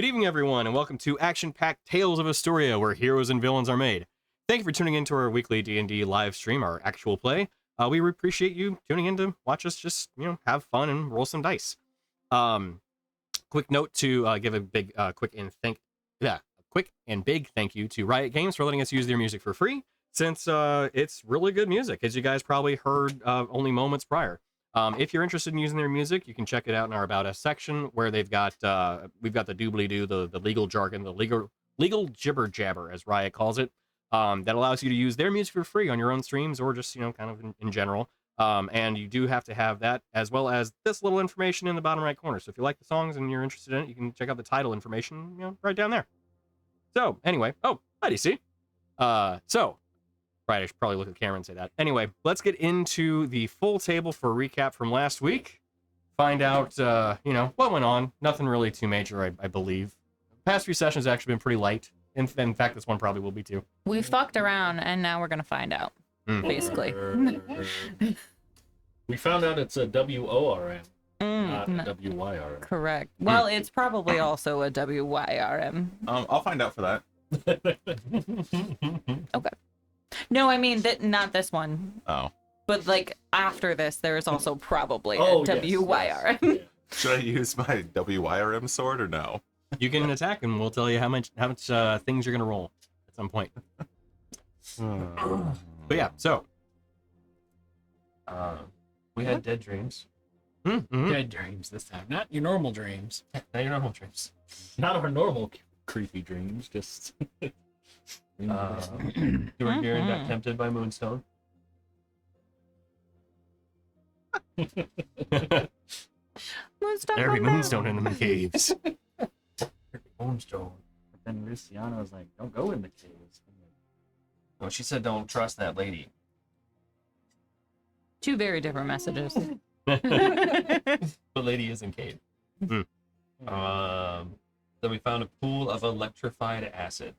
Good evening, everyone, and welcome to Action-Packed Tales of Istoria, where heroes and villains are made. Thank you for tuning into our weekly D&D live stream, our actual play. We appreciate you tuning in to watch us just, have fun and roll some dice. Quick note to give a big, quick and big thank you to Riot Games for letting us use their music for free, since it's really good music, as you guys probably heard only moments prior. If you're interested in using their music, you can check it out in our About Us section, where we've got the doobly-doo, the legal jargon, the legal jibber-jabber, as Riot calls it, that allows you to use their music for free on your own streams, or just, kind of in general. And you do have to have that, as well as this little information in the bottom right corner. So if you like the songs and you're interested in it, you can check out the title information, right down there. So, anyway. Oh, hi, DC. Right, I should probably look at the camera and say that. Anyway, let's get into the full table for a recap from last week. Find out, what went on. Nothing really too major, I believe. The past few sessions have actually been pretty light. In fact, this one probably will be too. We fucked around, and now we're going to find out, basically. We found out it's a WORM, not a WYRM. Correct. Well, it's probably also a WYRM. I'll find out for that. Okay. No, I mean, not this one. Oh. But, after this, there is also probably a Yes, WYRM. yes. Should I use my WYRM sword or no? You can attack, and we'll tell you how much things you're going to roll at some point. But yeah, so. We had dead dreams. Dead dreams this time, not your normal dreams. Not your normal dreams. Not our normal creepy dreams, just... You were here and got tempted by Moonstone. Moonstone, Every moonstone in the caves. Moonstone. But then Luciana was like, don't go in the caves. No, she said don't trust that lady. Two very different messages. The lady is in cave. Then we found a pool of electrified acid.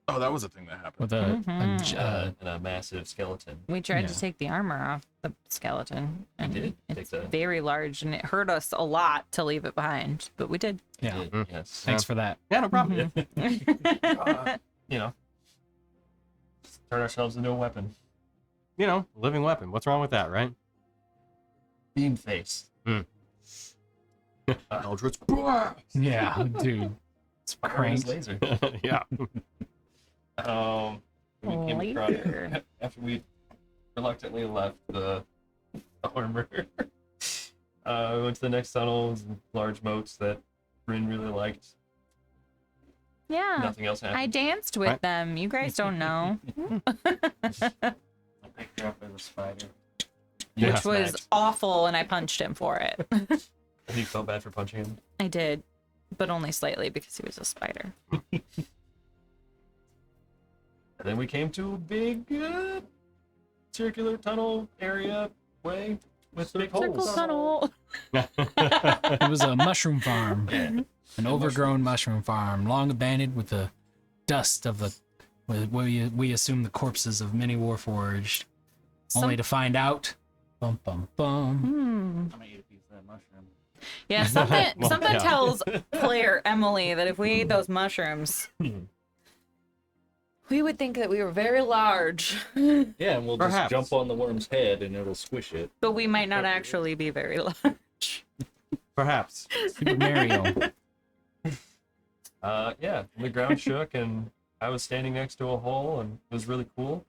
Oh, that was a thing that happened. With And a massive skeleton. We tried to take the armor off the skeleton. And did? it's very large, and it hurt us a lot to leave it behind. But we did. yeah. Yes. Thanks for that. Yeah, no problem. Turn ourselves into a weapon. Living weapon. What's wrong with that, right? Beam face. Eldritch. Yeah, dude. It's cranked. Laser. Yeah. We came across after we reluctantly left the armor. We went to the next tunnel, large moats that Bryn really liked. Yeah. Nothing else happened. I danced with them. You guys don't know. I picked her up as a spider. Which was awful, and I punched him for it. And you felt bad for punching him? I did, but only slightly because he was a spider. And then we came to a big circular tunnel area way with big Circle holes. tunnel. It was a mushroom farm. An overgrown mushroom farm, long abandoned with the dust of the... we assume the corpses of many warforged. Only to find out... Bum, bum, bum. I'm gonna eat a piece of that mushroom. Yeah, something yeah. tells player Emily that if we ate those mushrooms, we would think that we were very large. Yeah, and we'll Perhaps. just jump on the worm's head and it'll squish it. But we might not actually be very large. Perhaps. Super Mario. Yeah, the ground shook and I was standing next to a hole and it was really cool.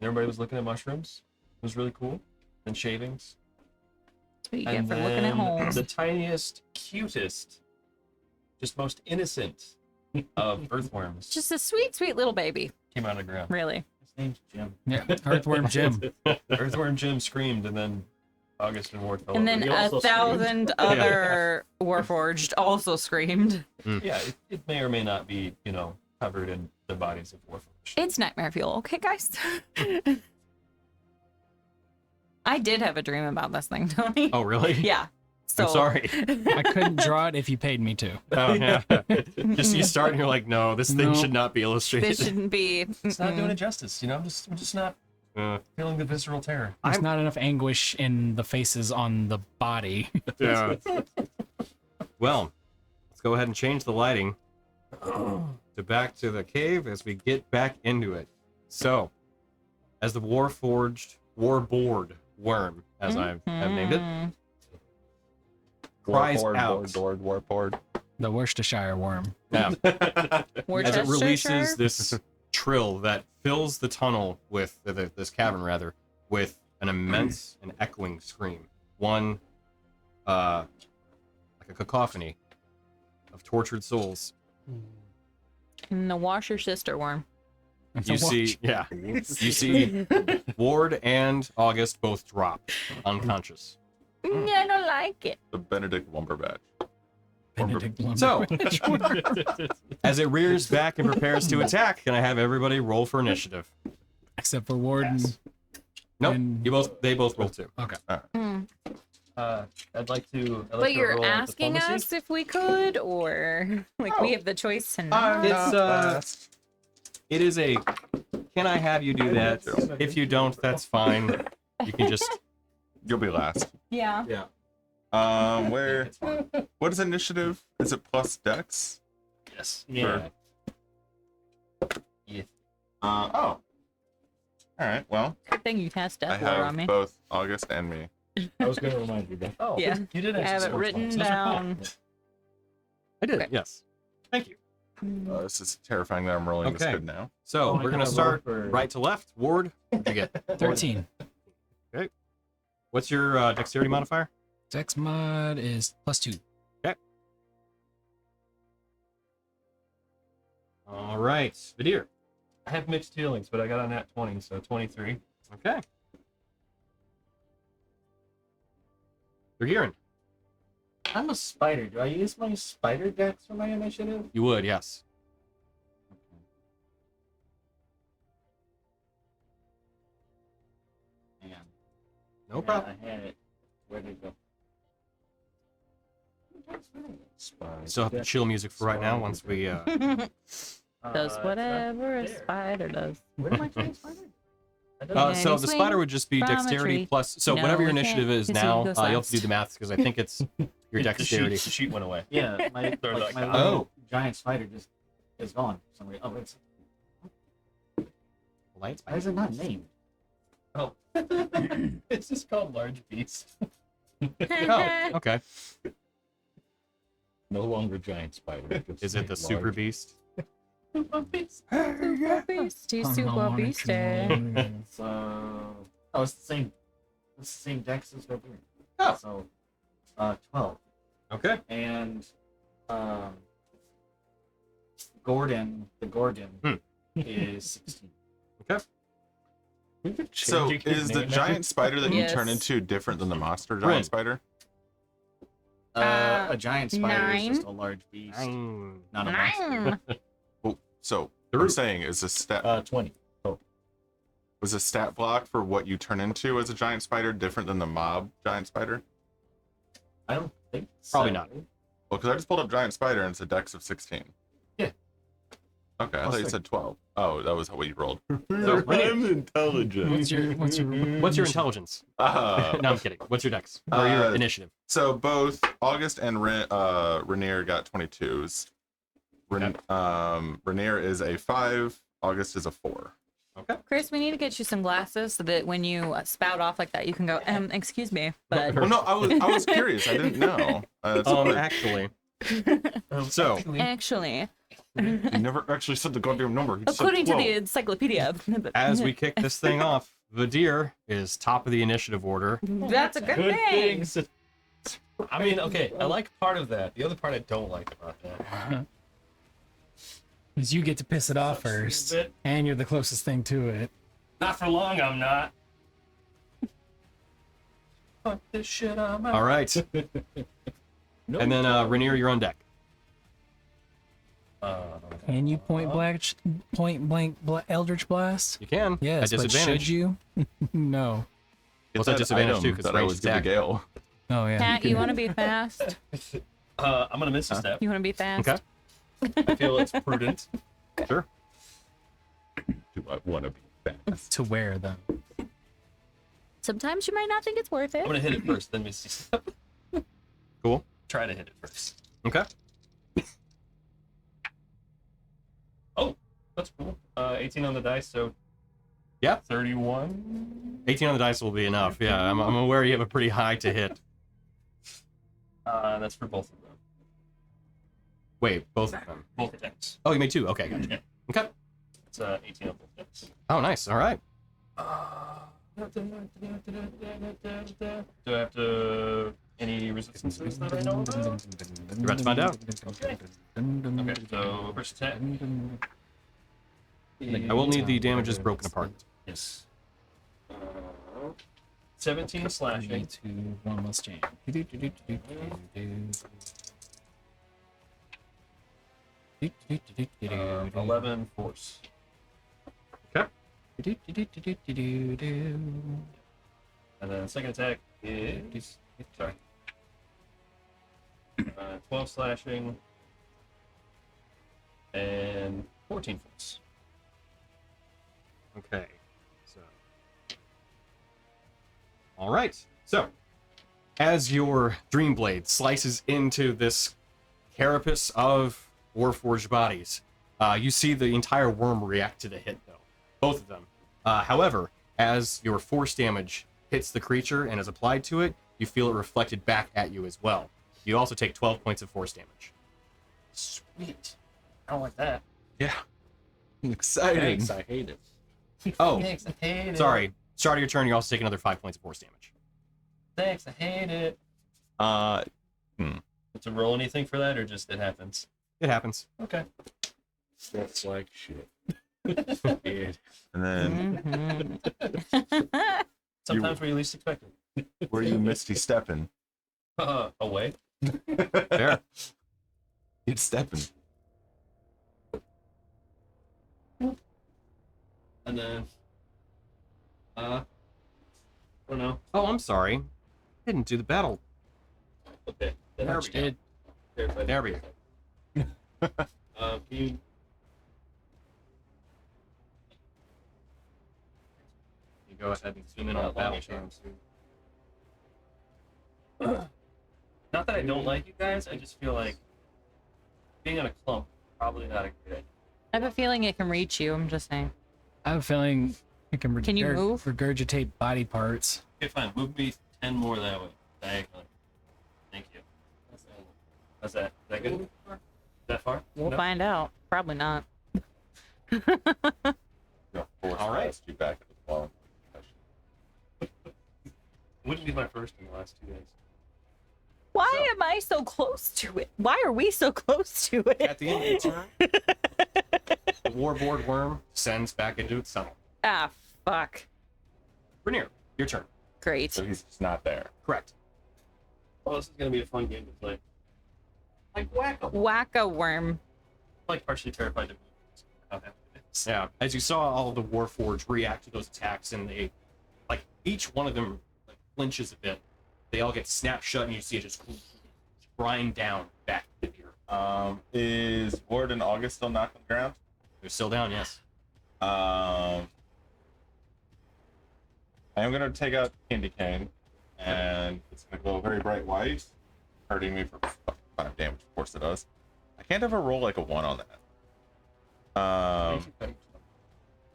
Everybody was looking at mushrooms. It was really cool. And shavings. That's what you get for looking at holes. The tiniest, cutest, just most innocent of earthworms Just a sweet, sweet little baby. came out of the ground. Really. His name's Jim. Yeah, Earthworm Jim. Earthworm Jim screamed and then August and Ward fell And over. then He also 1,000 other Warforged also screamed. screamed. Yeah, it may or may not be, covered in the bodies of Warforged. It's nightmare fuel, okay, guys? I did have a dream about this thing, Tony. Oh, really? Yeah. So, I'm sorry. I couldn't draw it if you paid me to. Oh, yeah. Just you start and you're like, no, this thing No. should not be illustrated. This shouldn't be. It's not doing it justice, I'm just not feeling the visceral terror. There's not enough anguish in the faces on the body. Yeah. Well, let's go ahead and change the lighting to back to the cave as we get back into it. So, as the warforged, warboard worm, as I have named it, cries out. Warboard. The Worcestershire worm. Yeah. As it Worcestershire? releases this trill that fills the tunnel with this cavern rather with an immense and echoing scream, one like a cacophony of tortured souls. And the washer sister worm. You see Ward and August both drop unconscious. I don't like it. The Benedict Lumberbatch. Benedict So, Lumberbatch. as it rears back and prepares to attack, can I have everybody roll for initiative? Except for Warden. Nope. And- They both roll 2. I'd like to. But you're roll asking diplomacy. us if we could, or like we have the choice to not. It is a, can I have you do that? If you don't, that's fine. You can just, You'll be last. Yeah. Where? What is initiative? Is it plus dex? Yes. Yeah. Yeah. Oh. All right. Well, Good thing you cast I Death Lore on have me. both August and me. I was going to remind you that. Oh, Yeah. You did I actually have it score written points. Those are cool. down. I did, Okay. yes. Thank you. This is terrifying that I'm rolling this Okay. good now. So, Oh, we're going I to gotta start roll for- right to left. Ward, what'd you get? 13. What's your dexterity modifier? Dex mod is +2. All right, Vadir. I have mixed feelings, but I got on that 20, so 23. Okay. Vergirin. I'm a spider. Do I use my spider dex for my initiative? You would, yes. Man. No problem. I had it. Where did it go? Spider. Still have the chill music for right now once we Does it's not whatever a there. spider does. Where am I trying to find it? I don't so And the you spider swing would just be from a dexterity tree. plus so No, whatever your we initiative can't, is 'cause now, he goes you'll have to last. do the math because I think it's your dexterity. The sheet went away. Yeah, my, They're like, like, my oh. little giant spider just is gone for some reason. Oh, it's Light why is it not named? Oh. It's just called large beast. Oh, okay. No longer giant spider. Is it the super beast? Super beastie, super beastie. So, oh, it's the same. It's the same dex as over here. Oh. So, 12. Okay. And Gordon, the Gorgon, is 16. So, is the giant spider that you Yes. turn into different than the monster Rin. giant spider? A giant spider is just 9. a large beast, Nine. not a monster. Oh, so The I'm root. saying is a stat 20. was a stat block for what you turn into as a giant spider different than the mob giant spider? I don't think so. Probably not. Well, because I just pulled up giant spider and it's a dex of 16. Yeah. Okay, I thought you said 12. Oh, that was what you rolled. So, I'm intelligent. What's your What's your intelligence? No, I'm kidding. What's your dex? Or your initiative? So both August and Rainier got 22s. Rainier is a 5. August is a 4. Chris, we need to get you some glasses so that when you spout off like that, you can go, excuse me, but Well, no, I was curious. I didn't know. Actually. So, actually, you never actually said the goddamn number. You just said according to 12. the encyclopedia, as we kick this thing off, Vadir is top of the initiative order. that's a good Good thing. things. I mean, okay, I like part of that. The other part I don't like about that. Because you get to piss it off So first, stupid. and you're the closest thing to it. Not for long, I'm not. Fuck this shit, I'm out. All right. And then Rainier, you're on deck. Can you point blank Eldritch Blast? You can. Yes, At but disadvantage. should you? No. Well, It's it's at that disadvantage item too, because that I was ranged giving attack. Gale. Oh yeah. Pat, you want to be fast? I'm gonna miss a step. You want to be fast? Okay. I feel it's prudent. Sure. Do I want to be fast? To where though? Sometimes you might not think it's worth I'm it. gonna hit it first, then miss a step. Cool. Try to hit it first. Okay. 18 on the dice, so Yep. 31. 18 on the dice will be enough. Yeah, I'm aware you have a pretty high to hit. That's for both of them. Wait, both of them. Both attacks. Oh, you made 2. Okay, gotcha. Yeah. Okay. It's 18 on both attacks. Oh, nice. All right. Do I have to any resistances that I know about? You're about to find out. Okay, so first attack. I will need the damages broken apart. Yes. 17 slashing. 2, 1 less jam. 11 force. And then second attack is sorry. 12 slashing and 14 force. Okay. So. All right. So, as your dream blade slices into this carapace of warforged bodies, you see the entire worm react to the hit, though. Both of them. However, as your force damage hits the creature and is applied to it, you feel it reflected back at you as well. You also take 12 points of force damage. Sweet. I don't like that. Yeah. Exciting. Thanks, I hate it. Oh, Thanks, I hate it. sorry. Start of your turn, you also take another 5 points of force damage. Thanks, I hate it. To roll anything for that, or just it happens? It happens. Okay. That's like shit. And then Sometimes where you least expect it. where you misty stepping? Away. Fair. It's stepping. And then, I don't know. Oh, I'm sorry. I didn't do the battle. Okay. Then There I'll we Did clarify There we that. Can you? You go ahead and zoom in on the battle charms. Not that I don't like you guys, I just feel like being on a clump probably not a good idea. I have a feeling it can reach you. I'm just saying. I have a feeling it can, Can you move? regurgitate body parts. Okay, fine. Move me 10 more that way, diagonally. Thank you. How's that? Is that good? That far? We'll No? find out. Probably not. Your force All right. blast you back at the wall. Wouldn't be my first in the last 2 days. Why am I so close to it? Why are we so close to it? At the end of the turn, the warboard worm descends back into its tunnel. Ah, fuck. Rainier, your turn. Great. So he's just not there. Correct. Oh, this is gonna be a fun game to play. Like whack-a. Whack-a-worm. I'm like partially terrified to move. How happy it is. Yeah, as you saw all the warforged react to those attacks, and they, like, each one of them like, flinches a bit. They all get snapped shut, and you see it just grind down back to the ear. Is Ward and August still knocked on the ground? They're still down, yes. I am gonna take out Candy Cane, and it's gonna glow very bright white, hurting me for 5 damage. Of course it does. I can't ever roll like a 1 on that.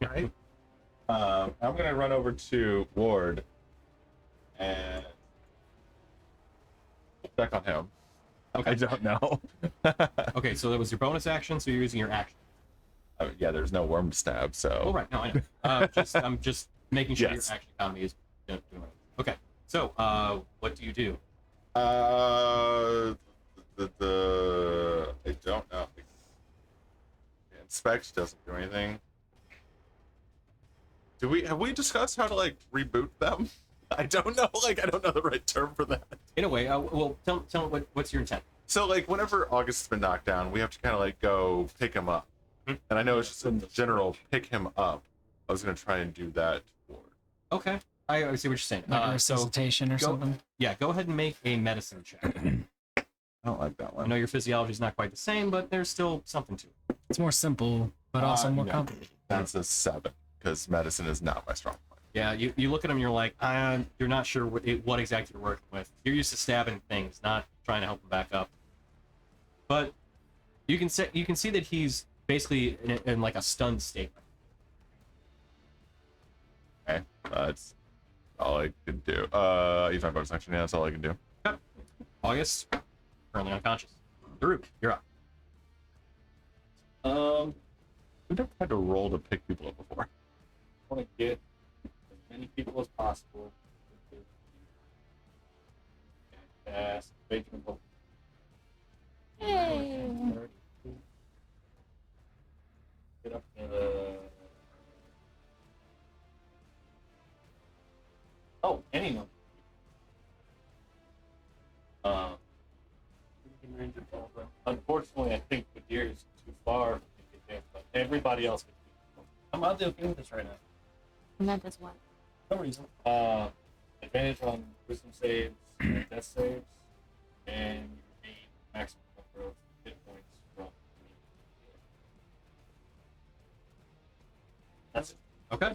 Right. I'm gonna run over to Ward and check on him. Okay. I don't know. Okay, so that was your bonus action, so you're using your action. Yeah, there's no worm to stab, so. Oh, right. No, I know. I'm just making sure Yes. your action economy is doing it. Okay. So, what do you do? I don't know. Inspect doesn't do anything. Have we discussed how to like reboot them? I don't know. Like, I don't know the right term for that. In a way, well, tell me what's your intent. So, like, whenever August's been knocked down, we have to kind of like go pick him up. Hmm. And I know it's just in general, pick him up. I was gonna try and do that. Okay. I see what you're saying. Like a So, resuscitation or go- something. yeah, go ahead and make a medicine check. I don't like that I one. know your physiology is not quite the same, but there's still something to it. It's more simple, but also more no. complicated. That's a 7 because medicine is not my strong point. Yeah, you look at them, you're like, you're not sure what exactly you're working with. You're used to stabbing things, not trying to help them back up. But you can see that he's basically in like a stunned state. That's all I can do. Use my bonus action. Yeah, that's all I can do. August, currently unconscious. Daruk, you're up. We've never had to roll to pick people up before. I want to get as many people as possible. Cast Bacon Book. Yay. Get up to the. Oh, any number. Unfortunately, I think the deer is too far. But everybody else can. I'm not okay with this right now. And that does what? For some reason. Advantage on wisdom saves, and death saves, and you gain maximum number of hit points from. That's it. Okay.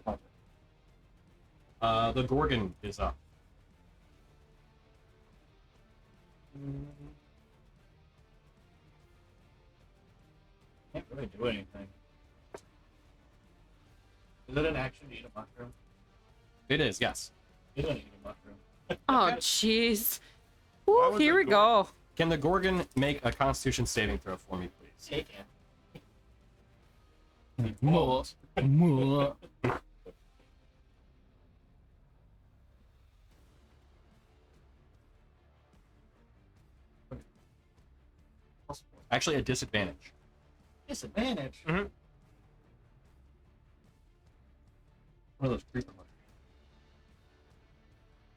The Gorgon is up. Can't really do anything. Is it an action to eat a mushroom? It is, yes. You don't eat a mushroom. Oh, jeez. Why Ooh, was here it we go. Can the Gorgon make a Constitution saving throw for me, please? Take it. More. More. Actually, a disadvantage. Disadvantage. Mhm. One of those creeper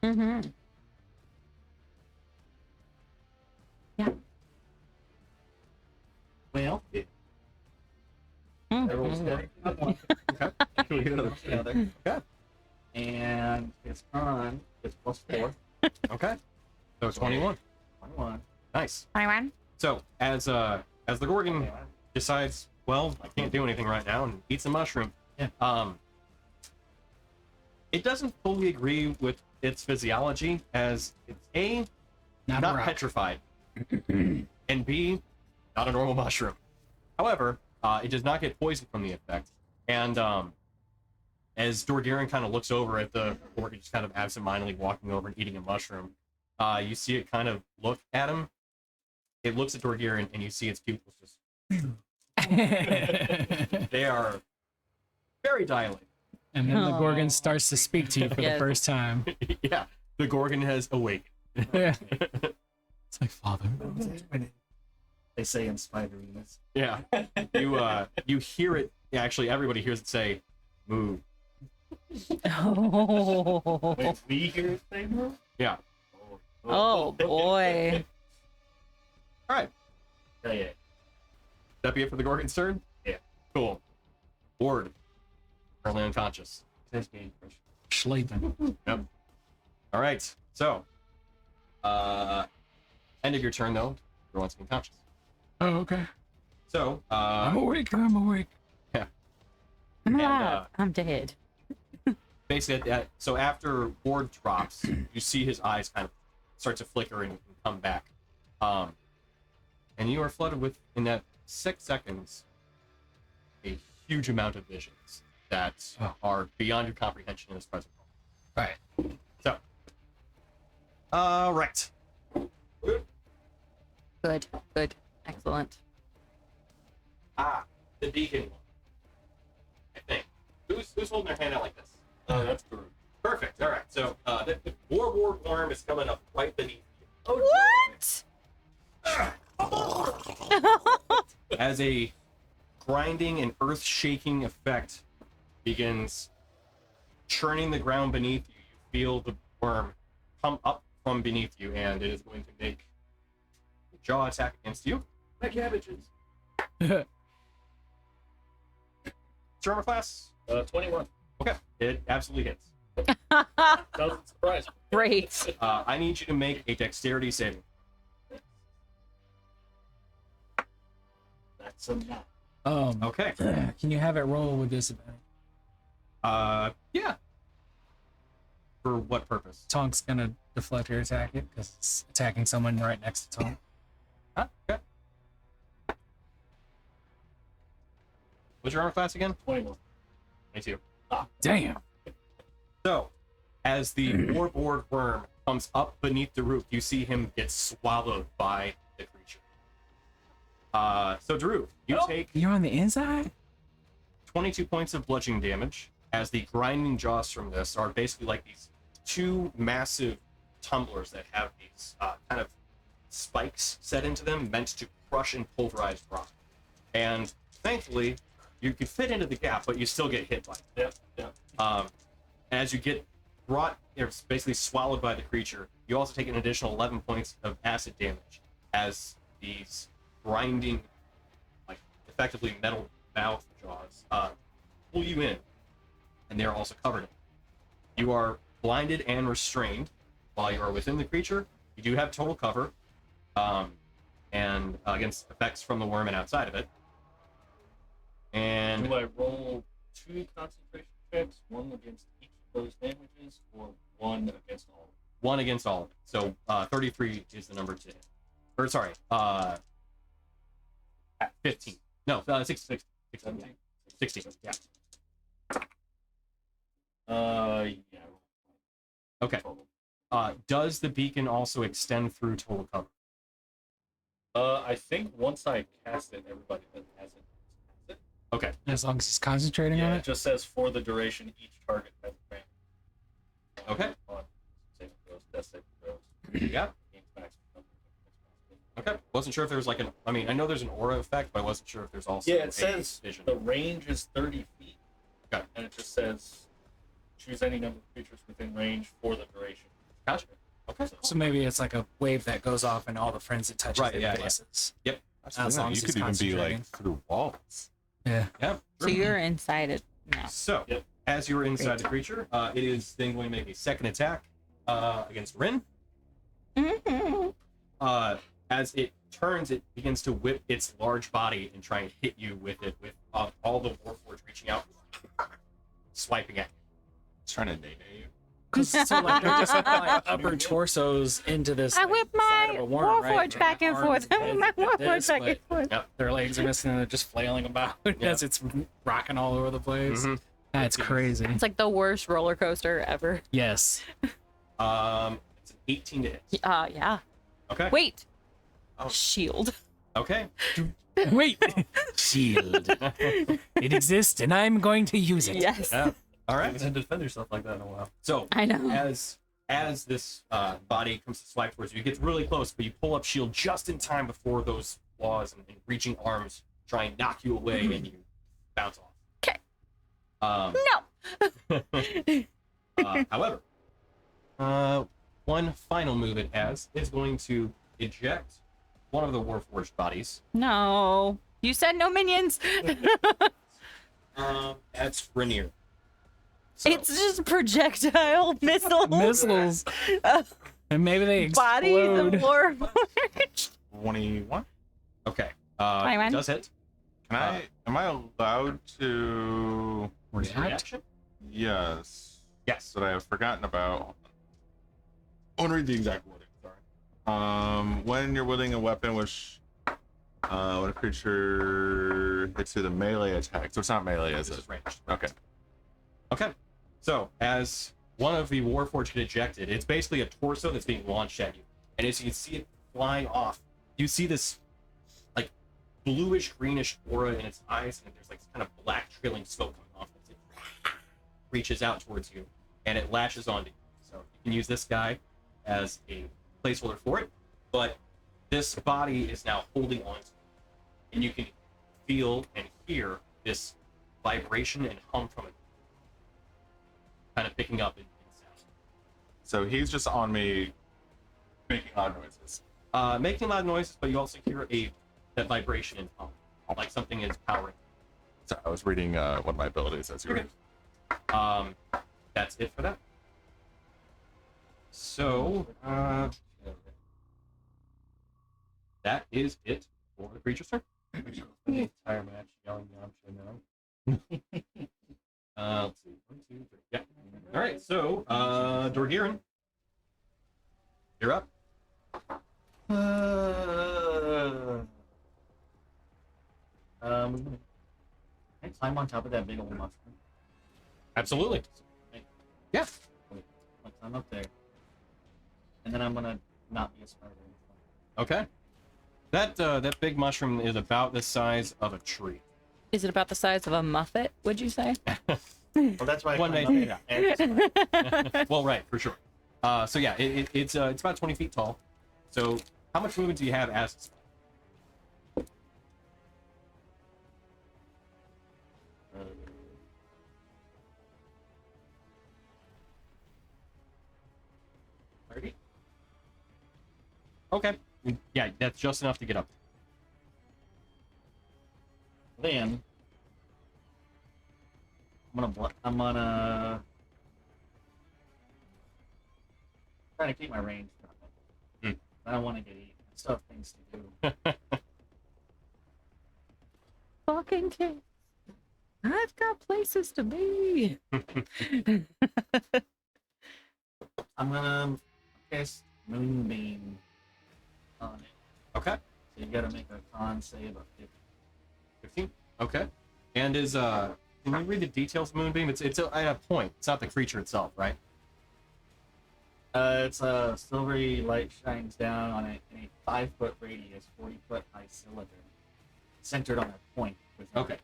mushrooms. Mm-hmm. Well, everyone's Mhm. together. Okay. And it's on. It's +4. Okay. So 21. 21. Nice. 21. So as the Gorgon decides, well, I can't do anything right now, and eats a mushroom. Yeah. It doesn't fully agree with its physiology, as it's not a rock. petrified, and B, not a normal mushroom. However, it does not get poisoned from the effect, and as Dorgirin kind of looks over at the Gorgon, just kind of absentmindedly walking over and eating a mushroom, you see it kind of look at him. It looks at Dorgirin, and you see its pupils just they are very dilated. And then the Gorgon Aw. starts to speak to you for the Yes. first time. Yeah, the Gorgon has awakened. Yeah. It's like, Father. They say in spideriness. Yeah, you hear it. Actually, everybody hears it say, "Move." Oh. Wait, we hear it say move? Yeah. Oh, boy. All right, Yeah, yeah. that be it for the Gorgon's turn. Yeah. Cool. Ward, currently unconscious. Test game first. Sleeping. All right, so end of your turn though. Everyone's unconscious. Oh, okay. So I'm awake. I'm awake. I'm And, alive. I'm dead. basically, so after Ward drops, you see his eyes kind of start to flicker and come back. And you are flooded with, in that 6 seconds, a huge amount of visions that are beyond your comprehension in this present moment. Right. So, right. Good. Good. Excellent. The deacon one. I think. Who's holding their hand out like this? That's true. Perfect. All right. So, the warward worm is coming up right beneath you. What? As a grinding and earth-shaking effect begins churning the ground beneath you, you feel the worm come up from beneath you, and it is going to make a jaw attack against you. My cabbages. Armor class? 21. Okay. It absolutely hits. Doesn't surprise me. Great. I need you to make a dexterity saving. That's a nut. Okay. Can you have it roll with disadvantage? Yeah. For what purpose? Tonk's gonna deflect your attack it because it's attacking someone right next to Tonk. Huh? Okay. What's your armor class again? 21. 22. Damn. So, As the warboard worm comes up beneath Daruk, you see him get swallowed by the creature. So Daruk, you take You're on the inside? 22 points of bludgeoning damage, as the grinding jaws from this are basically like these two massive tumblers that have these kind of spikes set into them, meant to crush and pulverize rock. And thankfully, you can fit into the gap, but you still get hit by it. Yep. As you get brought, it's basically swallowed by the creature, you also take an additional 11 points of acid damage, as these grinding, like effectively metal mouth jaws pull you in, and they are also covered in it. You are blinded and restrained while you are within the creature. You do have total cover, and against effects from the worm and outside of it. And Do I roll 2 concentration checks, 1 against each of those damages, or 1 against all of them? 1 against all of it. So 33 is the number to hit. Or sorry, 15. No, 16. 16. Yeah. Yeah. Okay. Does the beacon also extend through total cover? I think once I cast it, everybody that has it. Okay. As long as he's concentrating on Yeah, it it? just says for the duration, each target has advantage. Okay. On saving throws, death saving throws. Yeah. Gains maximum number of Okay. Wasn't sure if there was like an. I mean, I know there's an aura effect, but I wasn't sure if there's also. Yeah, a it says vision. the range is 30 feet. Okay. And it just says choose any number of creatures within range for the duration. Gotcha. Okay. So maybe it's like a wave that goes off and all the friends it touches Right, it yeah, blesses. Yep. As long you as could he's even be concentrating. like through walls. Yeah. Yeah. So you're inside it now. So, Yep. as you are inside the creature, it is then going to make a second attack against Rin. As it turns, it begins to whip its large body and try and hit you with it, with all the Warforged reaching out, swiping at you. It's trying to nay you. So like they're just like upper torsos into this. I like, whip side my of a worm, right? Warforged back and Arms forth. I whip my heads like Warforged this, back but and forth. Their legs are missing and they're just flailing about as it's rocking all over the place. Mhm. That's crazy. It's like the worst roller coaster ever. Yes. It's an 18 to hit. Yeah. Okay. Wait. Oh. Shield. Okay. Wait. Shield. It exists and I'm going to use it. Yes. Yeah. All I right. haven't had to defend yourself like that in a while. So, I know. as this body comes to swipe towards you, it gets really close, but you pull up shield just in time before those claws and reaching arms try and knock you away, and you bounce off. 'Kay. No. However, one final move it has is going to eject one of the Warforged bodies. No. You said no minions. That's Rainier. So, It's just projectile missiles. Missiles. And maybe they Bodies explode. of Warforged. 21. okay. Fine, It does hit. Am I allowed to? Reaction? Yes. Yes. That I have forgotten about. I want to read the exact wording. Sorry. When you're wielding a weapon which, when a creature hits with a melee attack, so it's not melee, is This it? is ranged. Okay. Okay. So, as one of the Warforged get ejected, it's basically a torso that's being launched at you. And as you can see it flying off, you see this, like, bluish, greenish aura in its eyes, and there's, like, this kind of black trailing smoke coming off as it reaches out towards you, and it lashes onto you. So, you can use this guy as a placeholder for it, but this body is now holding on to you. And you can feel and hear this vibration and hum from it, kind of picking up in sound. So he's just on me, making loud noises. Making loud noises, but you also hear that vibration and hum, like something is powering. So I was reading one of my abilities as you were. Okay. That's it for that. So, that is it for the creature's turn. The entire match yelling Yamcha now. Let's see. 1, 2, 3. Yeah. All right. So, Dorgiran, you're up. Can I climb on top of that big old mushroom? Absolutely. Yeah. I'm up there. And then I'm gonna not be a spider. Okay. That big mushroom is about the size of a tree. Is it about the size of a muffet, would you say? Well, that's why I One climbed day. up there. Well, right, for sure. So yeah, it's about 20 feet tall. So how much movement do you have as a spider? Okay. Yeah, that's just enough to get up. Then I'm gonna try to keep my range. Hmm. I don't want to get eaten. I still have things to do. Fucking kids. I've got places to be. I'm gonna cast Moonbeam on it. Okay. So you gotta make a con save of 50. 15. Okay. And is can you read the details of Moonbeam? It's at a point. It's not the creature itself, right? It's a silvery light shines down on it in a 5-foot radius, 40-foot high cylinder, centered on a point. Okay.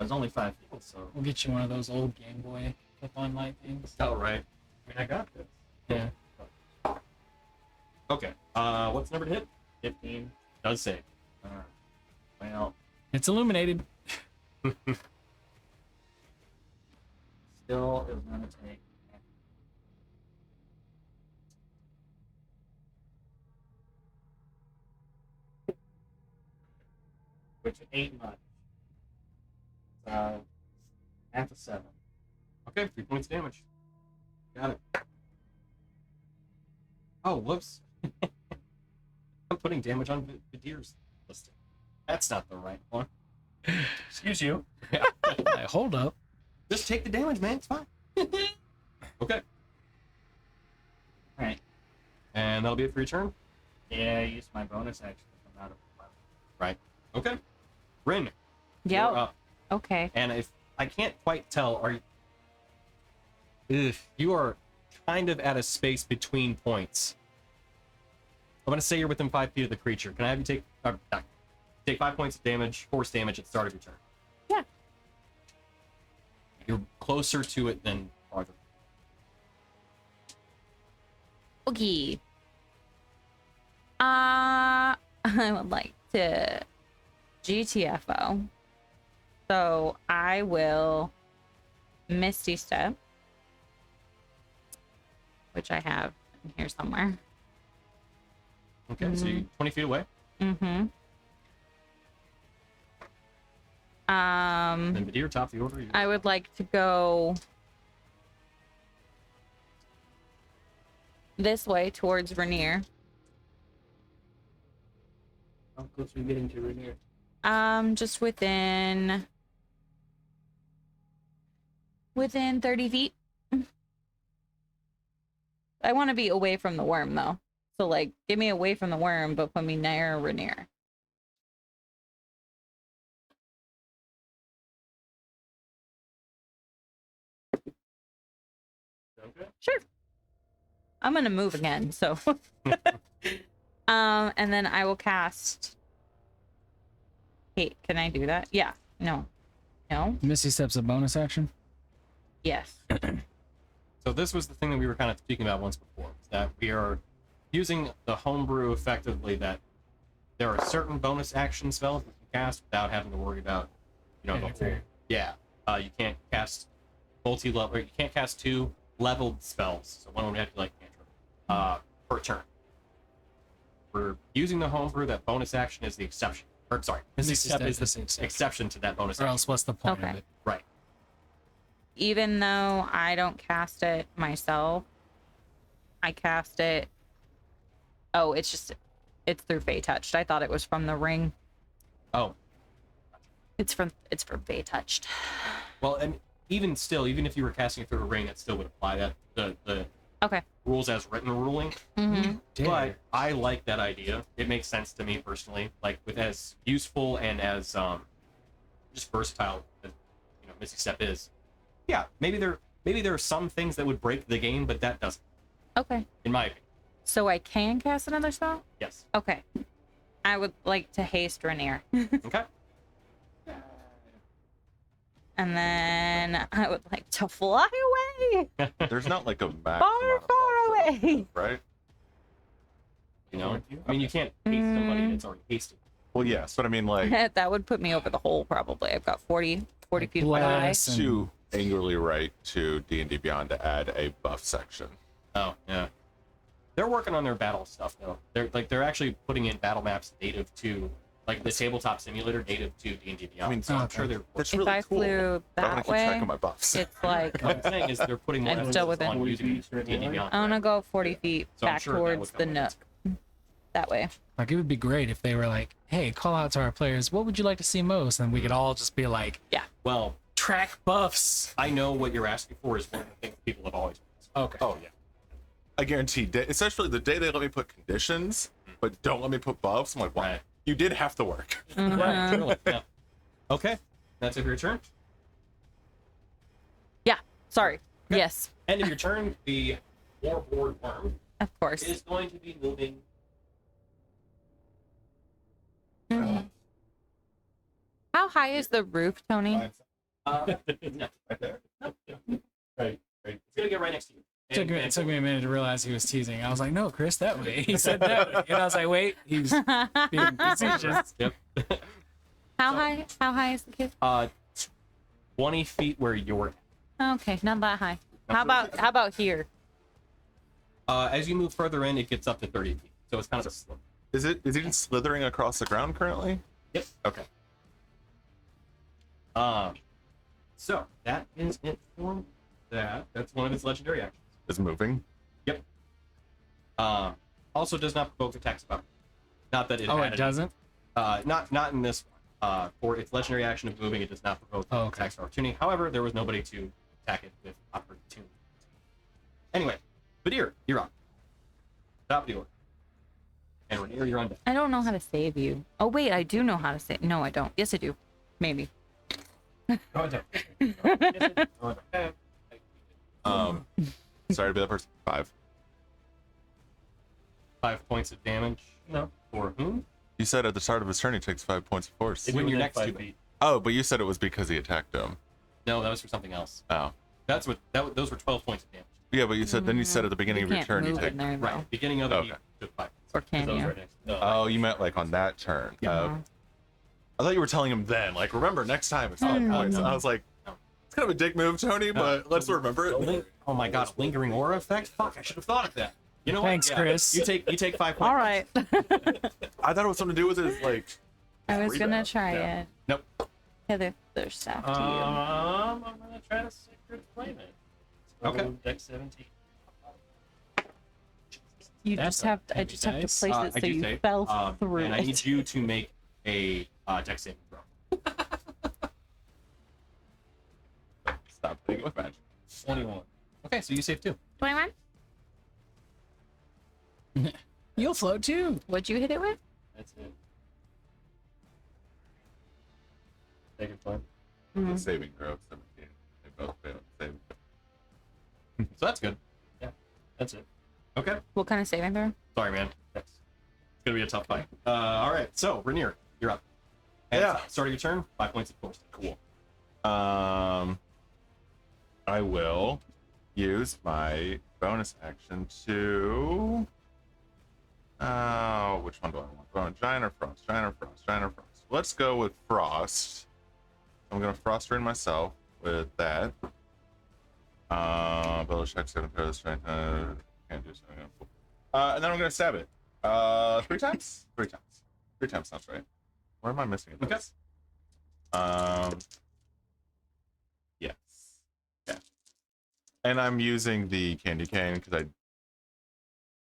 It's only 5 feet, so We'll get you one of those old Game Boy clip-on light things. Oh, right. I mean, I got this. Yeah. Okay. What's the number to hit? 15. Does save. Well, It's illuminated. still is going to take. Which ain't much. Half a 7. Okay, 3 points of damage. Got it. Oh, whoops. I'm putting damage on Vidir's listing. That's not the right one. Excuse you. Hold up. Just take the damage, man. It's fine. Okay. Alright. And that'll be it for your turn? Yeah, I used my bonus action to come out of the level. Right. Okay. Rin, Yeah. you're up. Okay. And if I can't quite tell, are you... Ugh, you are kind of at a space between points. I'm going to say you're within 5 feet of the creature. Can I have you take 5 points of damage, force damage at the start of your turn? Yeah. You're closer to it than farther. Okay. I would like to GTFO. So I will Misty Step, which I have in here somewhere. Okay, so you're 20 feet away. Mm-hmm. And Vidir, top of the order. I would like to go this way towards Rainier. How close are we getting to Rainier? Just within 30 feet. I want to be away from the worm though. So like get me away from the worm, but put me near Rainier. Okay. Sure. I'm gonna move again, so and then I will cast. Hey, can I do that? Yeah. No. No. Misty Step's a bonus action. Yes. So this was the thing that we were kind of speaking about once before, that we are using the homebrew effectively, that there are certain bonus action spells that you can cast without having to worry about, the whole, yeah. You can't cast multi-level, or you can't cast 2 leveled spells, so one would have to like cantrip per turn. For using the homebrew, that bonus action is the exception. Or sorry, Misty Step is the exception to that bonus Or action. else, what's the point Okay. of it? Right. Even though I don't cast it myself, I cast it. Oh, it's through Fey Touched. I thought it was from the ring. Oh, It's for Fey Touched. well, and even still, even if you were casting it through a ring, that still would apply. That the Okay. rules as written ruling. Mm-hmm. But I like that idea. It makes sense to me personally. Like with as useful and as just versatile as Misty Step is. Yeah, maybe there are some things that would break the game, but that doesn't, Okay. in my opinion. So I can cast another spell? Yes. Okay. I would like to haste Rainier. Okay. And then I would like to fly away. There's not like a max Far, amount of far buffs, away. right? You know, I mean, you can't haste somebody that's already hasted. Well, yes, but I mean, like, That would put me over the hole, probably. I've got 40 feet of fly. Blast. to angrily write to D&D Beyond to add a buff section. Oh, yeah. They're working on their battle stuff though. They're actually putting in battle maps native to like the tabletop simulator native to D&D Beyond. I mean, so I'm okay. sure they're. That's If really I cool. flew I want that to keep track way, of my buffs. it's like What I'm saying is they're putting more I'm emphasis still with on it. using D&D Beyond. I want to go 40 feet So I'm back sure that would towards come the in. nook. That way. Like, it would be great if they were like, hey, call out to our players, what would you like to see most? And we could all just be like, Well, track buffs. I know what you're asking for is one of the things people have always asked. Okay. Oh yeah, I guarantee. Essentially, the day they let me put conditions, but don't let me put buffs, I'm like, wow, Right. you did have to work. Mhm. Right. Really, yeah. Okay. That's it for your turn. Sorry. Yes, End of your turn, the warboard worm of course. is going to be moving. Mhm. How high is the roof, Tony? No, Right there. Right. it's gonna get right next to you. It took me a minute to realize he was teasing. I was like, no, Chris, that way. He said that way. And I was like, wait, he's being facetious. Yep. How high is the kid? 20 feet where you're. Okay, not that high. How about here? As you move further in, it gets up to 30 feet. So it's kind of a slope. Is it even slithering across the ground currently? Yep. Okay. So that is it for that. That's one of its legendary actions. Is moving. Also does not provoke attacks of opportunity. Not that it. Oh, added- it doesn't? Not in this one. For its legendary action of moving, it does not provoke Oh, okay. attacks of opportunity. However, there was nobody to attack it with opportunity. Anyway, Badir, you're up. Top of the order. And Rainier, you're on deck. I don't know how to save you. Oh wait, I do know how to save. No, I don't. Yes, I do. Maybe. Go ahead. Sorry to be that person. 5. 5 points of damage. No. For whom? You said at the start of his turn he takes 5 points of force. When you're within next to 5 him. feet. Oh, but you said it was because he attacked him. No, that was for something else. Oh. That's what. Those were 12 points of damage. Yeah, but you said then you said at the beginning of your can't turn you move take. in there, though. Right. Beginning of it, Okay. you took 5. Or can That was you? right next. No. Oh, you meant like on that turn. Yeah. I thought you were telling him then. Like, remember next time it's 5 Mm. points. No. I was like, it's kind of a dick move, Tony, but let's remember it. Oh my god, a lingering aura effect? Fuck, I should have thought of that. You know what? Thanks, Chris. You take 5 points. All right. I thought it was something to do with his like. I was gonna rebound. try Yeah. it. Nope. Heather, there's staff to I'm gonna try to sacred flame it. So Okay. Deck 17. you. You That's just a have to. I heavy just have to dice. place I it so do you say, fell through and it. I need you to make a dex saving throw. Stop playing with magic. 21. Okay, so you save 2. 21. You'll float too. What'd you hit it with? That's it. Sacred flame. Mm-hmm. The saving throw of 17. They both failed. Save. So that's good. That's it. Okay. What kind of saving throw? Sorry, man. It's gonna be a tough fight. All right. So Rainier, you're up. And Yeah. Start of your turn. 5 points of force. Cool. I will use my bonus action to. Which one do I want? Do I want Giant or Frost? Giant or Frost? Giant or Frost? Let's go with Frost. I'm gonna Frost Rain myself with that. Ability check 7 pair of strength. Can't do something. And then I'm gonna stab it. 3 times? 3 times. 3 times sounds right. Where am I missing it? Okay. Yes. Yeah. And I'm using the candy cane because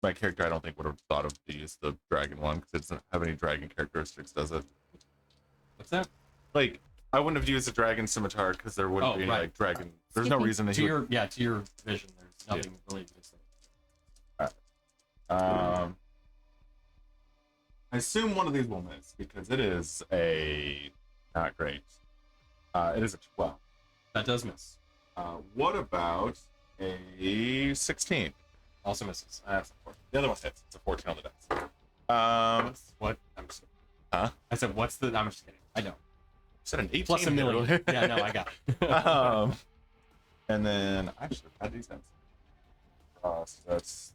my character I don't think would have thought of to use the dragon one because it doesn't have any dragon characteristics, does it? What's that? Like I wouldn't have used the dragon scimitar because there wouldn't Oh, be right. like dragon. There's Excuse no me. reason that To he would. your vision, there's nothing related to this thing. I assume one of these will miss because it is a not great. It is a 12. That does miss. What about a 16? Also misses. That's unfortunate. The other one hits. It's a 14 on the dice. What? I'm just Huh? I said, what's the... I'm just kidding. I know. Said an 18 Plus a million. earlier. Yeah, no, I got it. And then I should have had these notes. So that's.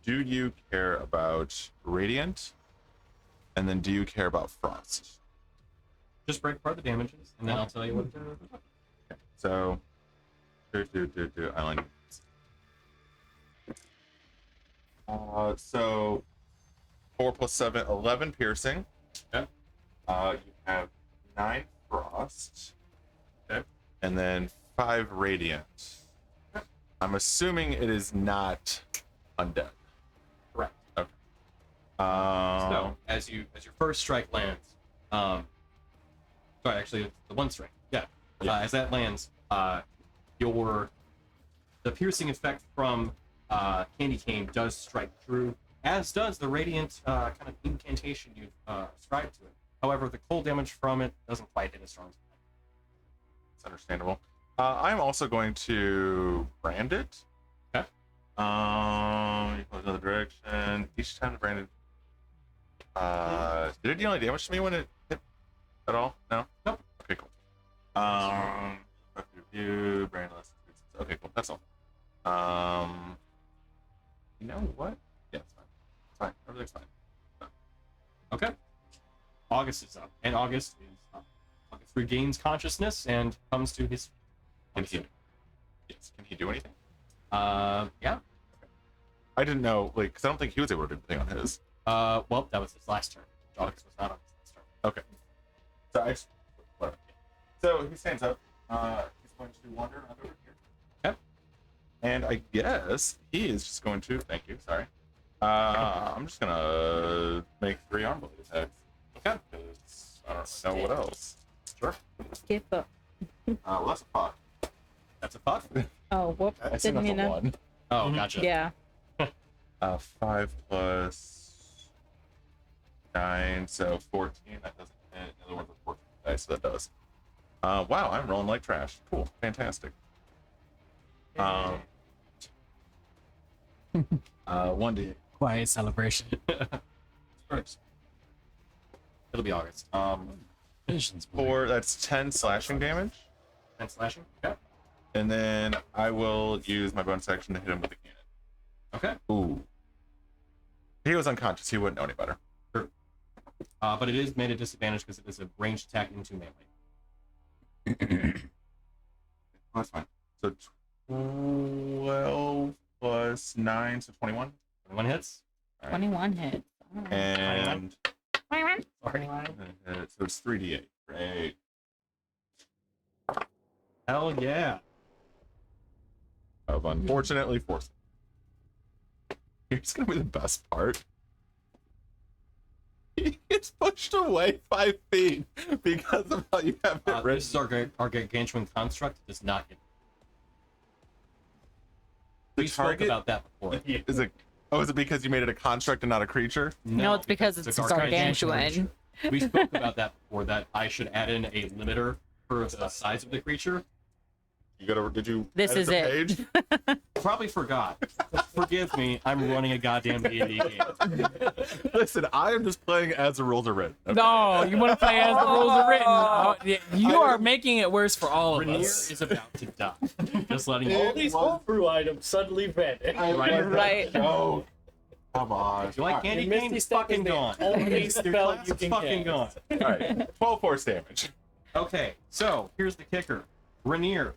Do you care about radiant? And then do you care about frost? Just break apart the damages, and then I'll tell you what to... Okay. So, I like so 4 plus 7, 11 piercing. Okay. You have 9 frost. Okay. And then 5 radiant. Okay. I'm assuming it is not undead. Correct. Okay. So, as your first strike lands, sorry, actually, it's the one strike. Yeah. Yeah. As that lands, the piercing effect from Candy Cane does strike true, as does the radiant kind of incantation you've ascribed to it. However, the cold damage from it doesn't quite hit as strong. It's understandable. I'm also going to brand it. Okay. You go another direction. Each time the branded. Did it deal any damage to me when it hit at all? No. Nope. Okay, cool. Review, brandless. Okay, cool. That's all. You know what? Yeah, it's fine. It's fine. Everything's fine. Okay. August is up, and August is up. August regains consciousness and comes to his. Can he? Yes. Can he do anything? Yeah. I didn't know, like, because I don't think he was able to do anything on his. Well, that was his last turn. August was not on his last turn. Okay. So whatever. So he stands up. He's going to wander around over here. Okay. And I guess he is just going to. Thank you. Sorry. I'm just gonna make 3 arm blade attacks. Okay. Because I don't know what else. Sure. Skip up. Well, that's a fuck. That's a fuck. Oh, whoop. I assume Didn't that's mean a to. 1. Oh, gotcha. Yeah. 5 plus 9, so 14. That doesn't hit. The other one's a 14 dice, so that does. Wow, I'm rolling like trash. Cool, fantastic. 1d8. Quiet celebration. It'll be August. Visions. 4. That's 10 slashing damage, And slashing. Okay. and then I will use my bonus action to hit him with the cannon. Okay. Ooh. If he was unconscious, he wouldn't know any better. But it is made a disadvantage because it is a ranged attack into melee. Oh, that's fine. So 12 plus 9, so 21. 21 hits. All right. 21 hits. And Sorry. so it's 3d8. Great. Hell yeah. Of unfortunately forced. Here's gonna be the best part. He gets pushed away 5 feet because of how you have it written. This is our gargantuan construct. It does not hit. The We spoke target about that before. is it? Oh, is it because you made it a construct and not a creature? No, it's because it's gargantuan. We spoke about that before, that I should add in a limiter for the size of the creature. You gotta. Did you? This edit is the it. page? Probably forgot. Forgive me, I'm running a goddamn D&D game. Listen, I am just playing as the rules are written. Okay? No, you want to play as the rules are written. Oh, yeah, you are making it worse for all of Rainier us. is about to die. Just letting you All know. these homebrew items suddenly red. Right. Oh, come on. If you like candy Your Misty cane, Step fucking is the gone. only Your spell class you is can fucking gone. cast. All right, 12 force damage. Okay, so here's the kicker. Rainier,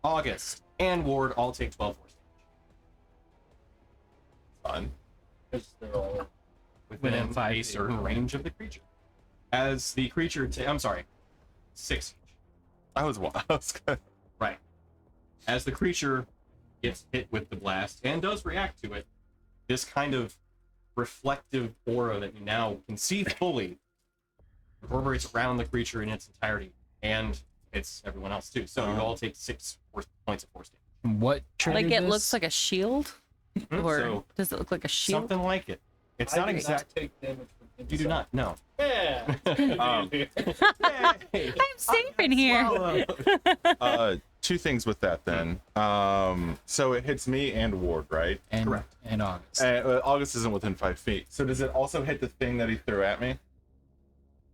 August, and Ward all take 12 force damage. Fun. Because they're all Within Within 5 a feet. certain range of the creature. As the creature, I'm sorry, 6 each. I was good. Right. As the creature gets hit with the blast and does react to it, this kind of reflective aura that you now can see fully reverberates around the creature in its entirety, and it's everyone else too. So you all take 6 points of force damage. What triggered Like it this? looks like a shield? Or So does it look like a shield? something like it. It's I not do exact. Not take damage from You do not. No. Yeah. Hey, I'm safe in here. swallow. Two things with that then. So it hits me and Ward, right? And, Correct. And August. August isn't within 5 feet. So does it also hit the thing that he threw at me?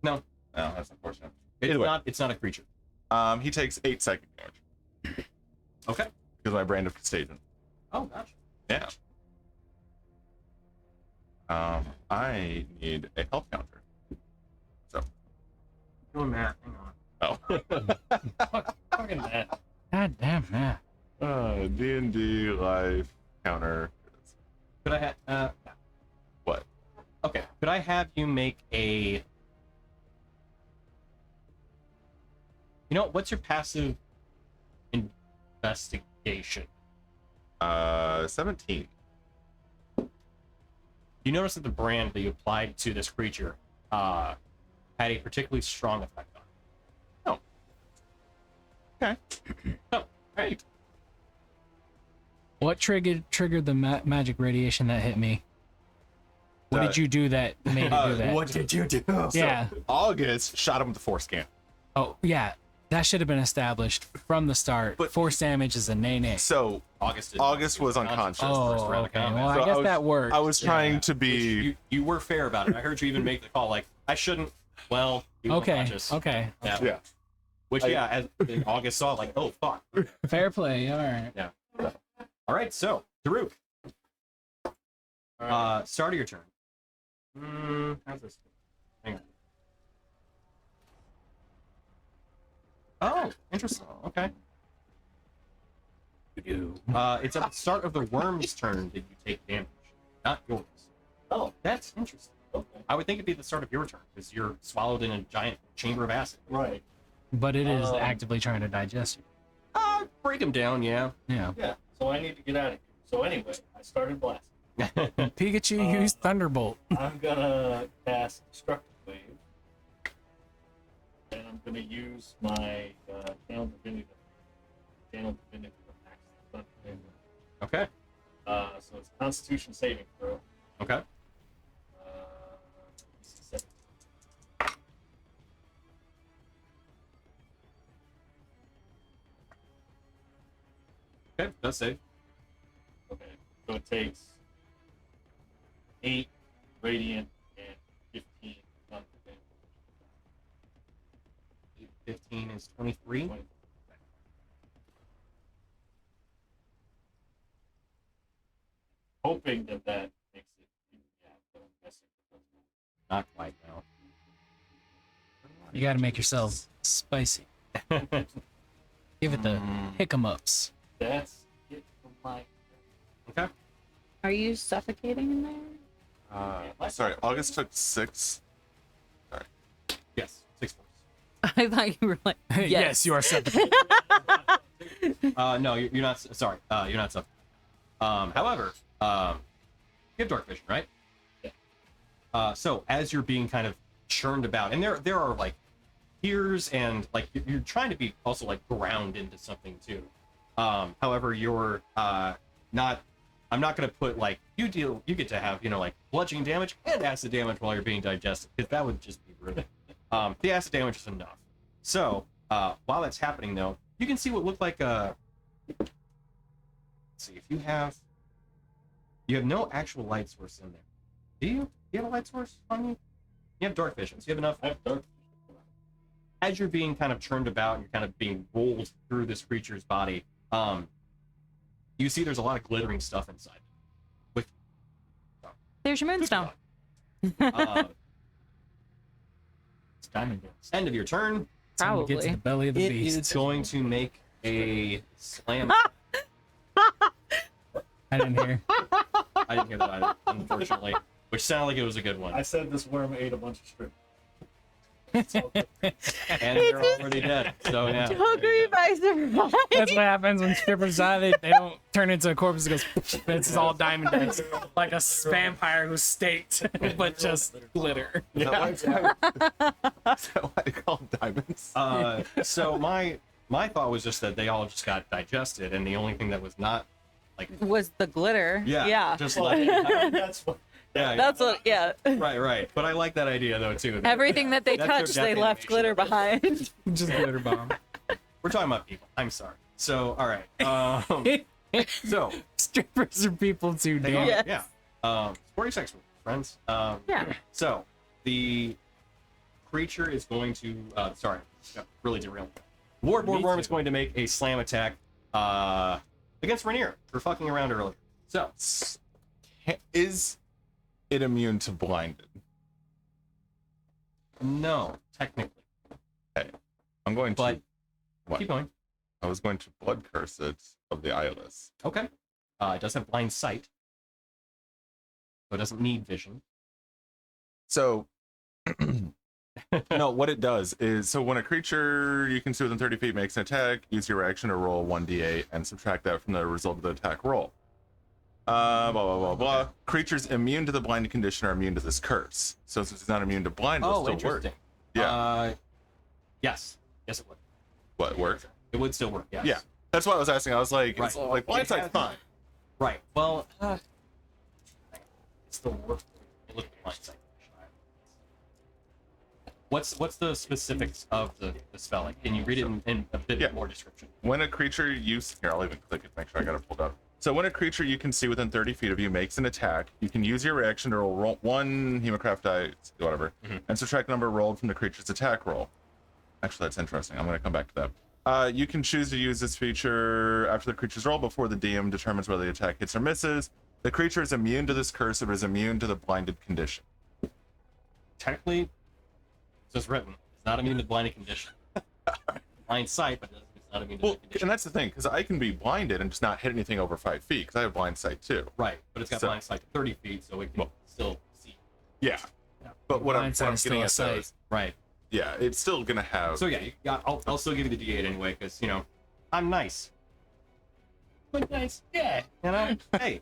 No. No, that's unfortunate. It's Either way. not. It's not a creature. He takes 8 psychic damage Okay. because my brand of contagion. Oh, gotcha. Yeah. I need a health counter. So. Doing that. Hang on. Oh. Fucking that. God damn, man. D&D life counter. Could I have? What? Okay. Could I have you make a? You know, what's your passive investigation? 17. You notice that the brand that you applied to this creature had a particularly strong effect on it. Okay. Oh, right. What triggered the magic radiation that hit me? What did you do that made it do that? What did you do? Yeah. August shot him with the force scan. Oh, yeah. That should have been established from the start. But- Force damage is a nay-nay. So August was unconscious. First Oh, round of okay. combat. Well, So I guess was- that worked. I was trying to Which be. you were fair about it. I heard you even make the call like, I shouldn't. Well, you were Okay. unconscious. Okay. Yeah. Yeah. Which, as August saw, like, oh, fuck. Fair play. All right. All right, so, Daruk. Start of your turn. How's this? Hang on. Oh, interesting. Okay. It's at the start of the worm's turn that you take damage, not yours. Oh, That's interesting. okay. I would think it'd be the start of your turn because you're swallowed in a giant chamber of acid. Right. But it is Um, actively trying to digest you. Break him down, yeah. Yeah. Yeah. So I need to get out of here. So anyway, I started blasting. Pikachu used Thunderbolt. I'm gonna cast Destructive Wave. And I'm gonna use my Channel Divinity to max the Thunder. Okay. So it's Constitution saving throw. Okay. DC 7. Okay, that's safe. Okay. So it takes 8 radiant and 15 thunder damage. 15 is 23. 20. Hoping that makes it. Yeah, but I'm guessing it does not. Not quite now. You got to make yourself spicy. Give it the hiccups. That's it for my. Okay. Are you suffocating in there? Sorry, August took 6. Yes, 6 points. I thought you were like, yes, you are suffocating. No, you're not. Sorry, you're not suffocating. However, you have dark vision, right? Yeah. So as you're being kind of churned about, and there are like tears and like you're trying to be also like ground into something too. However, you're not. I'm not gonna put like you get to have like bludgeoning damage and acid damage while you're being digested because that would just be rude. The acid damage is enough. So while that's happening though, you can see what looked like a. Let's see if you have no actual light source in there. Do you? Do you have a light source on you? You have dark vision. So you have enough. I have dark. As you're being kind of churned about and you're kind of being rolled through this creature's body, you see there's a lot of glittering stuff inside. With There's your moonstone. It's diamond dust. end of your turn, Time to get to Probably. the belly of the it beast. is going to make a slam. I didn't hear. I didn't hear that either, unfortunately, which sounded like it was a good one. I said this worm ate a bunch of strip. And they're already dead. So yeah. Took me by surprise. That's what happens when strippers die. They don't turn into a corpse. It goes. It's all diamond dust, like a vampire who's staked, but just glitter. Is that why they call them diamonds? So my thought was just that they all just got digested, and the only thing that was not Was the glitter. Yeah. just Well, like that's what. Yeah, That's what. Yeah. right. But I like that idea though too. Everything that they That's their touched, they left glitter definition. behind. Just glitter bomb. We're talking about people. I'm sorry. So, all right. So, Strippers are people too, hang damn. on. Yes. Yeah. Sporty sex with friends. Yeah. So, the creature is going to. Sorry, got really derailed. Lord Me Boardworm is too. going to make a slam attack against Rainier for fucking around earlier. So, Is it immune to blinded? no, technically. I'm going to. But What? keep going. I was going to blood curse it of the eyeless. Okay. It does have blind sight. So it doesn't need vision. So, no, what it does is, so when a creature you can see within 30 feet makes an attack, use your action to roll 1d8 and subtract that from the result of the attack roll. Blah, blah, blah, blah. Creatures immune to the blinded condition are immune to this curse. So since it's not immune to blind, it'll still work. interesting. Yeah. Yes. Yes, it would. What, work? It would still work, yes. Yeah. That's why I was asking. I was like, it's Right. like blind sight's fine. Right. Well, it's the work. Look at the blind sight. What's the specifics of the spell? Like, can you read it in a bit Yeah. more description? When a creature you here, I'll even click it to make sure I got it pulled up. So when a creature you can see within 30 feet of you makes an attack, you can use your reaction to roll one Hemocraft die, whatever, and subtract the number rolled from the creature's attack roll. Actually, that's interesting. I'm going to come back to that. You can choose to use this feature after the creature's roll before the DM determines whether the attack hits or misses. The creature is immune to this curse. It is immune to the blinded condition. Technically, it's just written. It's not immune to blinded condition. Blind sight, but it's not immune to Well, the condition. and that's the thing, because I can be blinded and just not hit anything over 5 feet, because I have blind sight too. Right, but it's got So- blind sight to 30 feet, so it can Well- still see. Yeah. But what I'm Blind sight is getting still a at though sight. is, Right. yeah, it's still gonna have. So yeah, I'll still give you the D8 anyway, because I'm nice. But nice, yeah. Hey.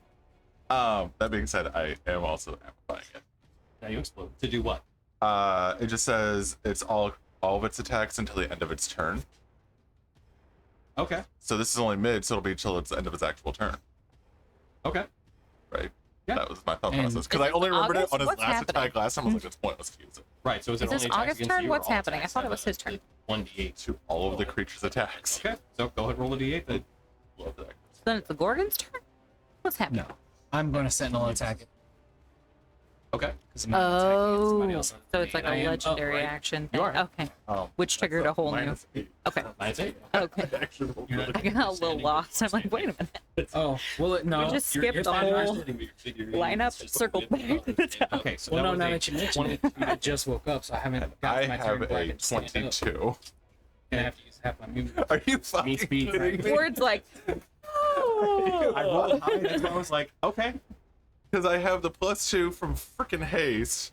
That being said, I am also amplifying it. Now you explode. To do what? It just says it's all of its attacks until the end of its turn. Okay. So this is only mid, so it'll be till it's the end of its actual turn, Okay. right? Yeah. That was my thought And- process, because Is I only this remembered August? it on his What's last happening? attack last time. I was like, it's pointless to use it Right. So is it Is this only attacks August against turn? you, or What's all happening? I attacks thought it have was his turn. 1d8. to all of the creature's attacks. Okay. So go ahead and roll a d8 then. Love that. So then it's the Gorgon's turn? What's happening? No. I'm going to sentinel attack it. Okay. 'Cause I'm not attacking somebody Oh, else. so it's like I a am legendary upright. action. You Thing. are. Okay. Oh, Which triggered a whole new. -8. Okay. Minus 8. Okay. Actually, You're not- I got a little lost. I'm like, wait a minute. Oh, well, no. We just You're skipped the fine whole understanding, but you're figuring lineup, it's just circled what it back to the top. Okay, so Well, no, was now a that you mention 20 it, I just woke up, so I haven't I got my turn have where I a can stand up. 22. And I have to use half my movement. Are you fucking Meat speed. kidding me? Word's like, I rolled high, that's why I was like, okay. Because I have the +2 from freaking haste,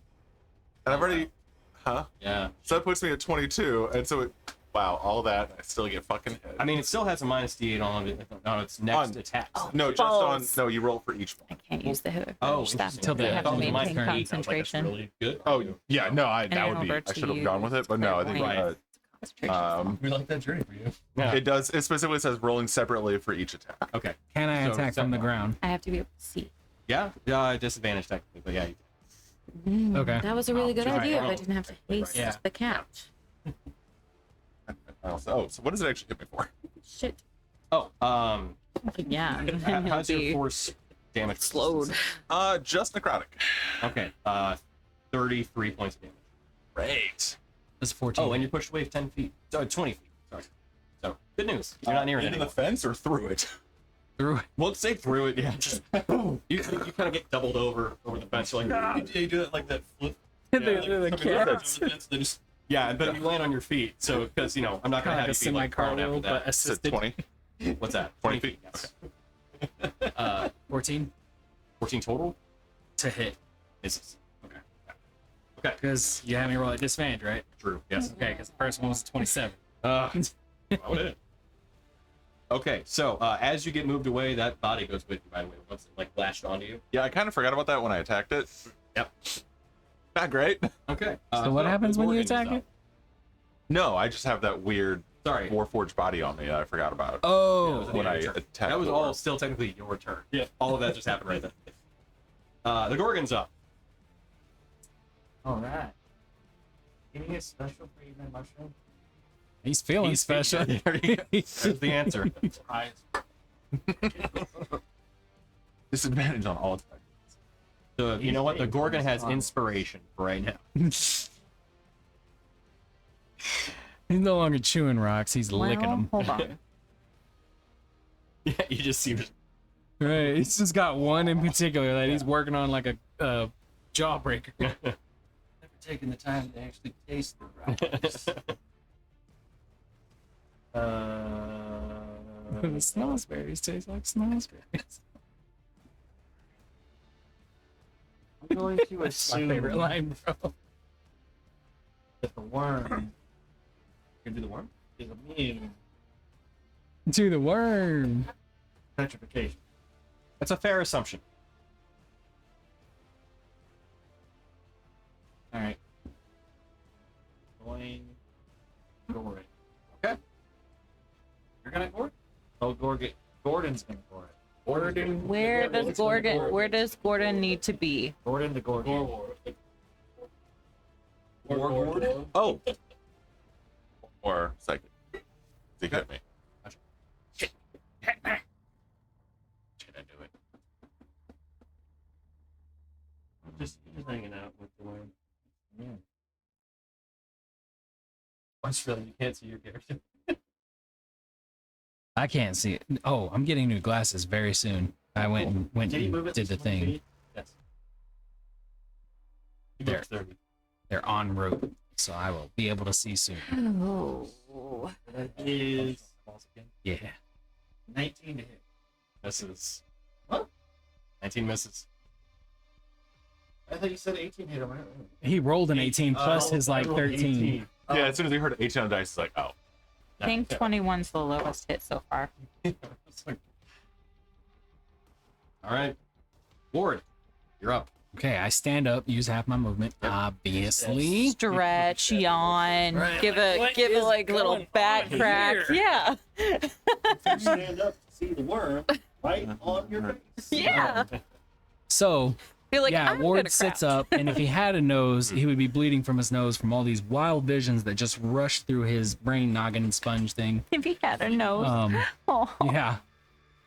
and I've already, Yeah. So that puts me at 22, and so wow, all that, I still get fucking hit. I mean, it still has a minus d8 on its next On- attack. no, just on, balls. no, you roll for each I one. can't use the hood. Oh, Stop. interesting. Till the I end. have to Oh, minus maintain 8, I was like, that's concentration. really good. Oh, yeah, no, And that in would be, order I should have to gone with it, but no, I think, Right. Concentration. We like that journey for you. Yeah. it does, it specifically says rolling separately for each attack. Okay. Can I So, attack from the sentinel. ground? I have to be able to see. Yeah. Disadvantage technically, but yeah. Okay. That was a really good Right. idea if I didn't have to haste Yeah. the cat. Oh, so what does it actually hit me for? Shit. Oh, Yeah. how's He'll your be force damage? slowed. Just necrotic. Okay. 33 points of damage. Great. That's 14. Oh, and you're pushed away 10 feet. 20 feet. Sorry. So, good news. You're not near it Into the anymore. fence or through it? Through it. Well, say through it, yeah. Just you kind of get doubled over the fence. You're like, "Ah." You do that like that flip. The like, cat. They just Yeah, but you land on your feet. So, because, I'm not going to Kind have of you like a be like prone semi-cartwheel, after but that. Is it assisted. 20? What's that? 20 feet? Yes. 14 14 total? to hit. Is okay. Because you had me roll at disadvantage, right? True. Yes. Okay, because the first one was 27. Why would it? Okay, so as you get moved away, that body goes with you, by the way. Once it like lashed onto you. Yeah, I kind of forgot about that when I attacked it. Yep. Not great. Okay. So what happens the when you Gorgon is attack up. it? No, I just have that weird Sorry. warforged body on me that I forgot about Oh. when I your turn. attacked. That was the all orb. still technically your turn. Yeah. All of that just happened right then. The Gorgon's up. All right. Give me a special for eating that mushroom. He's feeling He's special. There's the answer. Surprise. Disadvantage on all attacks. So, you know what? The Gorgon has inspiration for right now. He's no longer chewing rocks. He's licking them. Hold on. Yeah, you just see. Right. He's just got one in particular that he's working on like a jawbreaker. Never taken the time to actually taste the rocks. The snozberries taste like snozberries. I'm going to My assume favorite line, bro. that the worm Can do the worm. is immune To the worm. to petrification. That's a fair assumption. All right. Going Gordon. Okay. You're gonna Gordon? Oh, Gordon's gonna Gordon. Gordon. Where does Gordon? Where does Gordon need to be? Gordon the Gordon. Warforged? Oh, Or psychic. He hit me. Can I do it? Just hanging out with the worm. Yeah. Watch really, you can't see your character. I can't see it. Oh, I'm getting new glasses very soon. I went and Can you move did it the 20 thing. feet? Yes. You There. moved 30. They're en route, so I will be able to see soon. Oh. That is Yeah. 19 to hit. misses. What? 19 misses. I thought you said 18 hit him. He rolled an 18 plus Oh, his I like rolled 13. 18. Yeah, as soon as he heard 18 on dice, it's like, oh. I think 21's the lowest hit so far. All right, Ward, you're up. Okay, I stand up, use half my movement, obviously. Stretch, yawn, Right, give like, a what give a is like little going back on crack. here? Yeah. You stand up to see the worm right on your face. Yeah. So, Feel like yeah, I'm Ward gonna sits crouch. up, and if he had a nose, he would be bleeding from his nose from all these wild visions that just rush through his brain noggin sponge thing. If he had a nose. Oh. Yeah.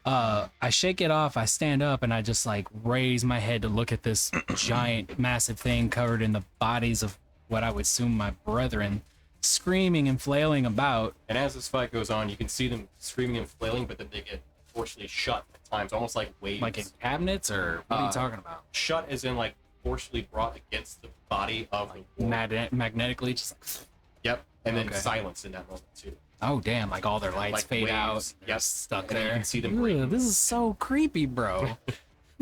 I shake it off, I stand up, and I just like raise my head to look at this giant, massive thing covered in the bodies of what I would assume my brethren, screaming and flailing about. And as this fight goes on, you can see them screaming and flailing, but then they get forcefully shut at times, almost like waves. Like in cabinets, or what are you talking about? Shut as in like forcefully brought against the body of the ward. Magnetically, just like, Yep, and then Okay. silence in that moment too. oh damn, like all their lights Like fade out. waves. They're Yep. stuck And then there. you can see them Ugh, breaking. this is so creepy, bro.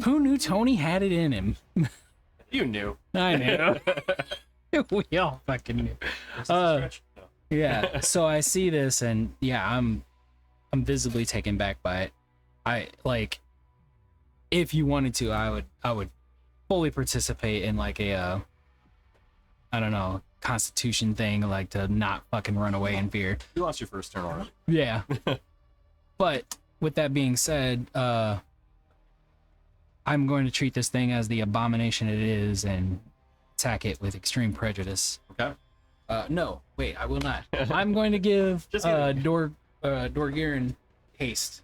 Who knew Tony had it in him? You knew. I knew. We all fucking knew. Stretch? No. Yeah. So I see this, and yeah, I'm visibly taken back by it. I like, if you wanted to, I would fully participate in like a I don't know, constitution thing, like to not fucking run away in fear. You lost your first turn already. Yeah. But with that being said, I'm going to treat this thing as the abomination it is and attack it with extreme prejudice. Okay. No, wait, I will not. I'm going to give Just kidding. Dorgirin haste.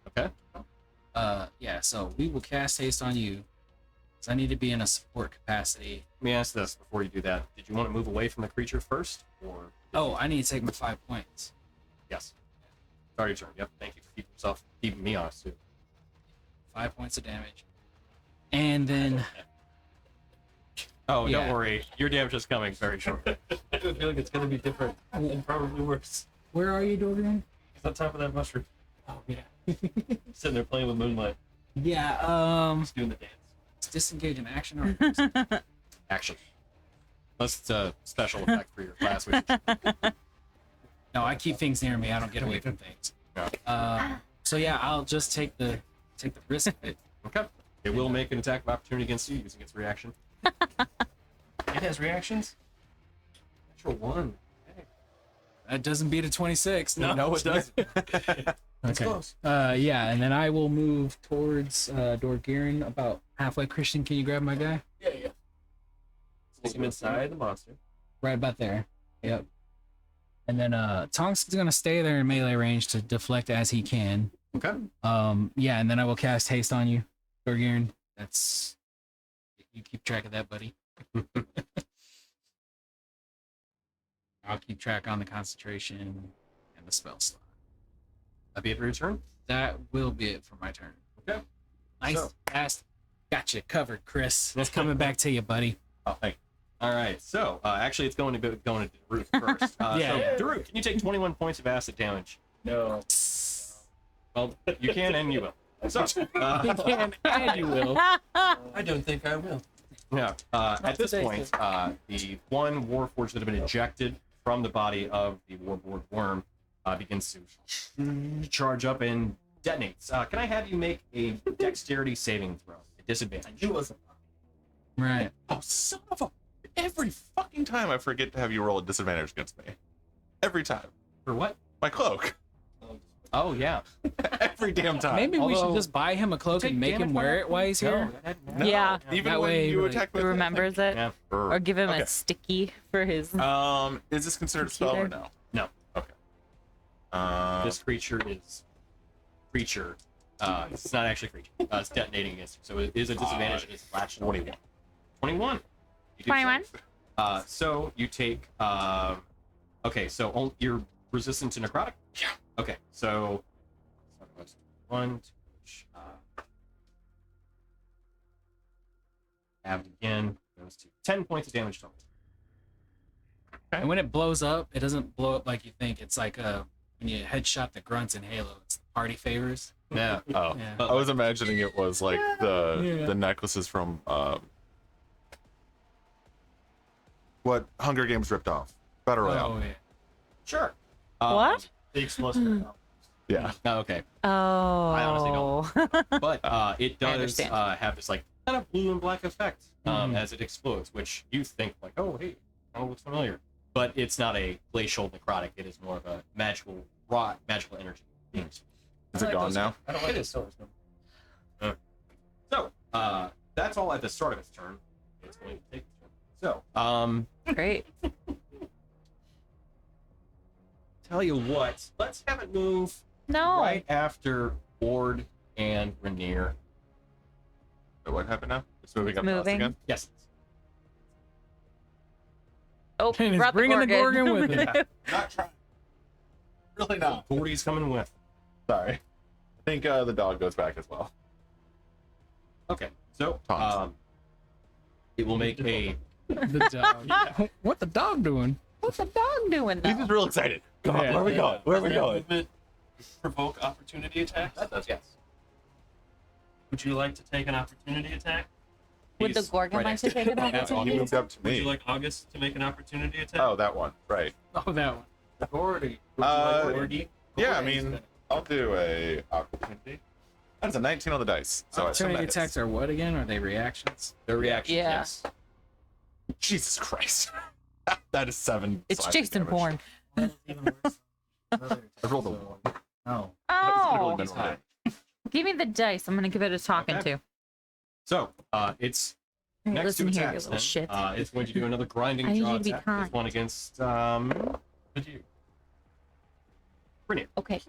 Okay. Yeah, so we will cast haste on you. 'Cause I need to be in a support capacity. Let me ask this before you do that. Did you want to move away from the creature first, or? Oh, I need to take my 5 points. Yes. Start your turn. Yep. Thank you for keeping me honest too. 5 points of damage. And then Oh, Yeah. don't worry. Your damage is coming very shortly. I have a feeling it's gonna be different and probably worse. where are you, Dorgirin? He's on top of that mushroom, Oh yeah. sitting there playing with moonlight, Yeah, just doing the dance. it's disengage in action or Action. Unless it's a special effect for your class. Which no, I keep things near me. I don't get away from things. Yeah. So yeah, I'll just take the risk of it. Okay. It will make an attack of opportunity against you using its reaction. It has reactions. Natural one. That doesn't beat a 26. No, it doesn't. It's Okay. close. Yeah, and then I will move towards Dorgirin about halfway. Christian, can you grab my guy? Yeah, yeah. Take him inside the monster. Right about there. Yep. And then Tonks is gonna stay there in melee range to deflect as he can. Okay. Yeah, and then I will cast haste on you, Gorgiern. That's you keep track of that, buddy. I'll keep track on the concentration and the spell slot. That'd be it for your turn. That will be it for my turn. Okay. Nice. So- Fast. Got you covered, Chris. It's coming back to you, buddy. Oh, thank All right. So actually, it's going to Daruk first. Yeah. So Daruk, can you take 21 points of acid damage? No. Well, you can and you will. So, You can and you will. I don't think I will. yeah. At this today, point, the one warforged that had been ejected from the body of the warboard worm begins to charge up and detonates. Can I have you make a dexterity saving throw at disadvantage? Right. Oh, son of a... Every fucking time I forget to have you roll a disadvantage against me. Every time. For what? My cloak. Oh yeah. Every damn time. Maybe we should Although- just buy him a cloak Take and make him damage wear on it while he's here. No, Yeah. Even That when way, you like, attack with Remembers it. Yeah. Or give him Okay. a sticky for his. Is this considered a spell or Computer. no? No. Okay. This creature is creature. It's not actually a creature. It's detonating against you, so it is a disadvantage. It's latched on. 21. 21. You do 21? save. So you take. Okay, so you're resistant to necrotic. Yeah. Okay, so 1, 2, have it again. Goes to 10 points of damage total. And when it blows up, it doesn't blow up like you think. It's like when you headshot the grunts in Halo. It's party favors. Yeah. Oh, Yeah. I was imagining it was like Yeah. the necklaces from what Hunger Games ripped off. Battle Royale. Oh, yeah. Sure. What? The explosive. Yeah. Oh, okay. Oh. honestly don't. But it does understand. have this like kind of blue and black effect as it explodes, which you think like, oh hey, that looks familiar. But it's not a glacial necrotic. It is more of a raw magical energy. Is it gone now? I don't like his swords. No. So that's all at the start of its turn. It's going to take its turn. So Great. tell you what, let's have it move No. right after Ord and Rainier. So what happened now? It's moving up Moving. again. Yes. Oh, And he's brought bringing the Gorgon with him. Not trying. Really not. Gordy's coming with. Sorry. I think the dog goes back as well. Okay, so Tom. it will make a The dog. What the dog doing? What's the dog doing He's though? just real excited. Come on, Yeah. where are we going? Where are we Does that going? movement provoke opportunity attacks? that does, yes. Would you like to take an opportunity attack? Would the He's Gorgon right like next to take an That's all. He opportunity? moved up to Would you me. like August to make an opportunity attack? Oh, that one. Right. Oh, that one. Gordy. Yeah, I mean, I'll do a opportunity. That's a 19 on the dice. So I assume Opportunity that hits. attacks are what again? Are they reactions? Their reaction, Yeah. yes. Jesus Christ. That is 7. It's slashing Jason damage. Bourne. I rolled a 1. Oh. Oh, He's high. give me the dice. I'm gonna give it a talking Okay. to. So it's Hey, next listen to here, you attacks. little Then. shit. It's going to do another grinding I need jaw you to be attack. kind. This one against Did you? Okay.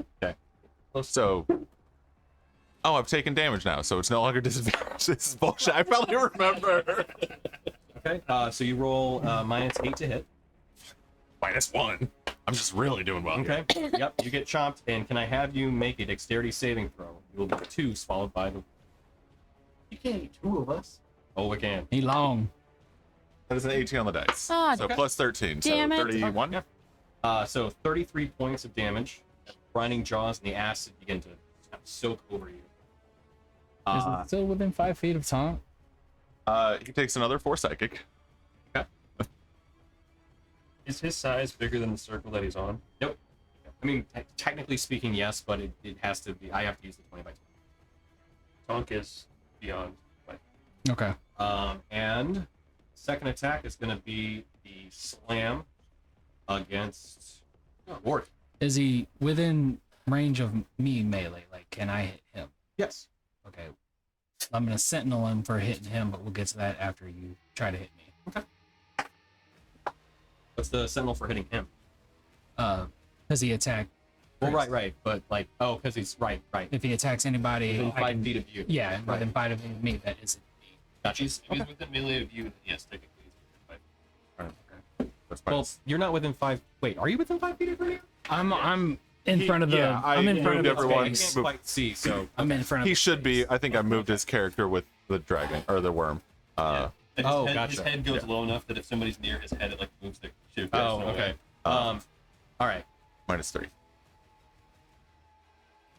So. Oh, I've taken damage now, so it's no longer disadvantage. This is bullshit. I probably remember. Okay. So you roll -8 to hit. -1. I'm just really doing well. Okay. Yep. You get chomped, and can I have you make a dexterity saving throw? You will get 2 followed by the. You can't eat 2 of us. Oh, we can. He long. That is an 18 on the dice. Ah, So plus 13. damn So it. 31. Yeah. So 33 points of damage. Grinding jaws and the acid begin to kind of soak over you. Is it still within 5 feet of Tom? He takes another 4 psychic. Is his size bigger than the circle that he's on? Nope. I mean, technically speaking, yes, but it has to be. I have to use the 20 by 20. Tonk is beyond. Like, Okay. And second attack is going to be the slam against Ward. Is he within range of me melee? Like, can I hit him? Yes. Okay. I'm gonna sentinel him for hitting him, but we'll get to that after you try to hit me. What's the sentinel for hitting him? Because he attacked. Well, right. But like, oh, because he's right. If he attacks anybody, Within I 5 can- feet of you. Yeah, Right. within 5 of me, that isn't me. Gotcha. If he's within melee of you, then yes, technically he's within 5 feet. That's fine. Well, you're not within 5. Wait, are you within 5 feet of me? I'm in front of the. yeah, I'm in front of moved the everyone. I space. can't quite see, so I'm in front of. He the should be. space. I think I moved his character with the dragon or the worm. And his Oh, head, gotcha. His head goes low enough that if somebody's near his head, it like moves the ship. oh, okay. All right. -3.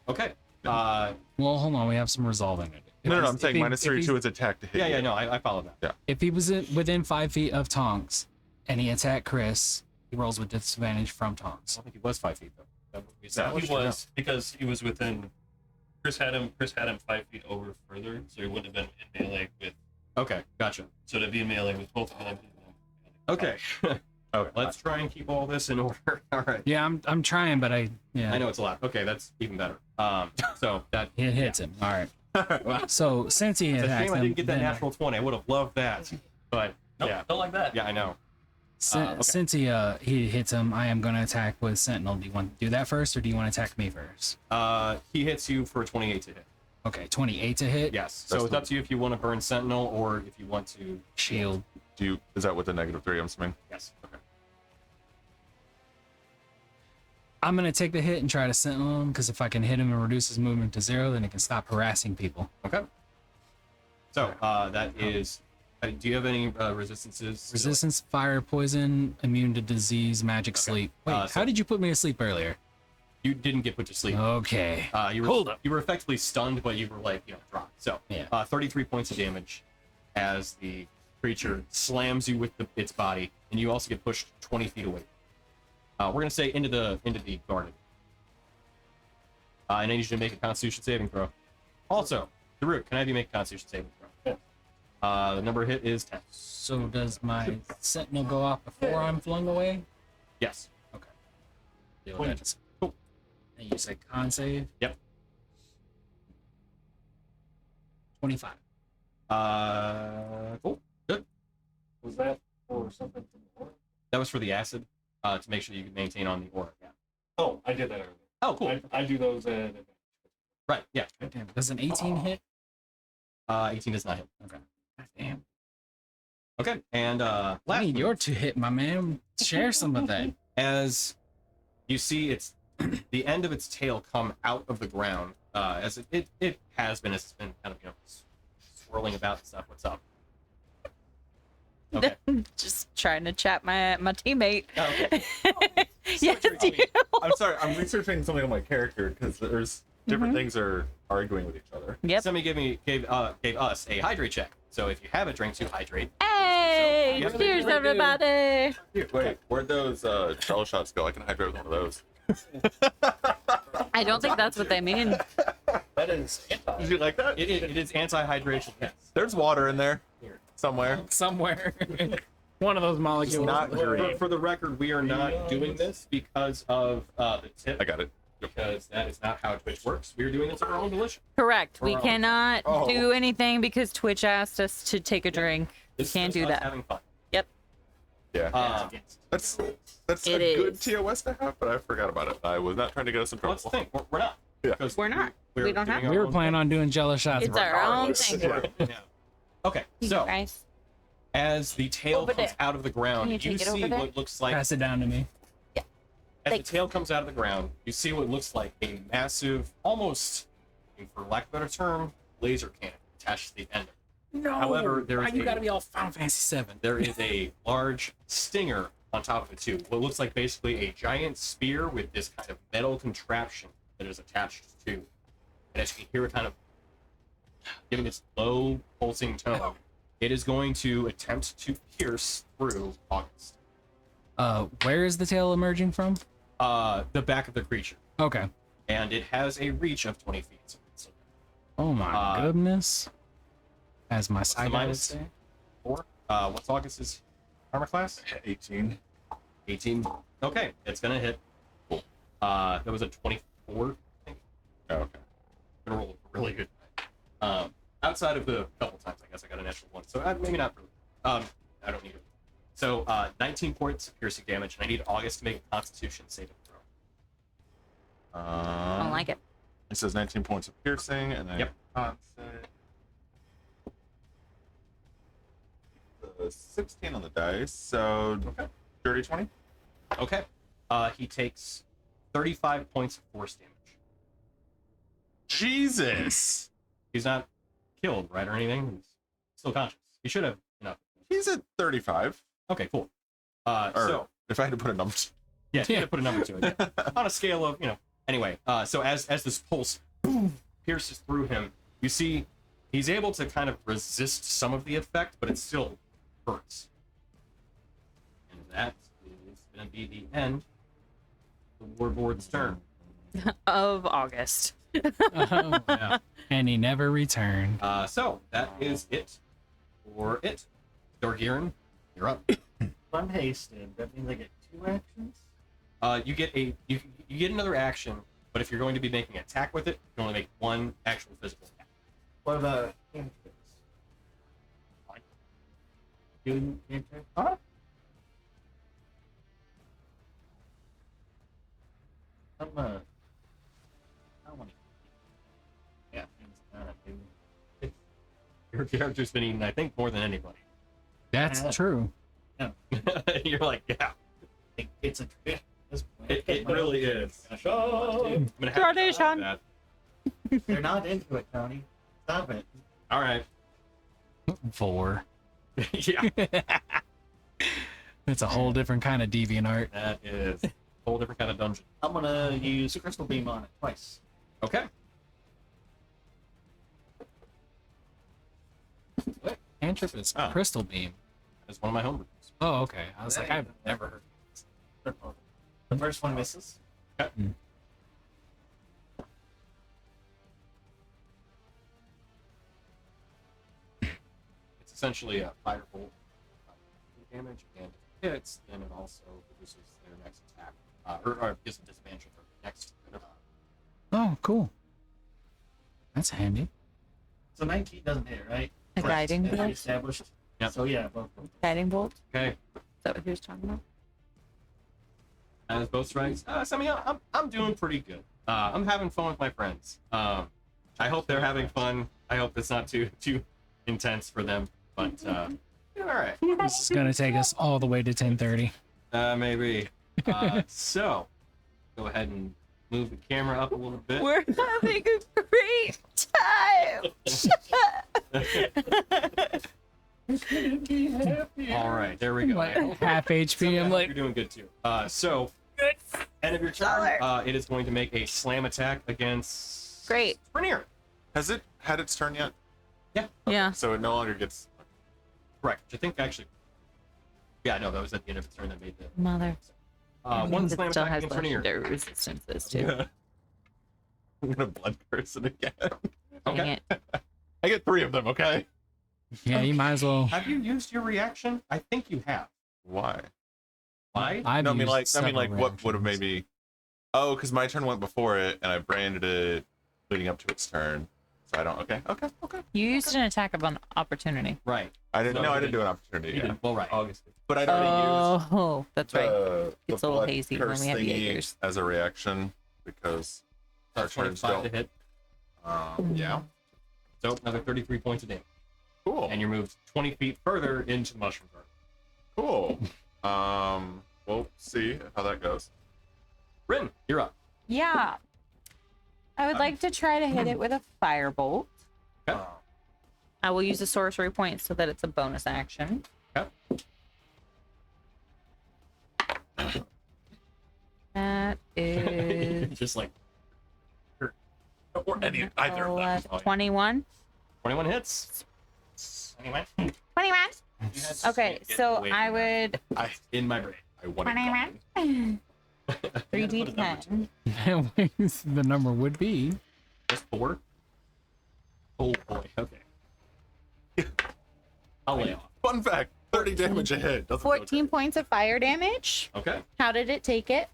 Okay. Well, hold on. We have some resolving to do. No, I'm saying if -3 he's- to his attack to hit. Yeah, you. no, I follow that. If he was within 5 feet of Tonks, and he attacked Chris, he rolls with disadvantage from I Tonks. don't think he was 5 feet though. That would be No, established, he or no? was because he was within. Chris had him 5 feet over further, so he wouldn't have been in melee with. Okay, gotcha. So to be in melee with both of them. Okay. Okay. Let's try and keep all this in order. All right. Yeah, I'm trying, but I I know it's a lot. Okay, that's even better. So that it hits him. All right. So since he it's a attacked shame I him, didn't get that then- natural 20. I would have loved that. But No, yeah, don't like that. yeah, I know. Okay. Since he hits him, I am going to attack with Sentinel. Do you want to do that first, or do you want to attack me first? He hits you for a 28 to hit. Okay, 28 to hit. Yes. So That's it's up to you if you want to burn Sentinel or if you want to. Shield. Is that with a -3? I'm assuming. Yes. Okay. I'm going to take the hit and try to Sentinel him, because if I can hit him and reduce his movement to 0, then it can stop harassing people. Okay. So that is. Do you have any resistances? Resistance, fire, poison, immune to disease, magic, sleep. Wait, so- how did you put me to sleep earlier? You didn't get put to sleep. Okay. You were, Hold up. You were effectively stunned, but you were like, dropped. So, Yeah. 33 points of damage as the creature slams you with its body, and you also get pushed 20 feet away. We're gonna say into the garden. I need you to make a Constitution saving throw. Also, Daruk, can I have you make a Constitution saving throw? The number hit is 10. So does my Sentinel go off before I'm flung away? Yes. Okay. Deal with that. Cool. And you said con save? Yep. 25. Cool. Good. Was that for something from the aura? That was for the acid, to make sure you can maintain on the aura. Yeah. Oh, I did that earlier. Oh, cool. I do those at Right. Yeah. God damn. Does an 18 hit? 18 does not hit. Okay. God damn. Okay. And I last need your 2 hit, my man. Share some of that. as you see its the end of its tail come out of the ground, as it has been, as it's been kind of swirling about and stuff. What's up? Okay. Just trying to chat my teammate. Oh, okay. Yes, you. I'm sorry. I'm researching something on my character because there's different things are arguing with each other. Yep. Somebody gave us a hydrate check. So if you have a drink to hydrate, Hey, So- cheers, everybody. Wait, where'd those shell shots go? I can hydrate with one of those. I don't think that's what they mean. That is anti. Did you like that? it is anti-hydration. Yes. There's water in there somewhere. Somewhere. One of those molecules. Not green. For the record, we are not doing this because of the tip. I got it. Because that is not how Twitch works. We are doing this of our own volition. Correct. We Wrong. cannot Oh. do anything because Twitch asked us to take a drink. We This can't is do us that. Having fun. Yeah. That's It a good is. TOS to have, but I forgot about it. I was not trying to get us in Well, trouble. that's the thing. We're not. Yeah. Because We're not. We don't have doing We our were own planning on doing jello shots. It's our own regardless. thing. Yeah. thing. Yeah. Okay, so Guys. as the tail Over comes there. out of the ground, Can you you take it over see there? what looks like Pass it down to me. as the Thanks. tail comes out of the ground, you see what looks like a massive, almost, for lack of a better term, laser cannon attached to the end. No. However, there why is you a- gotta be all Final Fantasy 7. There is a large stinger on top of it too. What looks like basically a giant spear with this kind of metal contraption that is attached to. And as you can hear it kind of giving this low pulsing tone, it is going to attempt to pierce through August. Where is the tail emerging from? The back of the creature. Okay. And it has a reach of 20 feet. So it's Oh my goodness. As my the side would minus? say. 4. What's August's armor class? 18. 18. Okay, it's gonna hit. Cool. That was a 24, I think. Oh, okay. Gonna roll really good. Outside of the couple times, I guess I got a natural 1, so maybe not really. I don't need it. So 19 points of piercing damage, and I need August to make a Constitution saving throw. I don't like it. It says 19 points of piercing, and then Yep. con save. 16 on the dice, so Okay. dirty 20. Okay. He takes 35 points of force damage. Jesus, He's not killed, right, or anything. He's still conscious. He should have enough. he's at 35. Okay, cool. Or So if I had to put a number, yeah, if you had to put a number to it. Yeah. On a scale of, anyway, so as this pulse boom, pierces through him, you see he's able to kind of resist some of the effect, but it still hurts. And that is going to be the end of the warboard's turn. Of August. Oh, Yeah. and he never returned. So that is it for it. Dorgiran, you're up. If I'm hasted, that means I get 2 actions? You get you get another action, but if you're going to be making an attack with it, you can only make one actual physical attack. What about cantrips? Doing cantrips? Uh-huh. I want to. Yeah, things kind of do. Your character's been eaten, I think, more than anybody. That's Yeah. true. You're like, yeah, It's a tradition. at this point. it really is. I'm gonna I'm gonna have to stop Tradition. that. They're not into it, Tony. Stop it. All right. 4. Yeah, It's a whole different kind of deviant art. that is a whole different kind of dungeon. I'm gonna use a crystal beam on it twice. Okay. What? Cantrip is Oh. crystal beam. That's one of my homebrews. Oh, okay. I was like, I've never heard. The first one misses. It's essentially a firebolt damage, and if it hits, then it also reduces their next attack, or gives them disadvantage for the next. Oh, cool. That's handy. So 19 doesn't hit, right? A guiding As we bolt. established. Yep. So yeah, both of them. Guiding bolt. Is Okay. that what he was talking about? As both strikes, I'm doing pretty good. I'm having fun with my friends. I hope they're having fun. I hope it's not too intense for them. But yeah, all right. This is gonna take us all the way to 10:30. Maybe. So go ahead and move the camera up a little bit. We're having a great time. All right, there we go. Like I hope half HP. I'm like, you're doing good too. So end of your turn, it is going to make a slam attack against Great. Rainier. has it had its turn yet? Yeah. So it no longer gets. Correct. Which I think actually. Yeah, no, that was at the end of its turn that made the. Mother. One It slam still attack has against Rainier. legendary resistances too. Yeah. I'm gonna blood curse it again. Dang Okay. it. I get 3 of them. Okay. yeah, you might as well. Have you used your reaction? I think you have. Why? Why? I've No, I mean, used like, several what would have made reactions. me? Oh, because my turn went before it, and I branded it leading up to its turn. So I don't. Okay. You used an attack of an opportunity. Right. I didn't. No, No, I you didn't do an You opportunity. Yeah. did. Well, right. August. But I'd already Oh, that's right. used It's the a little blood hazy when curse we have thingy Jaegers. as a reaction because our That's turns 25 to don't. hit. Yeah. So another 33 points of damage. Cool. And you're moved 20 feet further into the mushroom garden. Cool. We'll see how that goes. Rin, you're up. Yeah. I would like to try to hit it with a firebolt. Okay. I will use a sorcery point so that it's a bonus action. Okay. That is Just like Or any either of them. 21. 21 hits. 21. 21. Okay, Get so away I from would In my brain. I want 21. 3d10. The number would be. Just 4. Oh boy. Okay. I'll lay off. Fun fact: 30 damage a hit. Doesn't feel 14 points of fire damage. Okay. How did it take it?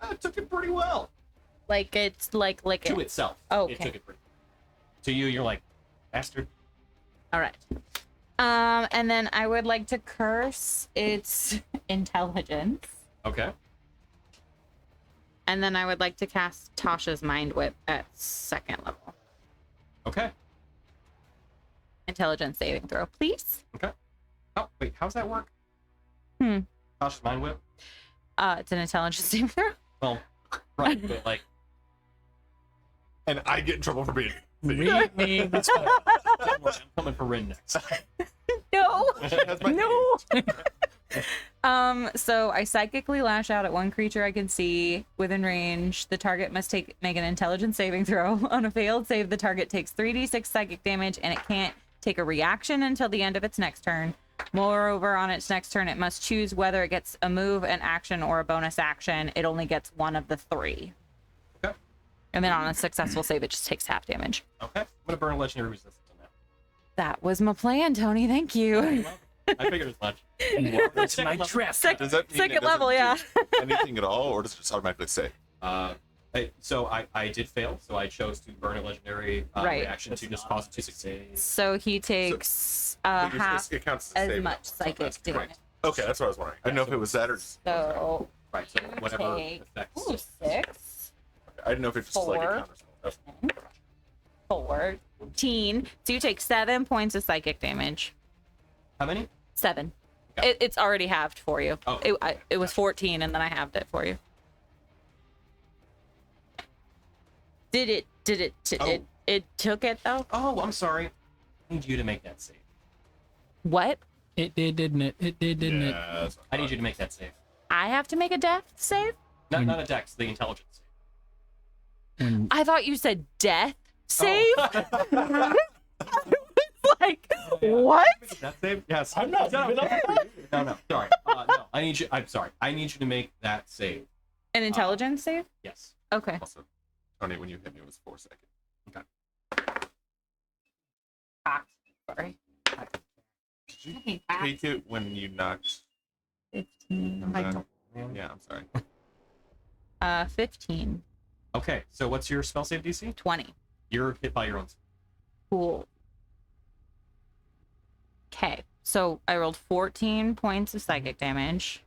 It took it pretty well. Like it's like To it. itself. Okay. It took it pretty. To you, you're like, bastard. All right. And then I would like to curse its intelligence. Okay. And then I would like to cast Tasha's Mind Whip at 2nd level. Okay. Intelligence saving throw, please. Okay. Oh, wait, how's that work? Tasha's Mind Whip? It's an intelligence saving throw. Well, right, but like... And I get in trouble for being. Read me the spell. I'm coming for Rin next. No. That's my No. So I psychically lash out at one creature I can see within range. The target must make an intelligence saving throw. On a failed save, the target takes 3d6 psychic damage, and it can't take a reaction until the end of its next turn. Moreover, on its next turn, it must choose whether it gets a move, an action, or a bonus action. It only gets one of the 3. Okay. And then on a successful save, it just takes half damage. Okay. I'm going to burn a legendary resistance on that. That was my plan, Tony. Thank you. I figured as much. That's my trap. Does that mean Second it doesn't level, yeah. do anything at all, or does it just automatically say? So I did fail, so I chose to burn a legendary Right. reaction to just cause 2 succeeds. So he takes half It counts as, as save much now, so psychic that's damage. right. Okay, that's what I was wondering. I didn't know if it was that or. So Right, so whatever take affects. 6, I didn't know if it just like a 4. counter. 14. So you take 7 points of psychic damage. How many? 7. Okay. It's already halved for you. Oh, It was 14, and then I halved it for you. Did it? Oh. It took it though. Oh, I'm sorry. I need you to make that save. What? It did, didn't it? It did, didn't it? Yeah, that's I need you to make that save. I have to make a death save? Not a dex, the intelligence save. When I thought you said death save. Oh. I was like, what? That save? Yes. I'm not No, giving up for you. no, sorry. No, I need you. I'm sorry. I need you to make that save. An intelligence save? Yes. Okay. Also, Tony, when you hit me, it was 4 seconds. Sorry. Did you take it when you knocked? 15. I don't. Yeah, I'm sorry. 15. Okay, so what's your spell save DC? 20. You're hit by your own. Cool. Okay. So I rolled 14 points of psychic damage.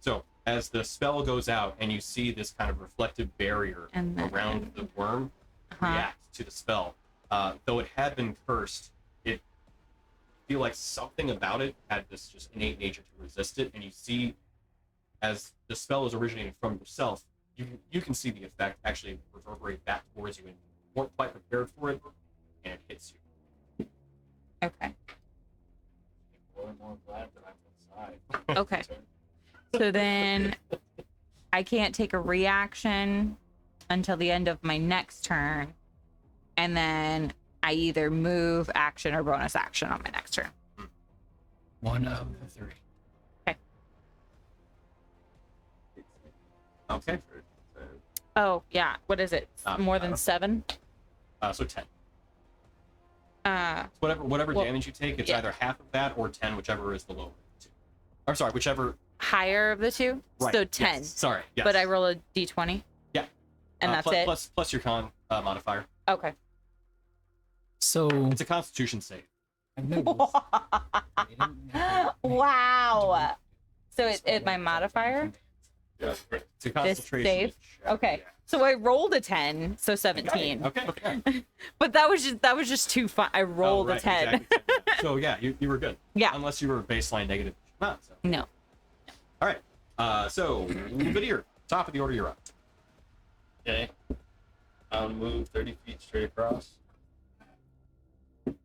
So as the spell goes out and you see this kind of reflective barrier And then- around the worm Uh-huh. react to the spell, though it had been cursed, it feel like something about it had this just innate nature to resist it, and you see as the spell is originating from yourself, you can see the effect actually reverberate back towards you, and you weren't quite prepared for it, and it hits you. Okay. More glad that I'm inside. Okay. So then I can't take a reaction until the end of my next turn. And then I either move, action, or bonus action on my next turn. one of the 3. Okay. Oh, yeah. What is it? More than 7? So 10. Uh, Whatever Well, damage you take, it's yeah. either half of that or 10, whichever is the lower of the two. I'm sorry, whichever. higher of the 2? Right. So 10. Yes, sorry. Yes. But I roll a d20? Yeah. And that's it? Plus your con modifier. Okay. So It's a Constitution save. I know Wow. So my modifier? Yeah. It's a This concentration. save? check. Okay. So I rolled a 10, so 17. Okay. But that was just too fun. I rolled Oh, right, a 10. exactly. So yeah, you were good. Yeah. Unless you were baseline negative. Not so. No. All right. So Vadir, top of the order, you're up. Okay. I'll move 30 feet straight across. 30.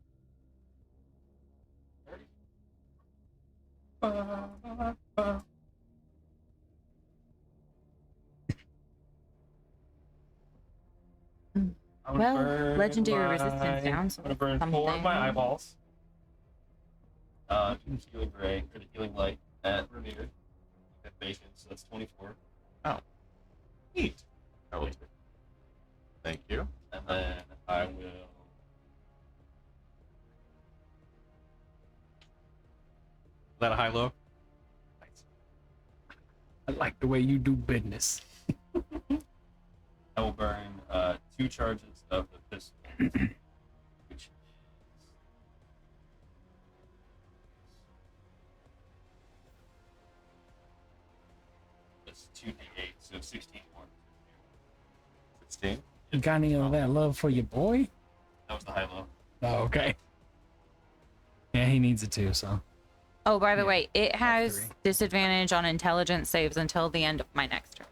I'm gonna Well, burn legendary resistance down, so I'm gonna burn 4 of something. my eyeballs. Healing ray or the healing light at Rainier. At bacon, so that's 24. Neat. That was good. Thank you. And then I will. Is that a high low? I like the way you do business. I will burn 2 charges of the pistol, which is That's 2d8, so 16 more. 16. You got any of that love for your boy? That was the high-low. Oh, okay. Yeah, he needs it too, so. Oh, by the Yeah, way, it has three. disadvantage on intelligence saves until the end of my next turn.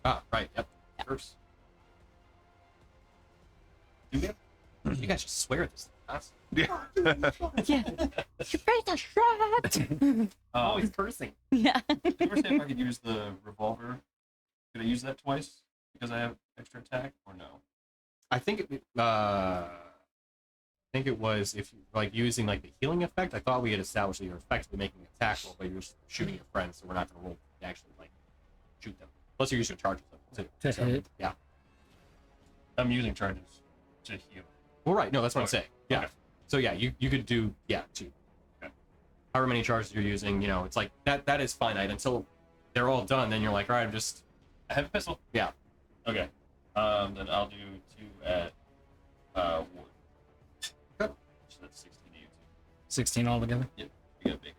Ah, right. Yep. First. You guys just swear at this. Yeah. Yeah. You break the shot. Always cursing. Yeah. Did you ever say if I could use the revolver? Could I use that twice because I have extra attack, or no? I think it was if you like using like the healing effect. I thought we had established that you're effectively making an attack roll, but you're just shooting your friends, so we're not going to roll to actually like shoot them. Plus, you're using charges. To So, hit. yeah. I'm using charges to heal. Well, right. No, that's what I'm Okay. saying. Yeah. Okay. So yeah, you could do two. Okay. However many charges you're using, it's like that is finite until they're all done. Then you're like, all right, I'm just I have a pistol. yeah. Okay. Then I'll do 2 at ward. Good. So that's 16 to you 16 altogether. too. Yep. You got bacon.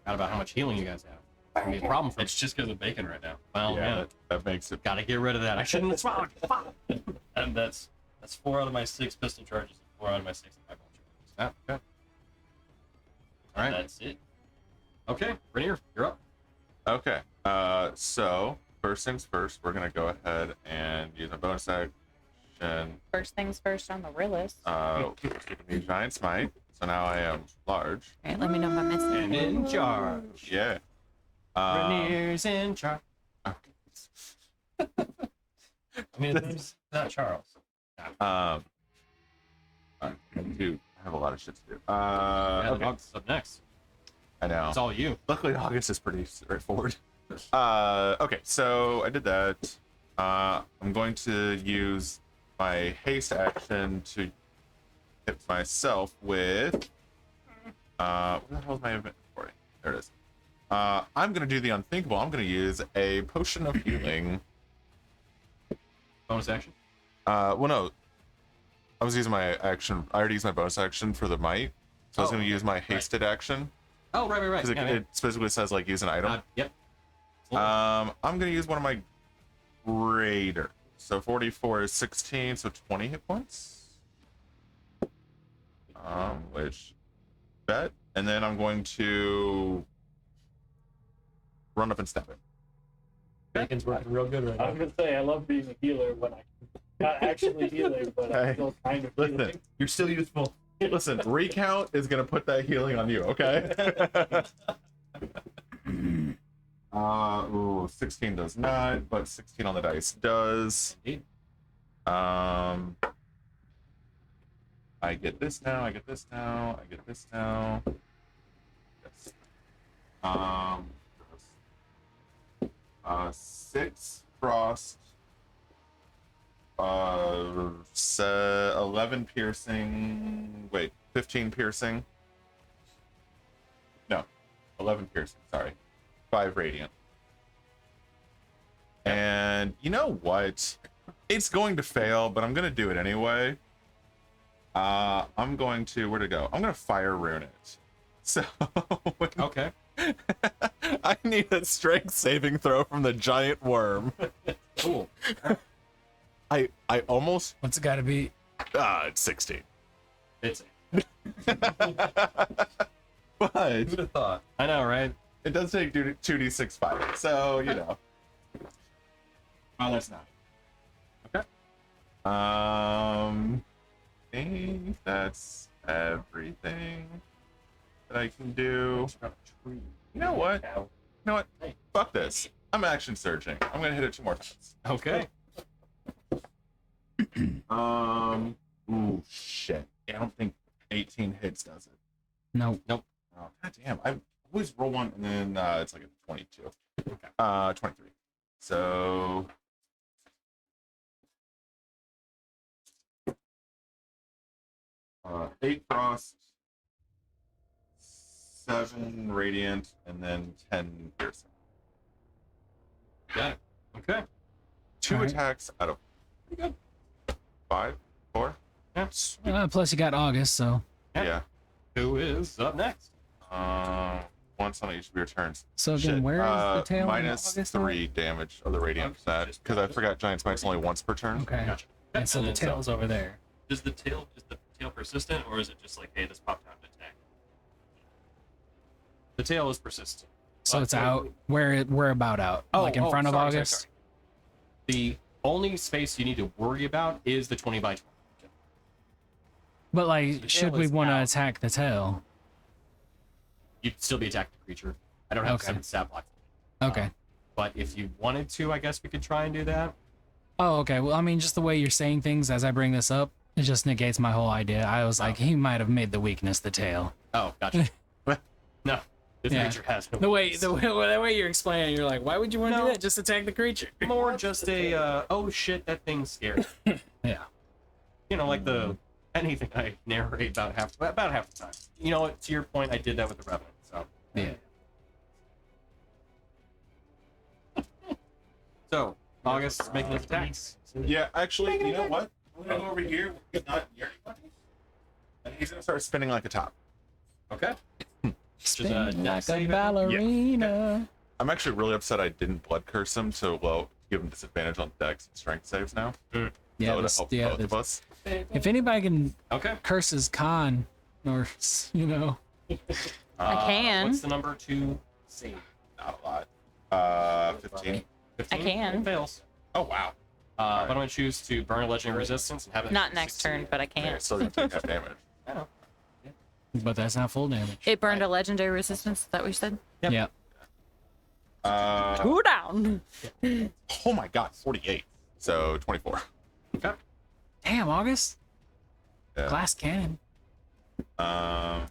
Not about how much healing you guys have. It's gonna be a problem for me. It's just because of bacon right now. Well, Yeah, yeah. that makes it. Gotta get rid of that. I shouldn't have swallowed. Fuck. And that's 4 out of my 6 pistol charges and 4 out of my 6 eyeball charges. Yeah, okay. All And right. that's it. Okay, Rainier, you're up. Okay. So first things first, we're gonna go ahead and use a bonus action. First things first on the realist. Give me giant smite. So now I am large. All right, let me know if I'm missing. And in charge. Yeah. Rainier's in charge. I mean, it's not Charles. I have a lot of shit to do. Yeah, Okay. August is up next. I know. It's all you. Luckily, August is pretty straightforward. Okay, so I did that. I'm going to use my haste action to hit myself with. What the hell is my inventory? There it is. I'm gonna do the unthinkable. I'm gonna use a potion of healing. Bonus action. Well, no. I was using my action. I already used my bonus action for the might, so I was Oh, gonna use my hasted action Oh, right. because it specifically says like use an item. Yep. I'm gonna use one of my greater. So 44 is 16, so 20 hit points. Which bet, and then I'm going to run up and stab it. Bacon's working real good right I was gonna say I love being a healer when I'm not actually healing, but I'm Hey, still kind of Listen, healing. You're still youthful. listen. Recount is gonna put that healing on you, okay? 16 does not, but 16 on the dice does. Indeed. I get this now. I get this now. I get this now. Yes. 6 frost. 11 piercing. Wait, 15 piercing. No, 11 piercing. Sorry, 5 radiant. And you know what? It's going to fail, but I'm gonna do it anyway. I'm going to where to go? I'm gonna fire rune it. So Okay. I need a strength saving throw from the giant worm. Cool. I almost What's it got to be? it's 16. It's. But Who'd have thought? I know, right? it does take 2d6 fire, so you know. Oh, that's not. I think that's everything that I can do. You know what? You know what? Fuck this. I'm action searching. I'm gonna hit it 2 more times. Okay. Ooh, shit. I don't think 18 hits does it. No. Oh, god damn. I always roll one and then it's like a 22. Okay. 23. So. Uh, 8 frost, 7 radiant, and then 10 piercing. Got it. Okay. 2 Alright. attacks out of 5, 4. Yeah. Plus you got August, so Yeah. Who is up next? once on each of your turns. So again, Shit. where is the tail? in Minus August? 3 damage of the radiant from that, because I forgot Giant Smite's only once per turn. Okay. Gotcha. And so the then tail's over there. Is the tail persistent, or is it just like, hey, this popped out to attack? The tail is persistent. So it's out. We're about out. Like in front of sorry, August. sorry. The only space you need to worry about is the 20 by 20. But like, The should tail we is want to out. attack the tail? You'd still be attacking the creature. I don't have Okay. 7 stat blocks. Okay. But if you wanted to, I guess we could try and do that. Oh, okay. Well, I mean, just the way you're saying things as I bring this up, it just negates my whole idea. I was like, he might have made the weakness the tail. Oh, gotcha. No, this Yeah. creature has no. The way you're explaining, you're like, why would you want to No. do that? Just attack the creature. More just a oh shit, that thing's scary. Yeah. You know, like the anything I narrate about half the time. You know what? To your point, I did that with the Revenant. So Yeah. So August is making his attacks. Yeah, actually, you know what? I'm gonna go over here. He's not near anybody. And he's gonna start spinning like a top. Okay. Spin dex like a save. ballerina. I'm actually really upset I didn't blood curse him to give him disadvantage on dex and strength saves now. Yeah, That would have this, helped yeah. both of us. If anybody can Okay. curse his con, or I can. What's the number to save? Not a lot. 15. 15? I can. It fails. Oh wow. But I'm gonna choose to burn a legendary resistance and have it. Not next succeed. turn, but I Yeah, can. still gonna take that damage. I know. but that's not full damage. It burned a legendary resistance. Is that what you said? Yep. Yeah. Two down. Oh my god, 48. So 24. Okay. Damn, August. Yeah. Glass cannon. That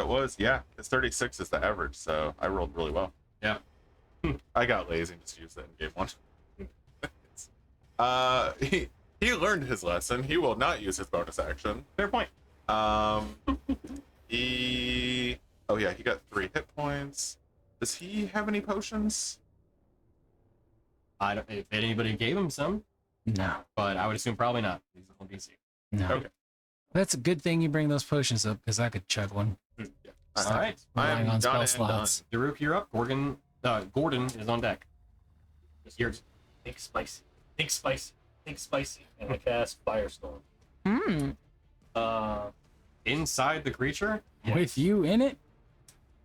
was, yeah, it's 36 is the average, so I rolled really well. Yeah. I got lazy and just used that in game 1. He learned his lesson. He will not use his bonus action. Fair point. Oh yeah, he got 3 hit points. Does he have any potions? I don't. If anybody gave him some, No. but I would assume probably not. He's on DC. No. Okay. That's a good thing you bring those potions up, because I could chug one. All right. Relying on done spell and done. slots. Daruk, you're up. Gordon is on deck. You're Think spicy. Think spicy. Think spicy. And I cast Firestorm. Hmm. inside the creature. With you in it?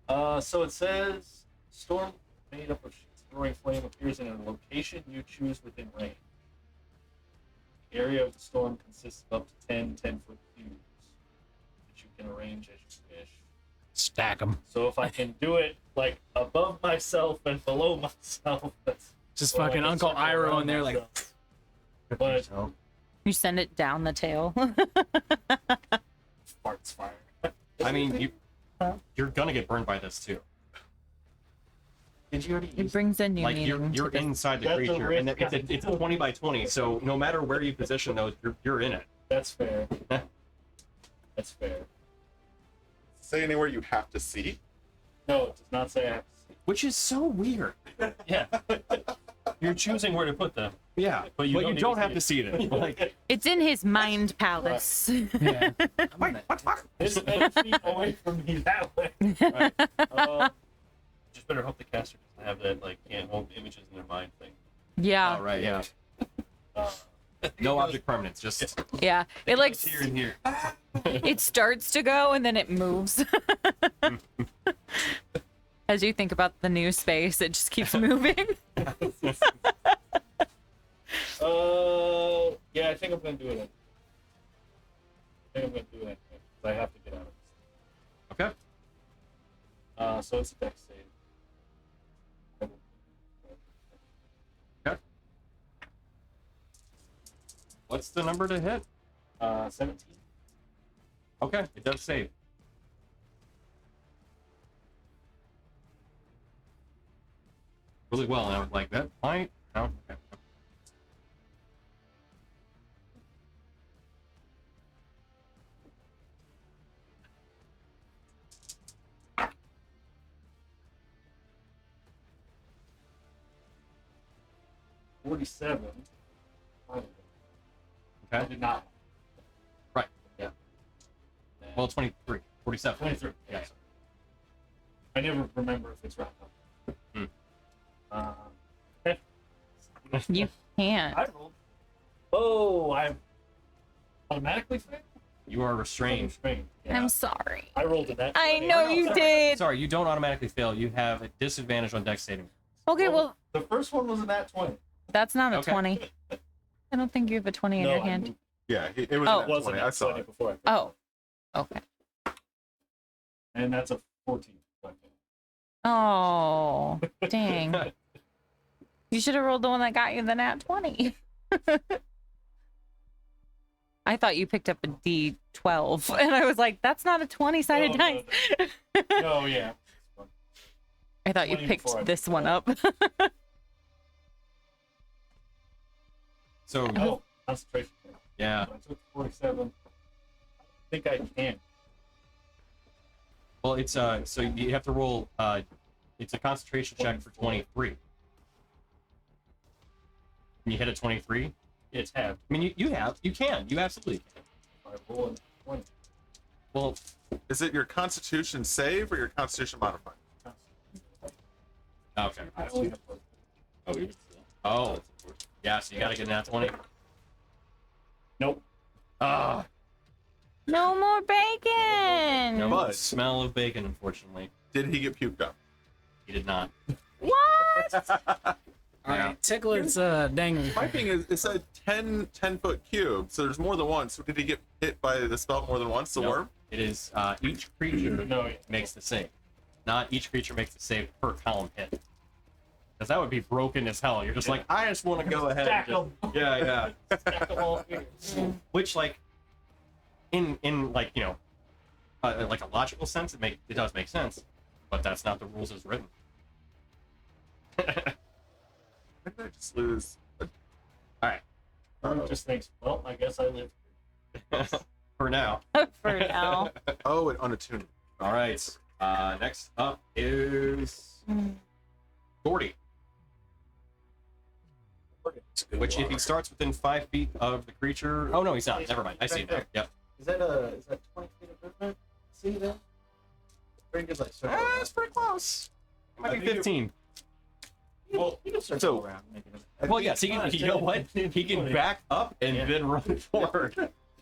So it says storm made up of roaring flame appears in a location you choose within range. The area of the storm consists of up to 10 10-foot cubes that you can arrange as you wish. Stack them. So if I can do it like above myself and below myself, that's Just or, like, fucking a Uncle circle Iroh around in there, like. myself. But You send it down the tail. farts fire. I mean, you're gonna get burned by this too. Did you already It use? brings a new Like meaning. you're to this. inside the That's a creature, and risk. it's a 20 by 20. So no matter where you position those, you're in it. That's fair. That's fair. Say anywhere you have to see. No, it does not say I have to see. Which is so weird. Yeah. You're choosing where to put them. Yeah, But you don't don't need to have see to see them. Like, It's in his mind palace. Yeah. It's 10 feet away from me that way. Just better hope the caster doesn't have that like can't hold images in their mind thing. Yeah, all right, yeah. Uh, No object permanence, just yeah. It like It's here and here. it starts to go and then it moves. As you think about the new space, it just keeps moving. yeah, I think I'm gonna do it. I have to get out of this. okay. So it's a dex save. What's the number to hit? 17. Okay, it does save. Really well, and I was like, that might. No, okay. $47. I Okay. did not. Right. Yeah. Well, 23, 47. 23. Yeah. I never remember if it's wrapped up. You can't. I rolled. Oh, I automatically failed. You are restrained. Restrained. Yeah. I'm sorry. I rolled a net. I 20. know Oh, no, you sorry. did. Sorry, you don't automatically fail. You have a disadvantage on dex saving. Okay, well, The first one was a nat 20. that's not a Okay. 20. I don't think you have a 20 in No, your I hand. moved. Yeah, it was Oh. a It was a 20. nat I saw 20 it. before I failed. Oh, okay. And that's a 14. Oh, dang. You should have rolled the one that got you the nat 20. I thought you picked up a D12, and I was like, that's not a 20-sided No, dice. No, yeah. I thought you 20 picked before I this picked one it up. So, Oh, concentration. yeah. I took 47. I think I can. Well, it's so you have to roll. It's a concentration check for 23. Can you hit a 23? It's half. I mean, you absolutely can. I roll a 20. Well, Is it your Constitution save or your Constitution modifier? okay. I only have one. Oh, yeah. So you got to get that 20. Nope. Ah, No more bacon. no But- smell of bacon. Unfortunately, Did he get puked up? he did not. What? All Yeah. right, Ticklet's dang. My thing is, it's a 10-foot cube, so there's more than one. So did he get hit by the spell more than once, the Nope. worm? It is each creature No, yeah. makes the save. Not each creature makes the save per column hit. Because that would be broken as hell. You're just like, I just want to go ahead. Stack And 'em. yeah. Stack them all here. Which, like, in like like a logical sense, it does make sense, but that's not the rules as written. When did I just lose? All right, Just thinks, well, I guess I live. for now. For now. Oh, an unattuned. All right. Next up is Gordy. Which, if he starts within 5 feet of the creature, oh no, he's not. Never mind. I see him now. Yep. Is that 20 feet of movement? See that? Very good, like circle. That's pretty close. It might I be think it- 15. Well, you can circle So- around. Making it. Well, yeah. So you know what? He can back up and Yeah. then run forward.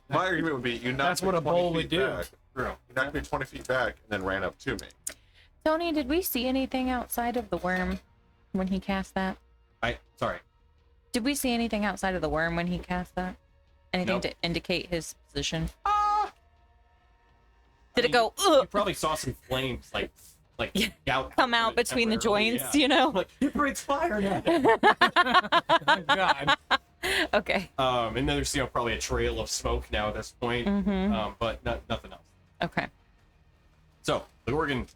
My argument would be you knocked That's me what a 20 bull would feet do. back. True. You knocked me 20 feet back and then ran up to me. Tony, did we see anything outside of the worm when he cast that? Sorry. Did we see anything outside of the worm when he cast that? Anything Nope. to indicate his position? I Did it mean, go, You ugh, probably saw some flames like Yeah. out come out between the joints, you know? Like, it breathes fire now. Oh, God. Okay. And then there's probably a trail of smoke now at this point. Mm-hmm. But nothing else. Okay. So the Gorgon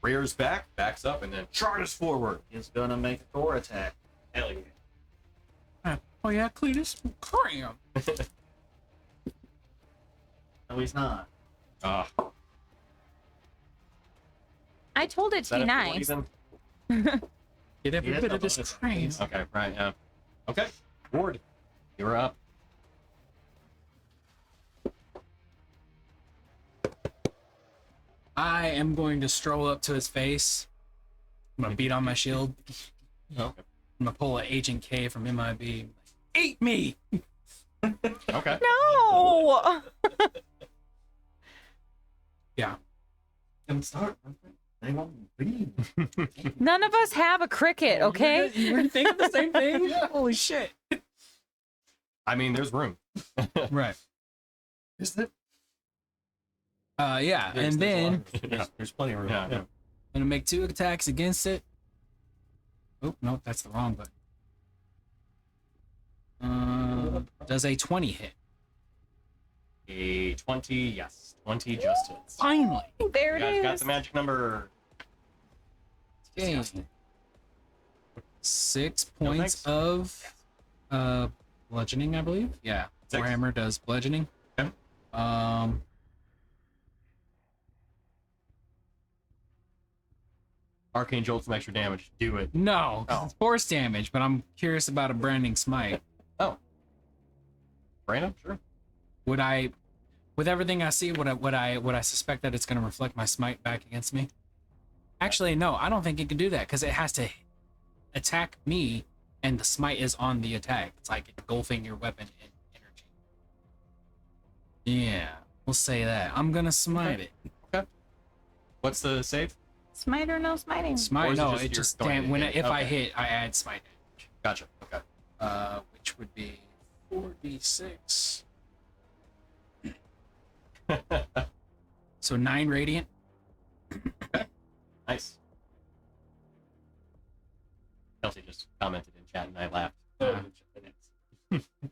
rears back, backs up, and then charges forward. He's gonna make a core attack. Hell yeah. Oh yeah, Cletus. Cram. No, he's not. I told it Is to that be a 40 nice. then? Get every He has bit no of this bonus. cram. Okay, right, yeah. Okay, Ward, you're up. I am going to stroll up to his face. I'm gonna beat on my shield. Okay. I'm gonna pull an Agent K from MIB. Eat me! Okay. No! Yeah. And start. They won't be. None of us have a cricket, okay? You were thinking the same thing? Holy shit. I mean, there's room. Right. Is that? Yeah, There's- and then There's plenty of room. Yeah. I'm gonna make 2 attacks against it. Oh, no, that's the wrong button. Does a 20 hit? A 20, yes. 20 just hits. Finally. There You it guys got is. the magic number. Okay. 6 No points thanks. of bludgeoning, I believe. Yeah. 6. Warhammer does bludgeoning. Okay. Arcane Jolt, some extra damage. Do it. No, Oh. it's force damage, but I'm curious about a branding smite. Brandon, sure. Would I, with everything I see, would I suspect that it's going to reflect my smite back against me? Actually, no, I don't think it can do that because it has to attack me, and the smite is on the attack. It's like engulfing your weapon in energy. Yeah, we'll say that. I'm gonna smite it. What's the save? Smite or no smiting? Or Smite, is it no, just it you're just going to hit? if I Okay. hit, I add smite damage. Gotcha. Okay. Which would be 4d6. So 9 radiant. Nice. Kelsey just commented in chat and I laughed.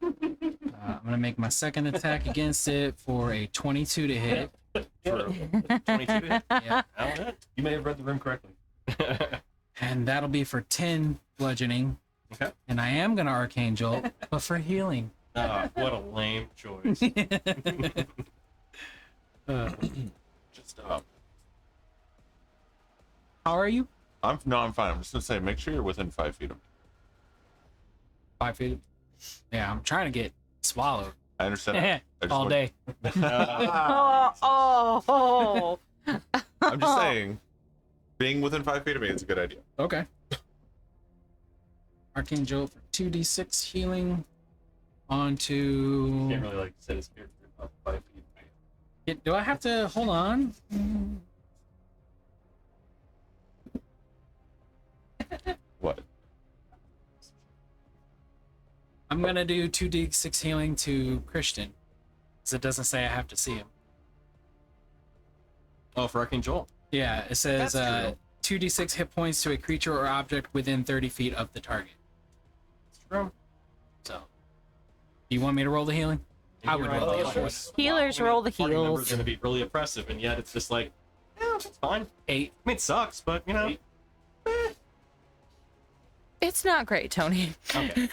I'm gonna make my second attack against it for a 22 to hit. For 22 to hit. Yeah. That'll hit. You may have read the room correctly. And that'll be for 10 bludgeoning. Okay. And I am gonna arcane jolt, but for healing. Oh, what a lame choice. Just How are you? I'm fine. I'm just gonna say, make sure you're within 5 feet of me. 5 feet. Yeah, I'm trying to get swallowed I understand. I just all want- day. Oh. I'm just saying, being within 5 feet of me is a good idea. Okay. Arcane jolt for 2d6 healing onto. Can't really like set a spear for about 5 feet. Do I have to hold on? What? I'm gonna do 2d6 healing to Christian, because it doesn't say I have to see him. Oh, for Arcane Joel. Yeah, it says That's 2d6 hit points to a creature or object within 30 feet of the target. It's true. So, do you want me to roll the healing? I would roll the healing. Healers roll the Party member's heals. going to be really oppressive, and yet it's just like, yeah, it's fine. 8. I mean, it sucks, but you know. It's not great, Tony. Okay.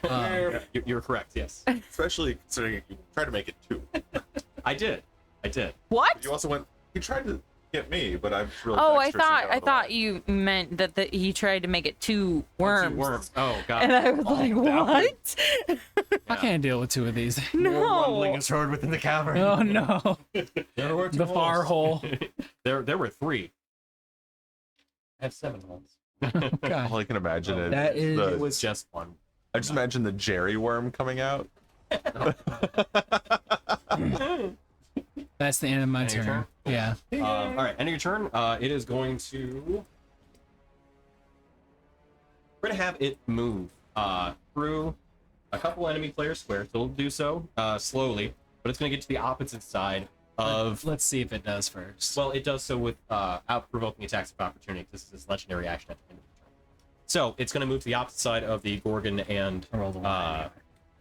Um, You're correct. Yes, Especially considering you tried to make it 2. I did. What? You also went. You tried to get me, but I'm really. Oh, I dexterous and thought got I out of the thought way. you meant that he tried to make it 2 worms. 2 worms. Oh god. And I was like, what? I can't deal with 2 of these. Rumbling No. is heard within the cavern. Oh no. There were The far hole. There were 3. I have 7 holes. God. All I can imagine is That is- It the, was just 1. I just imagine the Jerry worm coming out. That's the end of my End of your turn. turn? Yeah. All right, end of your turn. It is going to. We're gonna have it move through a couple enemy player squares. It'll do so slowly, but it's gonna get to the opposite side of. Let's see if it does first. Well, it does so with out-provoking attacks of opportunity. This is his legendary action at the end of the turn. So it's gonna move to the opposite side of the Gorgon and I rolled a 1.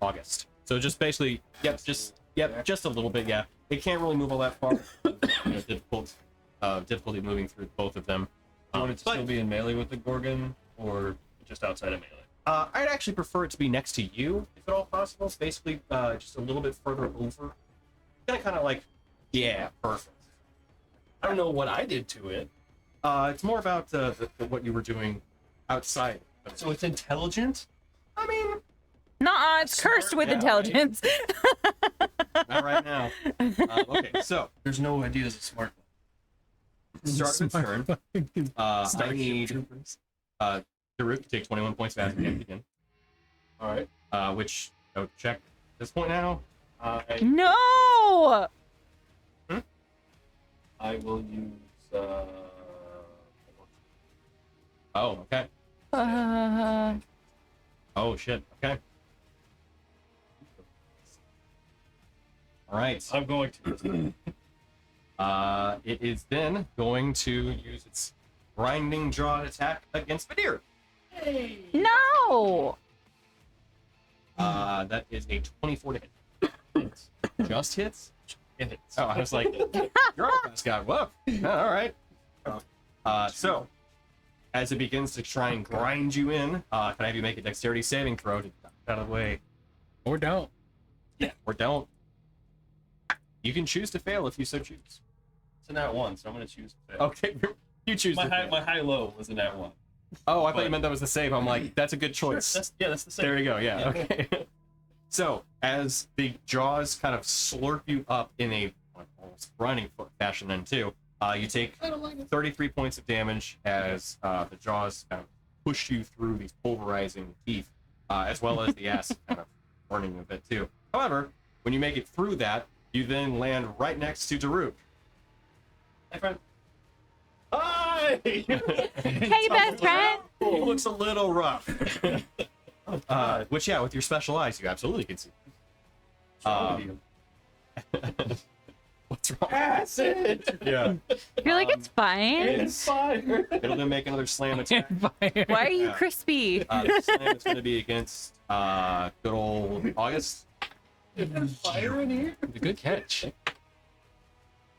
August. So just basically, just a little bit. Yeah, it can't really move all that far. Difficulty moving through both of them. Do you want it to But- still be in melee with the Gorgon, or just outside of melee? I'd actually prefer it to be next to you, if at all possible. It's basically just a little bit further over. Kind of like, yeah, perfect. I don't know what I did to it. It's more about what you were doing outside. So it's intelligent? I mean, Nuh-uh, it's cursed with yeah, intelligence. not right now. Okay, so There's no idea as a smart start with turn. I Starship need Troopers. Daruk to take 21 points of acid damage again. one. Alright. Which check at this point now. No! I will use Oh, okay. Oh shit. Okay. All right. I'm going to It is then going to use its grinding jaw attack against Vadir. No! That is a 24 to hit. Just hits? hit it. Oh, I was like, you're a fast guy. Whoa. All right. So, as it begins to try and grind you in, can I have you make a dexterity saving throw to get out of the way? Or don't. Yeah. Or don't. You can choose to fail if you so choose. It's a nat 1, so I'm going to choose to fail. Okay, you choose to fail. My high-low was a nat 1. Oh, I thought you meant that was the save. I'm like, that's a good choice. That's the same. There you go. Yeah. Yeah. Okay. So as the jaws kind of slurp you up in a almost running fashion, then too, You take 33 points of damage as the jaws kind of push you through these pulverizing teeth, as well as the acid kind of burning a bit too. However, when you make it through that, you then land right next to Daruk. Hey, friend. Hi! Hey, best friend. He looks a little rough. Which, yeah, with your special eyes, you absolutely can see. What's wrong? Acid! Yeah. You're like, it's fine. It's fire! It'll then make another slam attack. Why are you Yeah. crispy? The slam is going to be against good old August. There's fire in here? Good catch.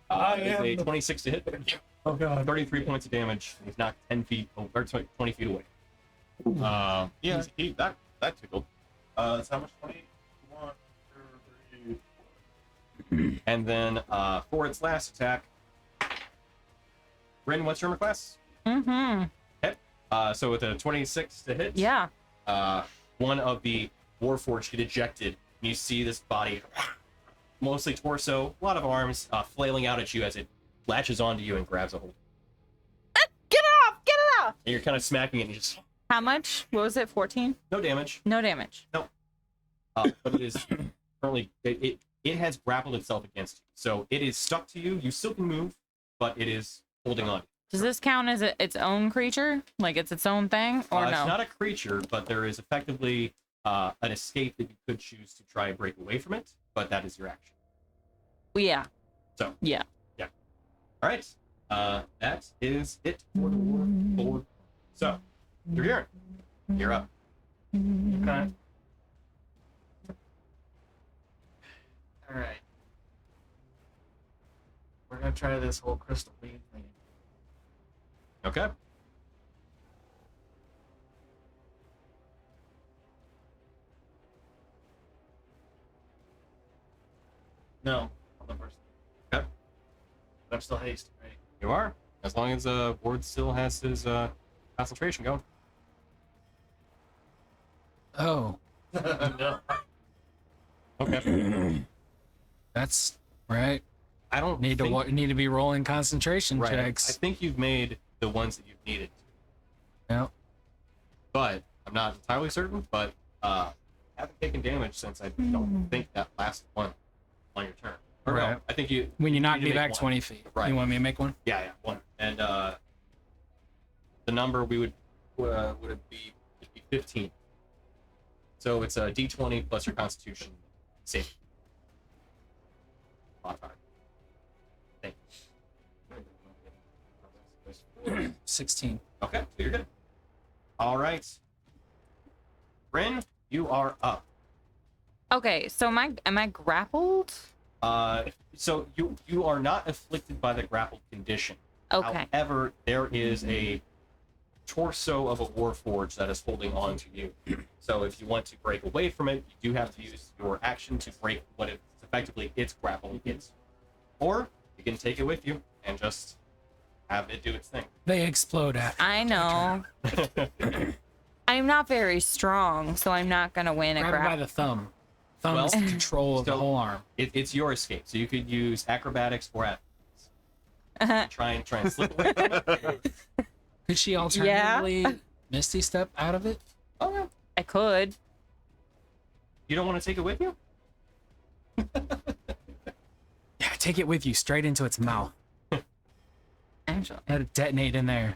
I It's am a the- 26 to hit. Oh god. 33 points of damage. He's knocked 10 feet, or 20 feet away. Yeah, that tickled. It's how much? 21, 30. And then for its last attack, Rin, what's your armor class? Mm-hmm. So with a 26 to hit, Yeah. one of the warforged get ejected. And you see this body, mostly torso, a lot of arms, flailing out at you as it latches onto you and grabs a hold. Get it off! Get it off! And you're kind of smacking it and you just, How much? What was it? 14? no damage. No damage. But it is currently, it has grappled itself against you. So it is stuck to you. You still can move, but it is holding on. Does this count as its own creature? Like it's its own thing? Or no? It's not a creature, but there is effectively an escape that you could choose to try and break away from it, but that is your action. Yeah. So. Yeah. All right. That is it for the war forward. So, you're here. You're up. Okay. Alright. We're gonna try this whole crystal beam thing. Okay. No, on the first. Okay. But I'm still hasted, right? You are. As long as Ward still has his concentration going. Oh, No. Okay. that's right. I don't Need think, to need to be rolling concentration right. I checks. think you've made the ones that you've needed, Yeah. but I'm not entirely certain. But haven't taken damage since I don't think that last one on your turn. Or no, Right. I think you. When you knock need to me make back one. 20 feet. Right. You want me to make one? Yeah, one. And the number we would it be? It'd be 15. So it's a D20 plus your Constitution save. Modifier. Thank you. 16. Okay, so you're good. All right, Bryn, you are up. Okay, so am I grappled? So you are not afflicted by the grappled condition. Okay. However, there is a torso of a warforged that is holding on to you. So if you want to break away from it, you do have to use your action to break what is effectively its grapple against. Or you can take it with you and just have it do its thing. They explode after. I know. I'm not very strong, so I'm not gonna win a Grab it by grapple. the thumb. Thumb Well, is the control of the so- whole arm. It's your escape. So you could use acrobatics or athletics. Try and slip away from it. Could she alternatively Misty Step out of it? Oh yeah. I could. You don't want to take it with you? Yeah, take it with you straight into its mouth. Actually. Let it detonate in there.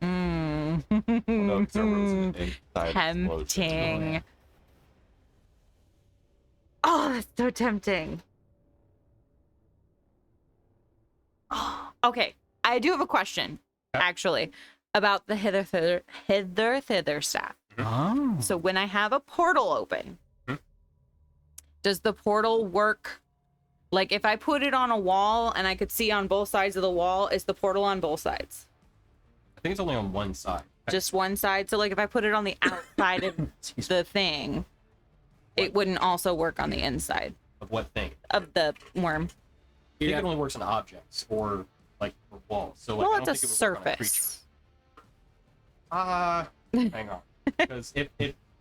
Mm. No, 'cause our rooms are inside explosion. Tempting. Oh, that's so tempting. Oh, okay, I do have a question, Okay. actually, about the hither staff. Oh. So when I have a portal open, does the portal work? Like if I put it on a wall and I could see on both sides of the wall, is the portal on both sides? I think it's only on one side. Just one side? So like if I put it on the outside of the thing, it wouldn't also work on the inside Of what thing? of the worm. I think it only works on objects or like for walls. So like, Well, I don't it's a think it would work on a creature. surface. Hang on. Because if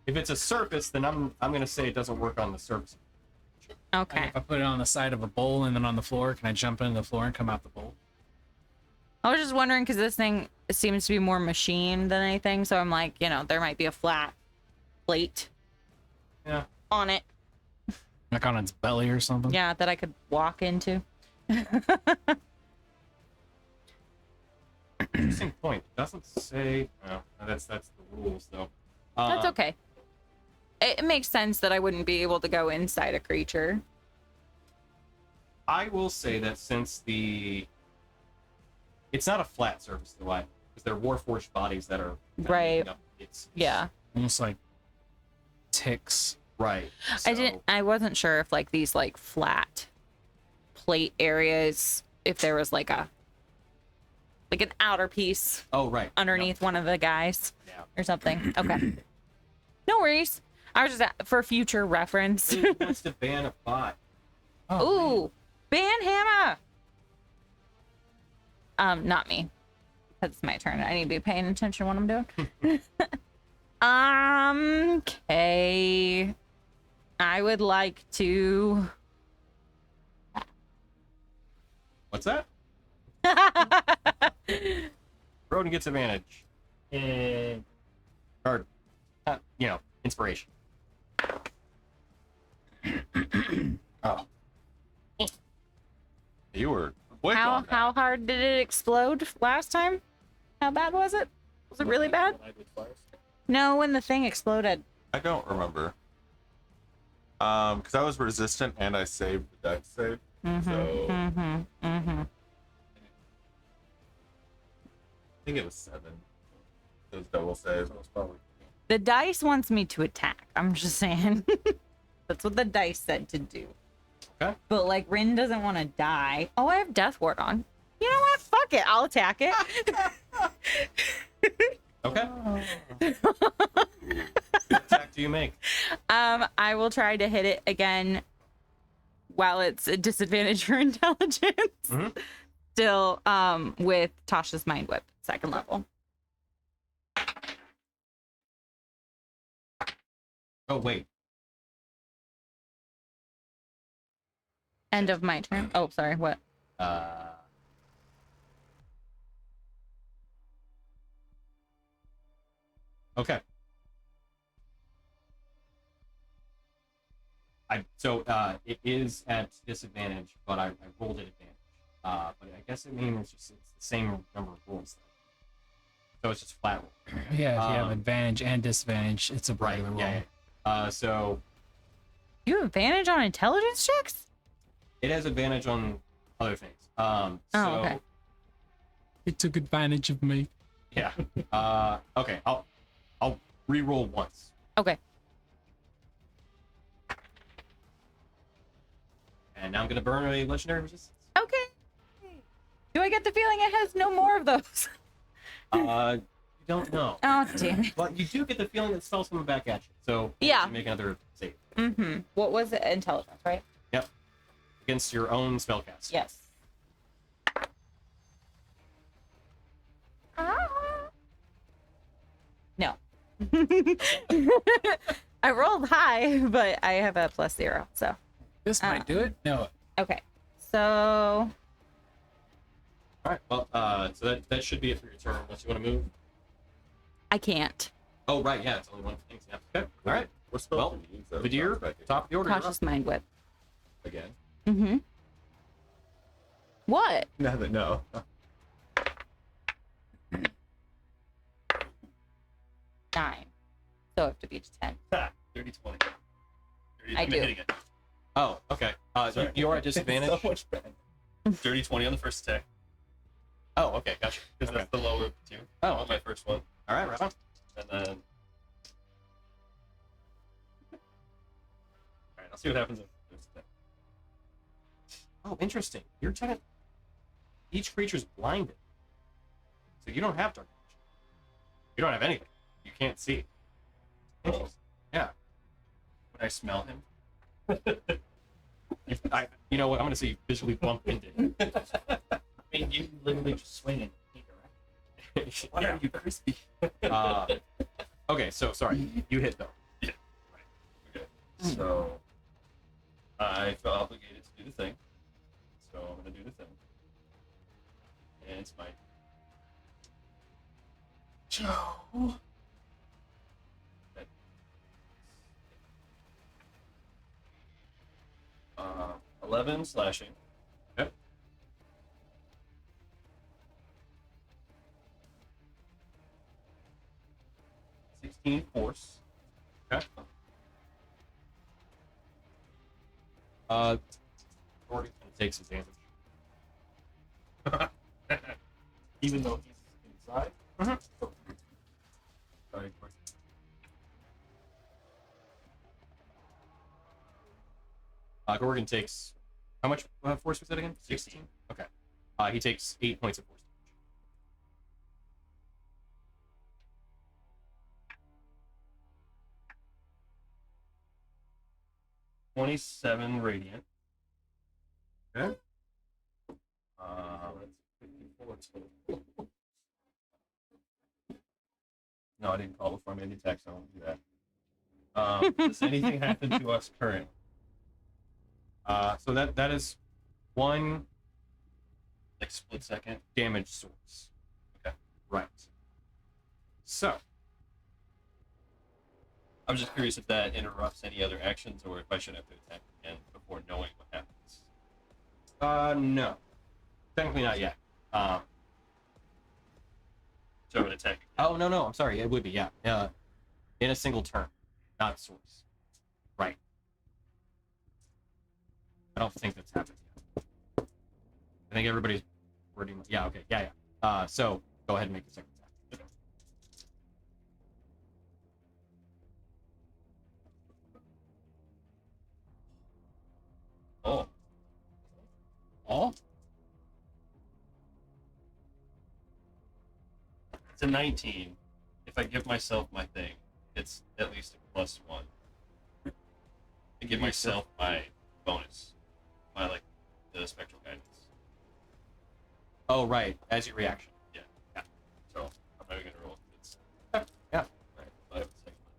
it's a surface, then I'm gonna say it doesn't work on the surface. Like, Okay. if I put it on the side of a bowl and then on the floor, can I jump into the floor and come out the bowl? I was just wondering because this thing seems to be more machine than anything, so I'm like, there might be a flat plate Yeah. on it. Like on its belly or something? Yeah, that I could walk into. Interesting point. It doesn't say. No, that's the rules though. That's okay. It makes sense that I wouldn't be able to go inside a creature. I will say that since it's not a flat surface though, because they're warforged bodies that are kind of Right. making up its Yeah. Almost like ticks. right. I wasn't sure if like these like flat plate areas, if there was like an outer piece Oh right. underneath one of the guys Yeah. or something. Okay. No worries. I was just for future reference. Who wants to ban a bot? Oh, Ooh, ban Hammer. Not me. Because it's my turn. I need to be paying attention to what I'm doing. Okay. I would like to. What's that? Rodin gets advantage. And Or, inspiration. Oh. You were quick on that. How hard did it explode last time? How bad was it? Was it really bad? when I did fire. No, when the thing exploded. I don't remember. Because I was resistant and I saved the dex save. So I think it was 7. Those double saves. So it's probably The dice wants me to attack. I'm just saying. That's what the dice said to do. Okay. But like Rin doesn't want to die. Oh, I have Death Ward on. You know what? Fuck it. I'll attack it. Okay. What attack do you make? I will try to hit it again while it's a disadvantage for intelligence. Mhm. Still, with Tasha's Mind Whip, 2nd level. Oh wait. End of my turn. Oh, sorry. What? Okay. It is at disadvantage, but I rolled at advantage. But I guess it means it's the same number of rolls. So it's just flat roll. Yeah, if you have Um, advantage and disadvantage, it's a Right. regular roll. Yeah. So You have advantage on intelligence checks? it has advantage on other things. So okay. It took advantage of me. yeah. Okay. I'll re-roll once. Okay. And now I'm gonna burn a legendary resistance. Okay. Do I get the feeling it has no more of those? You don't know. Oh, damn it. But you do get the feeling that spell's coming back at you. So Yeah. you make another save Mm-hmm. What was it? Intelligence, right? against your own spellcast. Yes. No. I rolled high, but I have a +0, so. This might do it. No. Okay. So, All right. Well, so that should be it for your turn, unless you want to move. I can't. Oh, right. Yeah, it's only one thing. Yeah. Okay. All right. What spell Well, can you use that Vidir, sounds like- top of the order. you're up. Cautious Mind Whip. again? Mm-hmm. What? No. 9. So I have to beat 10. 30 20. I I'm do. hitting it. Oh, okay. Sorry. You're at disadvantage. so much better. 30 20 on the first attack. Oh, okay. Gotcha. Because Okay. that's the lower two. Oh, On my first one. All right. Right on. And then. Alright, I'll see what happens on the first attack. Oh, interesting. You're trying to. Each creature's blinded, so you don't have dark vision. You don't have anything. You can't see. Interesting. Yeah. When I smell him. You know what? I'm gonna say you visually bump into him. I mean, you literally just swing and hit her, right? What are you, crispy? Okay, so sorry. You hit though. Okay. So. I feel obligated to do the thing. So I'm gonna do the thing. And it's my Joe. 11 slashing. Yep. 16 force. Okay. Gorgon takes some damage. Even though he's inside. Mhm. Sorry, Gorgon takes how much force was that again? 16. Okay. He takes 8 points of force damage. 27 radiant. Okay. That's 54 total. No, I didn't call before I made the attack, so I won't do that. Does anything happen to us currently? So that is one Like split second? damage source. Okay. Right. So I was just curious if that interrupts any other actions or if I should have to attack again before knowing what happens. no. Technically not yet. So I would attack again. Oh no, I'm sorry. It would be, yeah. In a single turn, not source. Right. I don't think that's happened yet. I think everybody's pretty much, yeah, okay, yeah. So go ahead and make the second attack. Oh. All? It's a 19. If I give myself my thing, it's at least a +1. I give myself my bonus. My, like, the spectral guidance. Oh, right. As your reaction. Yeah. So, I'm not even gonna roll. It's Yeah. Alright, I have a second one.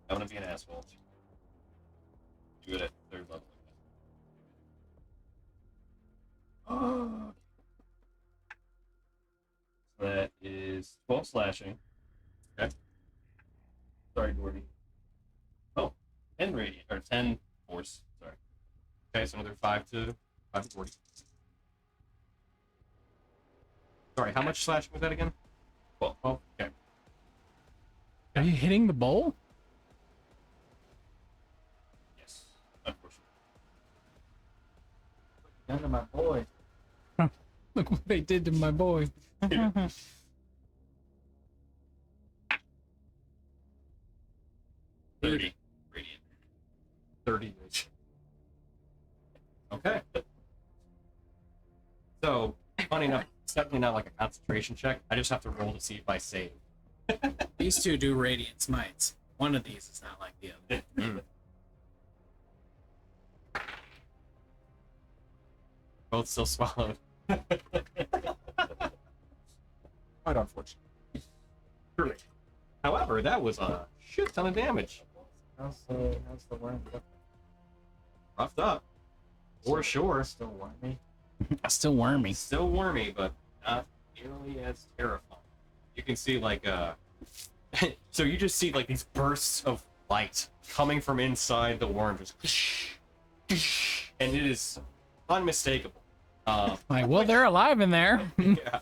I'm gonna be an asshole. Do it at 3rd level. Oh. So that is 12 slashing. Okay. Sorry, Gordy. Oh, 10 radiant, or 10 force. Sorry. Okay, so another 5 to 40. Sorry, how much slashing was that again? 12. Oh, okay. Are you hitting the bowl? Yes. Unfortunately. Down to my boy. Look what they did to my boy. 30 radiant. 30 radiant. Okay. So, funny enough, it's definitely not like a concentration check. I just have to roll to see if I save. These two do radiant smites. One of these is not like the other. Both still swallowed. Quite unfortunate. Truly. However, that was a shit ton of damage. How's the worm looking? Roughed up. For sure. Still wormy. Still wormy. Still wormy, but not nearly as terrifying. You can see like so you just see like these bursts of light coming from inside the worm, just and it is unmistakable. Like, well, they're alive in there. Yeah.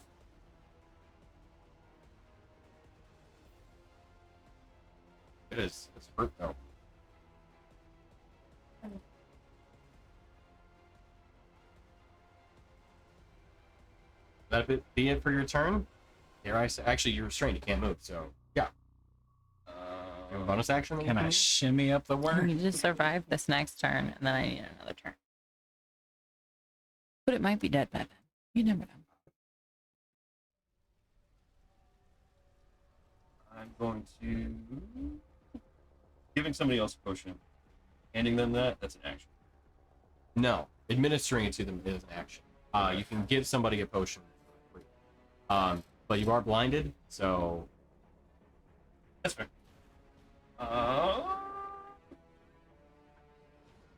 It is. It's hurt though. That be it for your turn? Here I say, actually, you're restrained. You can't move. So yeah. You have a bonus action? that Can you I use? shimmy up the I worm? need to survive this next turn, and then I need another turn. But it might be dead by then. You never know. I'm going to giving somebody else a potion. Handing them that's an action. No, administering it to them is an action. You can give somebody a potion for free. But you are blinded, so That's fair.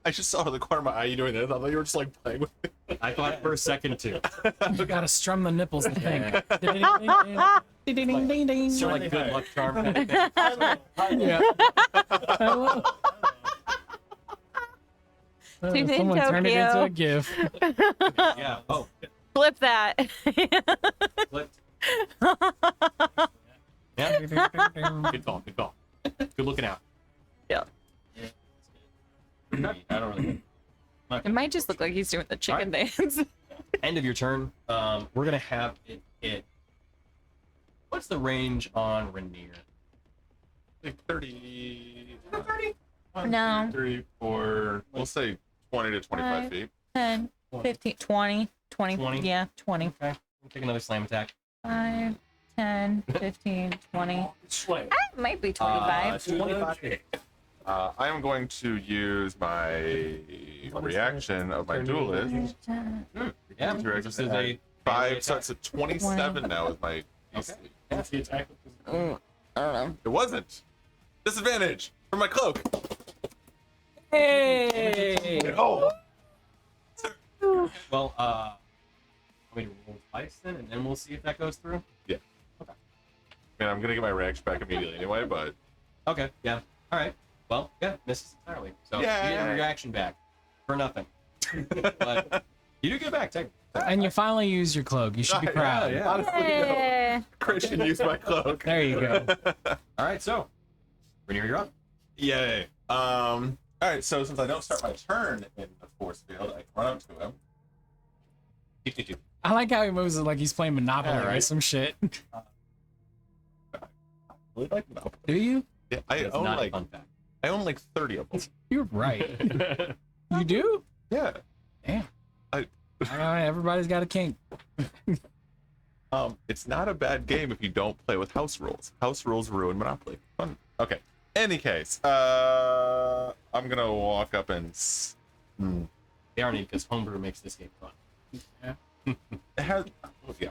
I just saw the corner of my eye you doing this. I thought you were just like playing with it. I thought for a second too. You gotta strum the nipples to think. It's your like good luck charm kind of thing. Yeah. She's in Someone turned it into Tokyo. a GIF. Yeah. Oh, Flip that. flipped. Yeah. Good call. Good call. Good looking out. Yeah. I don't really. It might just look like he's doing the chicken dance. End of your turn. We're gonna have it hit. What's the range on Rainier? Like 30. 30. 1, No. 2, 3, 4. We'll say 20 to 25 Five. feet. 10, 15, 20, 20. 20? Yeah, 20. Okay. We'll take another slam attack. 5, 10, 15, 20. Slay. That might be 25. 25. I am going to use my reaction of my duelist. Yeah. To This is add a 5, so it's a 27 now is my AC. That's the attack. I don't know. It wasn't. Disadvantage for my cloak. Hey! Oh! well. Want me to roll twice then, and then we'll see if that goes through. I mean, I'm gonna get my reaction back immediately anyway, but Okay. Yeah. All right. Well, yeah, misses entirely. So you get your Yay. reaction back for nothing. But you do get back, technically. And you finally use your cloak. You should be proud. yeah. honestly, no. Eh. Christian used my cloak. There you go. All right. So, Rainier, you're up. Yay. All right. So since I don't start my turn in the force field, I can run up to him. I like how he moves it like he's playing Monopoly Yeah, or right. some shit. Really like that. Do you? Yeah, I It's own not a like fun fact. I own like 30 of them. You're right. You do? Yeah. Damn. I- All right, everybody's got a kink. It's not a bad game if you don't play with house rules. House rules ruin Monopoly. Fun. Okay. Any case, I'm gonna walk up and. They are neat because homebrew makes this game fun. It has, yeah.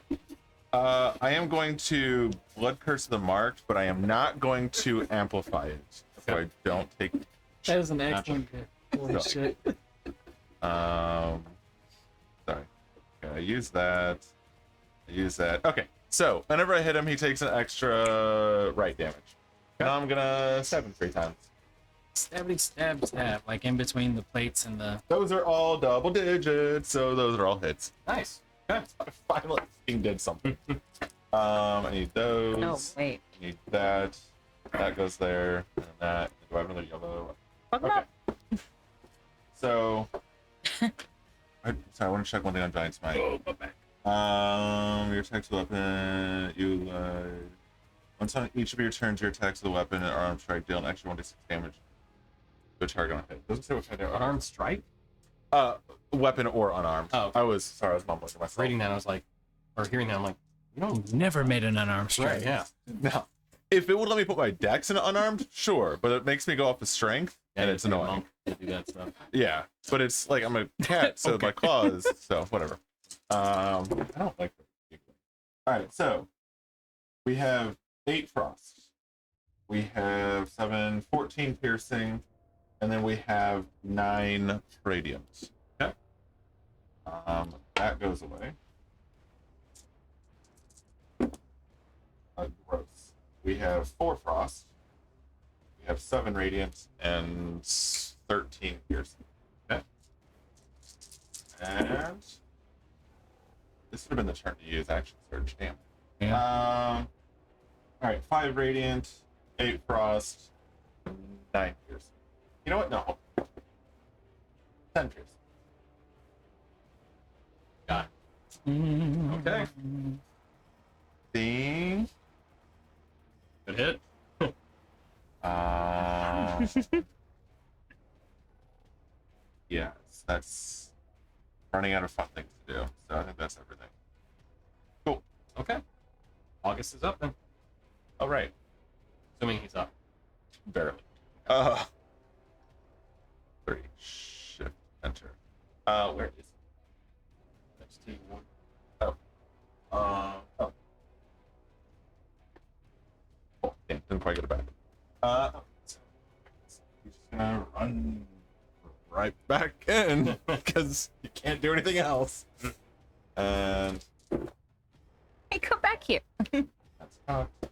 I am going to blood curse the marked, but I am not going to amplify it, so I don't take. That is an excellent pick. Holy So- shit. Sorry. Okay, I use that. I use that. Okay, so whenever I hit him, he takes an extra right damage. And I'm gonna stab him 3 times. Stabby stab stab, like in between the plates and the. Those are all double digits, so those are all hits. Nice. Okay. I finally fucking did something. I need those. Oh, wait. I need that. That goes there. And that. Do I have another yellow? Fuck him Okay. up. So. Sorry, I want to check one thing on Giant Smite. Oh, my back. Your attack to the weapon. You. Once on each of your turns, your attacks to the weapon and arm strike deal an extra 1d6 damage to a target on a hit. Doesn't say what kind of Unarmed strike? weapon or unarmed. Oh, okay. I was mumbling to myself. Reading that, I was like, or hearing that, I'm like, you know, Never made an unarmed strike. right? Yeah. Now, if it would let me put my dex in unarmed, sure, but it makes me go off of strength, and Yeah, it's you're a annoying. monk to do that stuff. Yeah, but it's like I'm a cat, so Okay. my claws, so whatever. I don't like that. All right, so we have 8 frost. We have 7, 14 piercing, and then we have 9 radiant. Okay. That goes away. Gross. We have 4 frost. We have 7 radiant and 13 piercing. Okay. And this would have been the turn to use action surge. Damn. Yeah. All right, 5 radiant, 8 frost, 9 piercing. You know what? No. 10 piercing. Got it. Okay. Ding. Good hit. Yes, that's running out of fun things to do. So I think that's everything. Cool. Okay. August is up then. All right. Assuming he's up. Barely. 3. Shift. Enter. Where is it? Next to one. Oh, damn, didn't quite get it back. So he's just gonna run right back in because you can't do anything else. And Hey, come back here. that's cocked.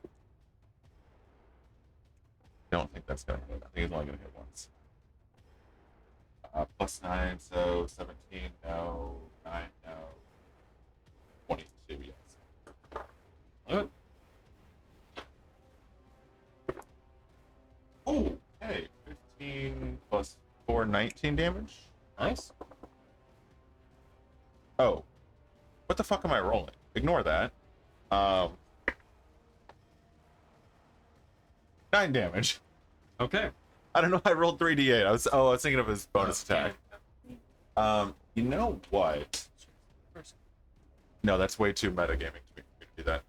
Don't think that's gonna hit. I think it's only gonna hit once. +9, so 17, no. 9, no. 22, yes. Good. Oh, hey, 15 plus 4, 19 damage. Nice. Oh, what the fuck am I rolling? Ignore that. 9 damage. Okay. I don't know. I rolled 3d8. I was thinking of his bonus attack. You know what? No, that's way too metagaming to do that.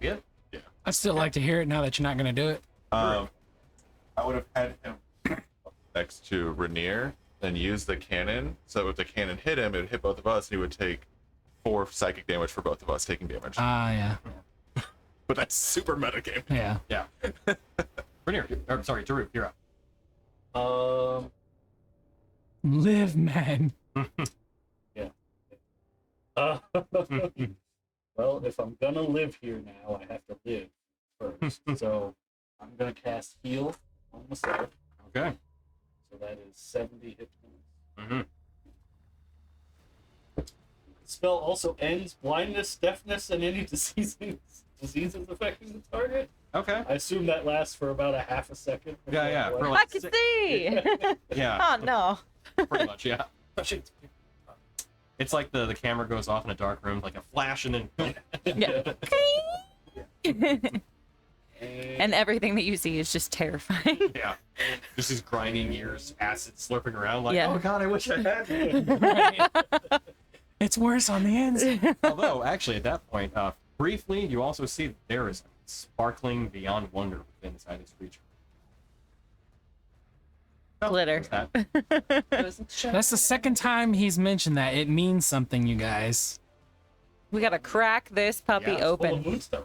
Yeah. I'd still like to hear it now that you're not gonna do it. I would have had him next to Rainier, then use the cannon. So if the cannon hit him, it would hit both of us, and he would take 4 psychic damage for both of us taking damage. Yeah. But that's super metagame. Yeah. Yeah. Rainier, or sorry, Daruk, you're up. Live, man. Well, if I'm gonna live here now, I have to live first. So I'm gonna cast heal on myself. Okay. So that is 70 hit points. Mm-hmm. The spell also ends blindness, deafness, and any diseases affecting the target. Okay. I assume that lasts for about a half a second. Yeah, yeah. For I like can see. yeah, Oh no. pretty much, yeah. It's like the camera goes off in a dark room, like a flash, and then Yeah. And everything that you see is just terrifying. yeah, just these grinding ears, acid slurping around. Like, Yeah. oh god, I wish I had. It's worse on the ends. Although, actually, at that point, briefly, you also see that there is sparkling beyond wonder within inside this creature. Oh, Glitter. there's that. That's the second time he's mentioned that. It means something, you guys. We gotta crack this puppy Yeah, it's Full of open. moonstone.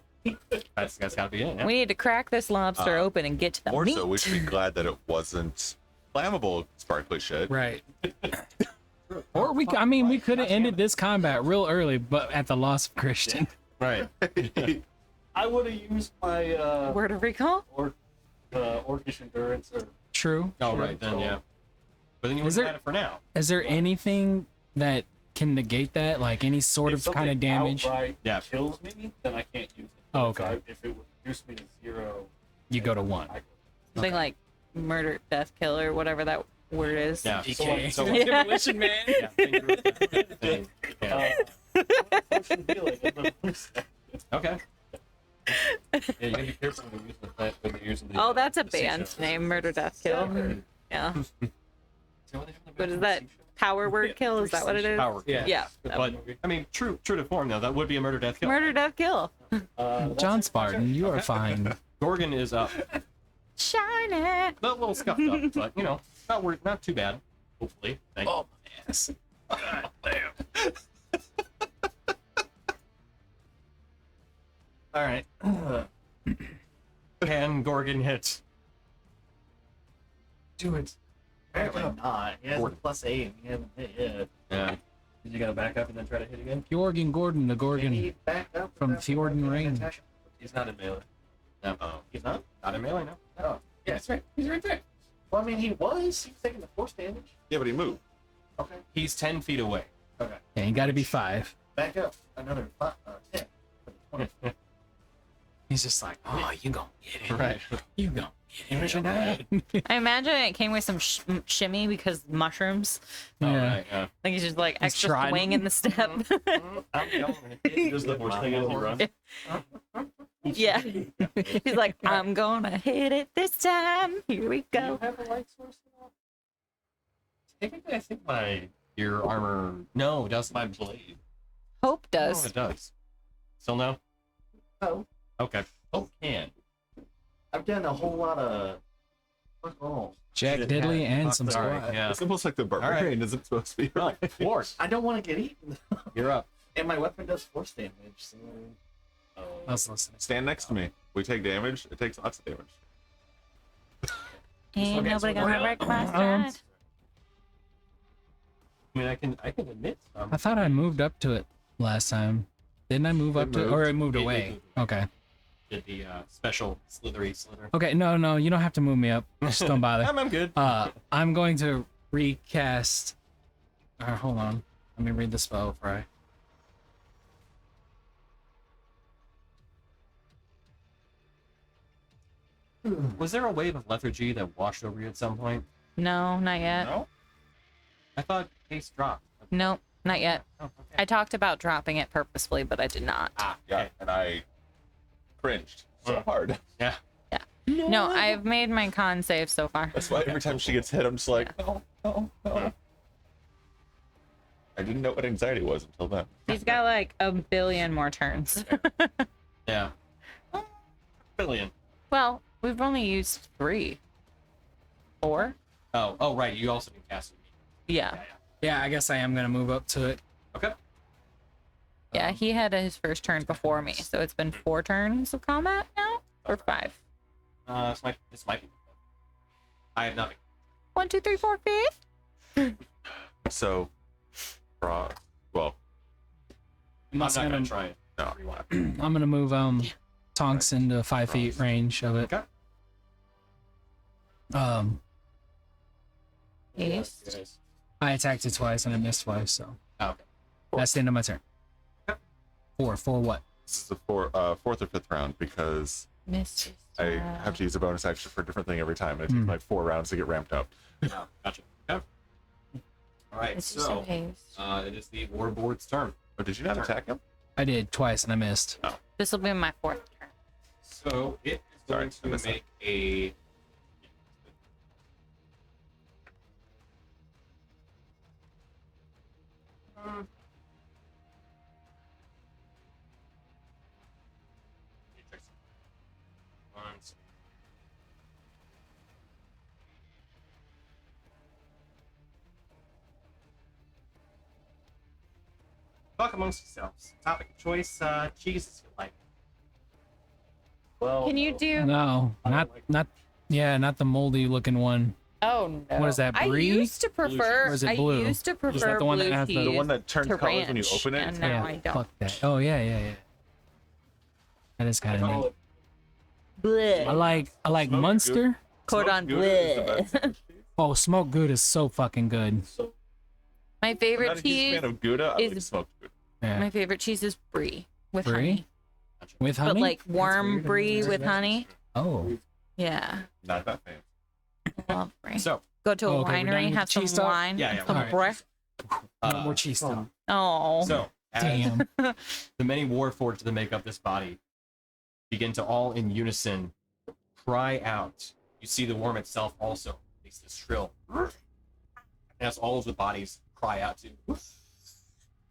That's gotta be it. Yeah. We need to crack this lobster open and get to the More meat. so, we should be glad that it wasn't flammable, sparkly shit. Right. Or we could have ended this combat real early, but at the loss of Christian. Right. I would have used my Word of recall? orcish endurance or True. Oh, right then, yeah. But then you Is would there- have it for now. Is there anything that can negate that? Like any sort if of kind of something damage? outright Yeah. kills me, then I can't use it. Oh, If okay. if it would reduce me to 0, You go to 1. Something like murder, death, kill, or whatever that word is. Yeah. DK. So, Yeah. Demolition Man. yeah. Thing. Yeah. Potion healing is the first. Okay. Yeah, you gotta be careful when you're using the plant when you're using the. Oh, that's a the seashell. band name, murder, death, kill. Yeah. Is that what they have in the What is back? that? Seashell? Power word kill? Is that what it is? Power. Yeah. Yeah. But I mean, true to form though. That would be a murder, death, kill. Murder, death, kill. John Spartan, you are fine. Gorgon is up. Shine it. A little scuffed up, but you know, not too bad. Hopefully. Thank Oh, my ass. All right. Can Gorgon hit? Do it. Apparently not. He has a Gordon. +8 and he hasn't hit yet. Yeah. Did you gotta back up and then try to hit again? Jorgen Gordon, the Can Gorgon. he back up from without Fjorden back Rain. attack? He's not in melee. No. He's not? Not in melee, no. Oh, yeah, that's right. He's right there. Well, I mean, he was taking the force damage. Yeah, but he moved. Okay. He's 10 feet away. Okay. Yeah, you gotta be 5. Back up another 10 for the 20. He's just like, oh, you gonna get it. Right. You gonna get Imagine it. I imagine it came with some shimmy because mushrooms. Oh, Yeah. right, yeah. Like he's just like extra trying. swing in the step. Does the horse thing as he runs? Yeah. He's like, I'm gonna hit it this time. Here we Do you go. have a light source at all? Technically, I think your armor. No, it does. My blade. Hope No, does. it does. Still no? Oh, Okay. oh, can. I've done a whole lot of. Fuck all. Jack Shit, Diddley yeah. and Fuck, some Sorry. squad. Yeah. It's almost like the barbarian isn't supposed to be. Well, Lord, I don't want to get eaten. you're up. And my weapon does force damage, so. I was listening. Stand next to me. We take damage. It takes lots of damage. Ain't Okay, nobody so gonna we're- break my stride. I mean, I can admit. I thought I moved up to it last time. Didn't I move up to it? Or it moved It away? moved Okay. Did the special slithery slither. Okay, no, you don't have to move me up. Just don't bother. I'm good. I'm going to recast. Hold on. Let me read the spell before Was there a wave of lethargy that washed over you at some point? No, not yet. No? I thought haste dropped. Nope, not yet. Oh, okay. I talked about dropping it purposefully, but I did not. Ah, Yeah, okay. and I cringed so hard. Yeah. No, I've made my con save so far. That's why every time she gets hit, I'm just like, no. I didn't know what anxiety was until then. He's got like a billion more turns. Yeah. Billion. Well, we've only used 3. 4? Oh, right. You also can cast it. Yeah. I. Yeah, I guess I am gonna move up to it. Okay. Yeah, he had his first turn before me, so it's been 4 turns of combat now? Or 5? This might be. I have nothing. 1, 2, 3, 4, 5? So, well, I'm I'm not also gonna gonna, try it. no. I'm gonna move Tonks into 5 feet range of it. Okay. Ace. I attacked it twice and I missed twice, so Oh, okay. that's the end of my turn. Okay. 4 what? This is the fourth or fifth round because Missed. I have to use a bonus action for a different thing every time. And it takes like 4 rounds to get ramped up. Oh, gotcha. Okay. All right. It's just So a haste. it is the warboard's turn. Oh, did you not attack him? I did twice and I missed. This will be my 4th turn. So it is Sorry, going I to missed that. make a. Talk amongst yourselves. Topic of choice, cheeses you like. Well, Can you do? No, I don't not the moldy looking one. Oh no. What is that, I brie? used to prefer. Or is it I blue? used to Is prefer that the one that blue has the cheese The one that turns to colors when you ranch, open it? and now yeah, I don't. fuck that. Oh yeah. That is kind of call neat. it Bleh. I like Smoke Munster. Cordon Smoked Gouda is the bleu. best. Oh, smoked good is so fucking good. so My I'm favorite not a huge cheese. fan of Gouda. I is- like smoked Gouda. Yeah. My favorite cheese is brie with Brie? honey, With honey. but like warm weird. brie with Yeah. honey. Oh. Yeah, Not that fan. love brie. So, Go to a Oh, okay, we're done winery, with have the some cheese talk? wine, Yeah, and yeah, some alright. bread. No more cheese stuff. Oh, so as Damn. the many warforged that make up this body begin to all in unison cry out. You see the worm itself also makes this shrill. As all of the bodies cry out too.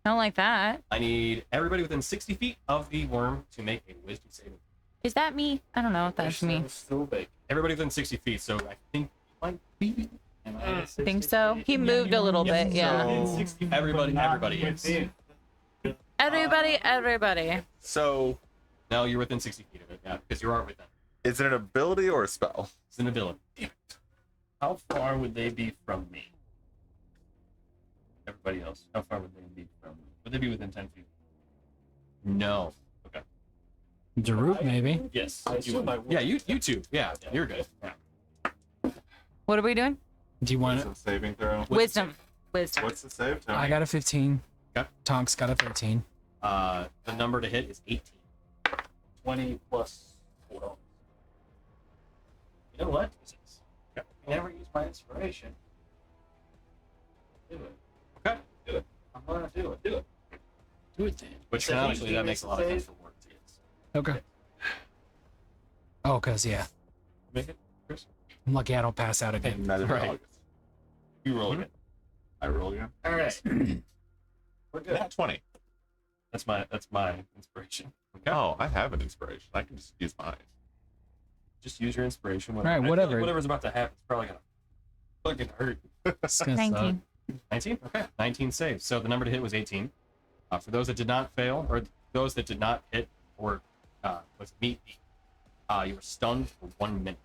don't like that. I need everybody within 60 feet of the worm to make a wisdom saving. Is that me? I don't know if that's me. Still big. Everybody within 60 feet, so I think you might be. Am I at Think 60 so. feet? He moved a little bit. Yeah. So, Everybody not is. within. Everybody. So, No, you're within 60 feet of it, yeah, because you are within. is it an ability or a spell? It's an ability. How far would they be from me? Everybody else. How far would they be from me? Would they be within 10 feet? No. Daruk, maybe. Yes. I assume I would. Yeah, you two. Yeah, you're good. What are we doing? Do you want it? Wisdom saving throw. Wisdom. Wisdom. What's the save? Tell I me. got a 15. Okay. Tonks got a 13. The number to hit is 18. 20 plus 4. You know what? I never use my inspiration. Do it. Okay. Do it. I'm gonna do it. Do it. Do it then. Which So canonically, he that makes a lot of sense save? for words. Okay. Oh, cause yeah. Make it, Chris? I'm lucky I don't pass out again. Neither Right. right. You roll again. I roll again. All right. We're good. Not 20. That's my inspiration. Okay. Oh, I have an inspiration. I can just use mine. Just use your inspiration. Right, I feel like whatever. whatever's about to happen is probably gonna fucking hurt. It's gonna suck. 19. 19? Okay. 19 saves. So the number to hit was 18. For those that did not fail, or those that did not hit or was meet you were stunned for 1 minute.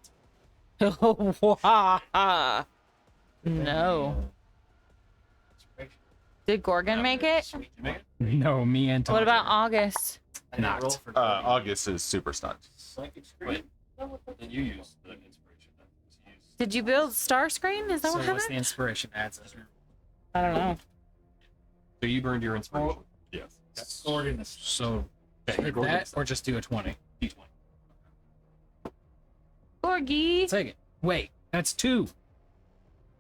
No. Inspiration. Did Gorgon make it? Did you make it? No, me and Tom. What about August? I didn't roll Knocked. for August is super stunned. psychic screen. Wait. Then you use the inspiration. Then. You use- Did you build Starscreen? Is that So what what's the happened? inspiration adds as your I don't know. So you burned your inspiration. Yes. Sword in the so Okay, hit Gorgon that stuff. or just do a 20? D20. Gorgie. Take it. Wait, that's 2.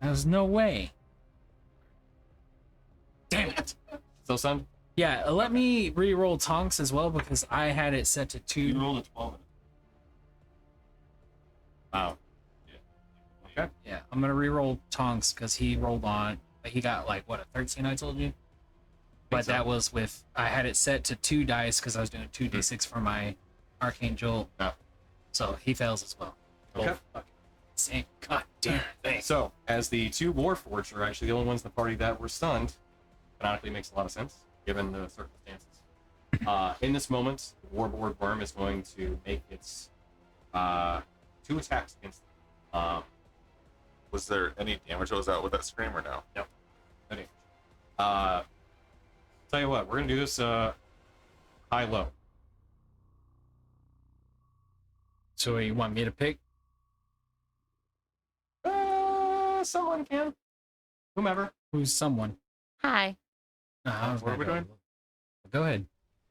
There's no way. Damn it. Still stunned? Yeah, let me re-roll Tonks as well because I had it set to You 2. rolled a 12. Wow. Okay. Yeah, I'm gonna re-roll Tonks because he rolled on. He got like what, a 13? I told you. But so. that was with I had it set to 2 dice because I was doing 2d6 for my arcane jolt. Yeah. So he fails as well. Okay. Same goddamn thing. So, as the 2 warforged are actually the only ones in the party that were stunned, canonically makes a lot of sense, given the circumstances. In this moment, the Warboard Worm is going to make its 2 attacks against them. Was there any damage that was out with that scream or no? No damage. Tell you what, we're going to do this high-low. So you want me to pick? Someone can. Whomever. Who's someone? Hi. I was What are we gonna doing? Go ahead.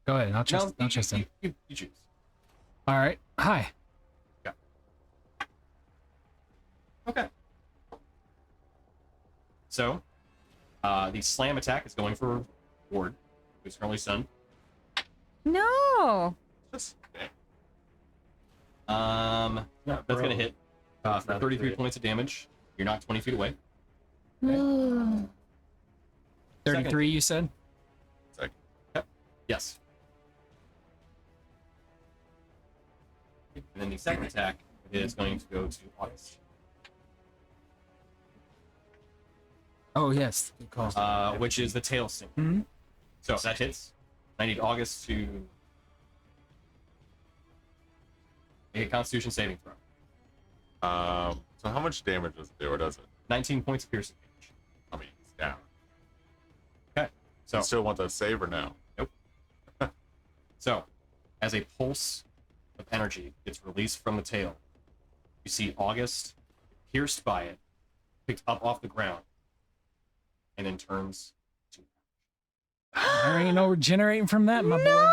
Go ahead. I'll trust. I'll trust him. You choose. All right. Hi. Okay. So, the slam attack is going for Ward, who's currently stunned. No. Just, okay. That's gonna hit for 33 points of damage. You're not 20 feet away. 33. You said. Yes. And then the second attack is going to go to August, Oh yes. Good call. which is the tail sting. Mhm. So that hits. I need August to make a Constitution saving throw. So how much damage does it do, or does it? 19 points of piercing damage. I mean, it's down. So, You still want that save or no? so as a pulse of energy gets released from the tail, you see August pierced by it, picked up off the ground, and then turns to There ain't no regenerating from that, my boy.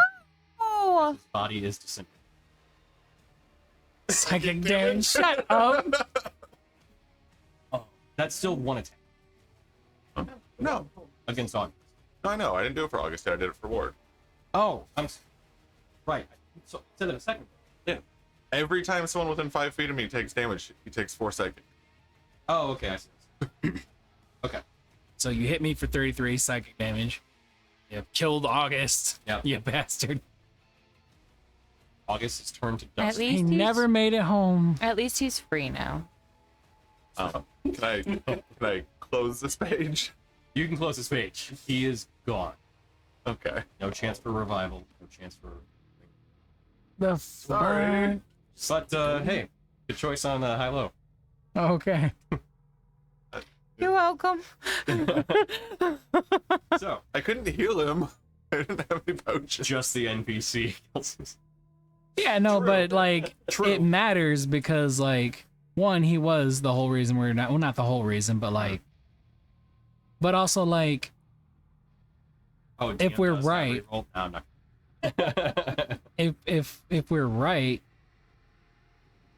Oh. his body is disintegrated. Psychic damage. Shut up. That's still one attack No. against August. No, I know. I didn't do it for August. I did it for Ward. Oh, right. So said that a second. Every time someone within 5 feet of me takes damage, he takes 4 psychic. Oh, okay. I see. Okay. So you hit me for 33 psychic damage. You killed August. Yep. You bastard. August is turned to At dust. least He he's, never made it home. At least he's free now. Can I close this page? You can close this page. He is gone. Okay. No chance for revival. No chance for. The Sorry. But hey, good choice on high-low. Okay. You're welcome. So I couldn't heal him. I didn't have any potions. just the NPC. Yeah, no, True. but like True. it matters because like one, he was the whole reason we're not, well, not the whole reason, but like, but also like Oh, If DM we're does that right- reroll? No, I'm not. if we're right,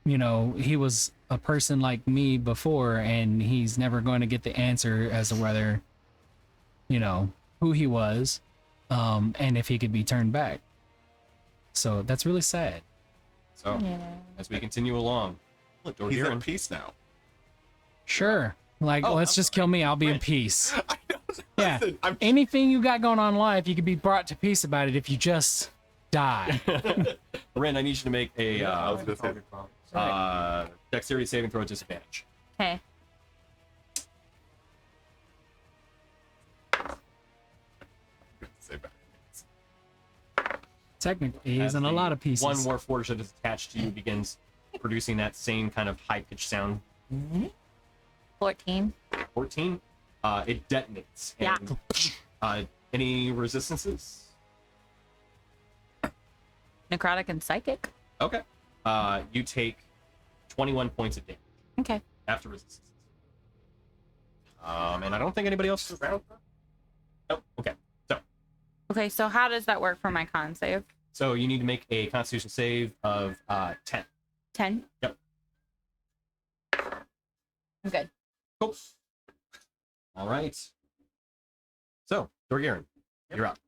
you know, he was a person like me before, and he's never going to get the answer as to whether, you know, who he was, and if he could be turned back. So that's really sad. So Yeah. as we continue along, Look, Door he's here at and- peace now. Sure, like Oh, let's I'm just kill me. I'll be in peace. I don't Yeah. listen, I'm Anything you got going on in life, you could be brought to peace about it if you just die. Ren, I need you to make a I was gonna say, dexterity saving throw at disadvantage. Okay. say back. Technically, he's As in a the lot of pieces. One warforged that is attached to you begins producing that same kind of high-pitched sound. 14. 14. It detonates. Yeah. And Any resistances? Necrotic and psychic. Okay. You take 21 points of damage Okay. after resistances. And I don't think anybody else is around. Nope. Okay. Okay, so how does that work for my con save? So you need to make a Constitution save of 10. 10? Yep. I'm good. Cool. All right. So, Dorgirin, you're up.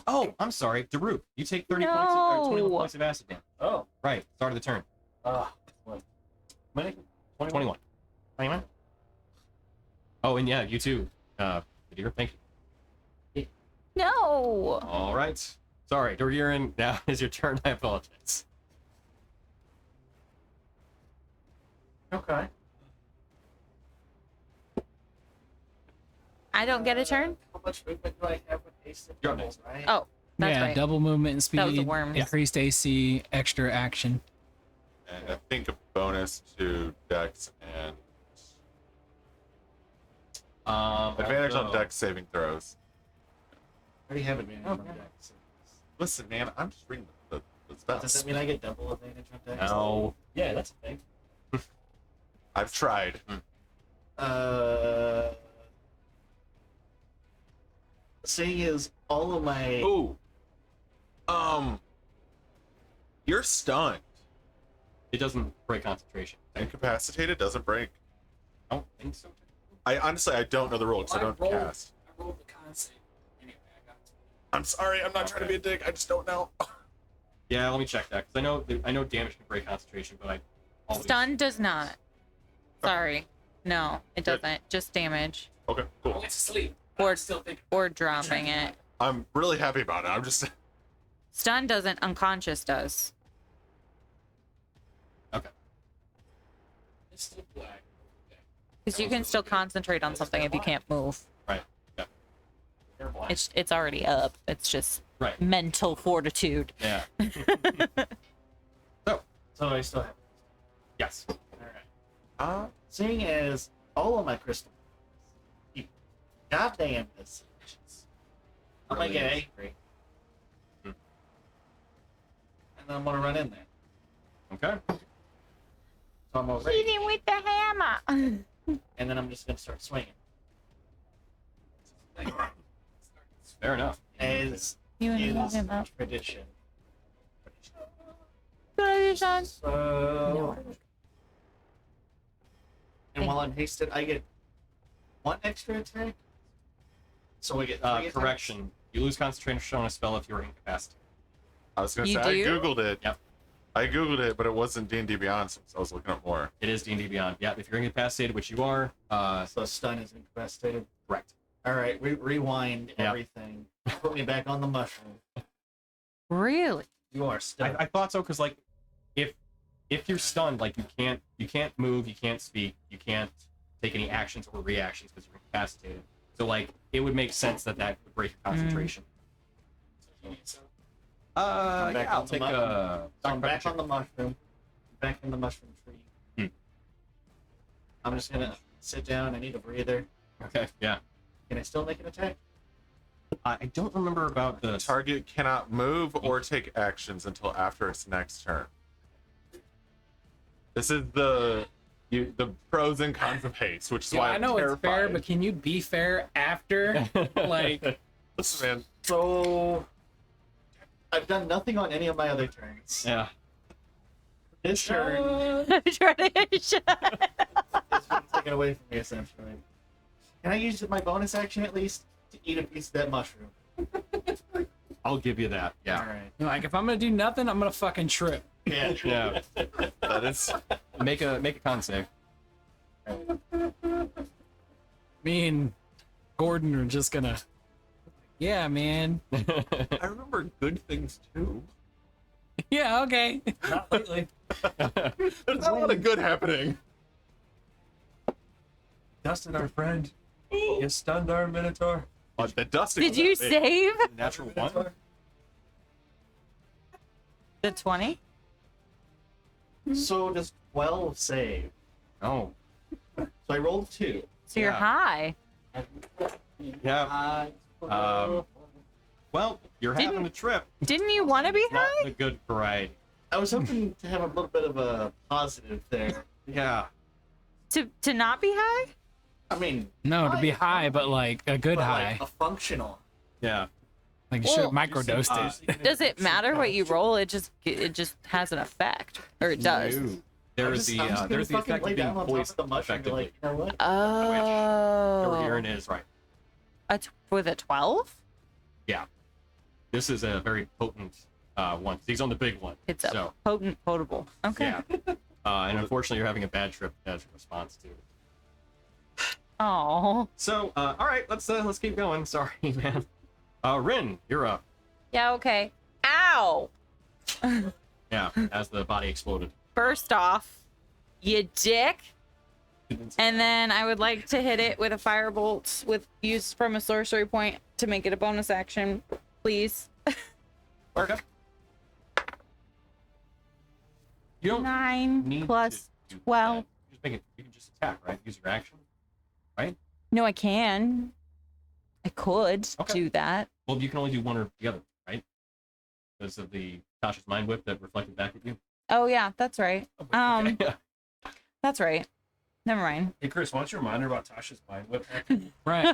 Oh, I'm sorry, Daruk. You take 30 points of, or 21 No. points of acid damage. Oh. Right, start of the turn. What? Many? 21. 21? Oh, and yeah, you too, Kadir. Thank you. No. All right. Sorry, Dorgirin, now is your turn. I apologize. Okay. I don't get a turn? How much movement do I have with haste and You're up double, next. right? Oh, that's yeah, right. double movement and speed, That was a worm. increased AC, extra action. And I think a bonus to Dex and advantage on also- Dex saving throws. I already have advantage on Okay. Dex. Listen, man, I'm just reading the Does spells. that mean I get double advantage on Dex? No. Yeah, that's a thing. I've tried. Seeing is all of my Ooh. You're stunned. It doesn't break concentration. Incapacitated doesn't break. I don't think so. I honestly I don't know the rule because I don't cast. I rolled the con save. Anyway, I got I'm sorry, I'm not trying to be a dick. I just don't know. Yeah, let me check that because I know damage can break concentration, but I always... Stun does not. Sorry. No, it Good. doesn't. Just damage. Okay, I cool. went to sleep. Or- I'm still thinking. Or dropping it. I'm really happy about it. I'm just Stun doesn't. Unconscious does. It's still black. Because you can still concentrate on something if you can't move. Right. Yeah. You're black. It's already up. It's just Right. mental fortitude. Yeah. so I still have. Yes. Alright. Seeing as all of my crystal keep goddamn decisions, I'm gonna Really get is. angry. Hmm. And then I'm gonna run in there. Okay. So I'm gonna Hit rage, him with the hammer. and then I'm just gonna start swinging. Fair enough. As You is and him up. tradition. Good, Sean. So, and while I'm hasted, I get one extra attack. So we get three attacks? Correction. You lose concentration on a spell if you're incapacitated. I was gonna You say do? I googled it. Yep. I googled it, but it wasn't D&D Beyond, so I was looking up more. It is D&D Beyond. Yeah, if you're incapacitated, which you are, So stun is incapacitated. correct. All right, rewind Yeah. everything. Put me back on the mushroom. Really? You are stunned. I thought so because like, if you're stunned, like you can't move, you can't speak, you can't take any actions or reactions because you're incapacitated. So like, it would make sense that would break your concentration. I'm back Yeah, I'll on the take mushroom. a. So I'm back on the mushroom. Back in the mushroom tree. Hmm. I'm just gonna sit down. I need a breather. Okay. Yeah. Can I still make an attack? I don't remember about The the target cannot move or take actions until after its next turn. This is the pros and cons of haste, which is Yeah, why I I'm know it's fair, terrified. but can you be fair after? Like, Listen, man, So I've done nothing on any of my other turns. Yeah. This turn Tradition. is being taken away from me essentially. Can I use my bonus action at least to eat a piece of that mushroom? I'll give you that. Yeah. All right. like if I'm gonna do nothing, I'm gonna fucking trip. Yeah. Yeah. that is Make a con save. Me and Gordon are just gonna. Yeah, man. I remember good things too. Yeah, okay. Not lately. There's not a lot of good happening. Dustin, our friend. You stunned our Minotaur. But the dusting. Did was you that big. save Natural one. the 20? So does 12 save? Oh. So I rolled 2. So you're Yeah. high. And Yeah. Well, you're having Didn't- a trip. Didn't you want to be It's not high? the good variety. I was hoping to have a little bit of a positive there. Yeah. To not be high? I mean, No, to be is high, fine, but like a good but, high. like a functional. Yeah. Like you should have Well, microdosed it. Does it matter what you roll? It just has an effect, or it does. No. There's I'm just there's the gonna fucking effect lay of being down on top of poisoned the mushroom and be effectively. like, you know what? Oh, Your urine is right. With a 12? Yeah. This is a very potent one. He's on the big one. It's a so potent potable. Okay. yeah. And unfortunately, you're having a bad trip as a response to. Oh. So all right, let's keep going. Sorry, man. Rin, you're up. Yeah. Okay. Ow. Yeah, as the body exploded. First off, you dick. And then I would like to hit it with a firebolt with used from a sorcery point to make it a bonus action, please. Okay. You don't 9 need plus to do 12. that. You just make it. You can just attack, right? Use your action. No, I can. I could Okay. do that. Well, you can only do one or the other, right? Because of the Tasha's mind whip that reflected back at you. Oh yeah, that's right. Okay. That's right. Never mind. Hey, Chris, why don't you remind her about Tasha's mind whip? Right.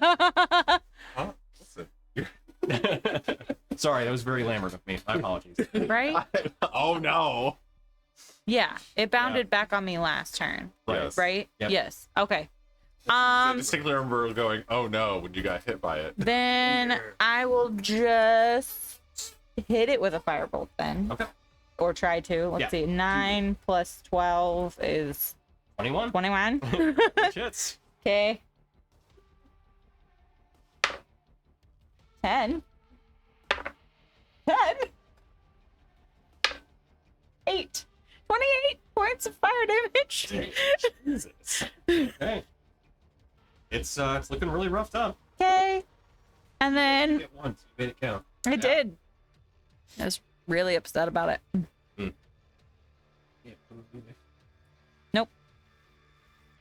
Sorry, that was very Lambert of me. My apologies. Right? Oh no. Yeah, it bounded back on me last turn. Yes. Right? Yep. Yes. Okay. I distinctly remember going, "Oh no!" when you got hit by it. Then I will just hit it with a firebolt then. Okay. Or try to. Let's Yeah. see. 9 plus 12 is 21. 21. Shits. Okay. 10. 10. 8. 28 points of fire damage. Jesus. Okay. It's looking really roughed up. Okay. And then Get one, so you made it count. I did. I was really upset about it. Nope.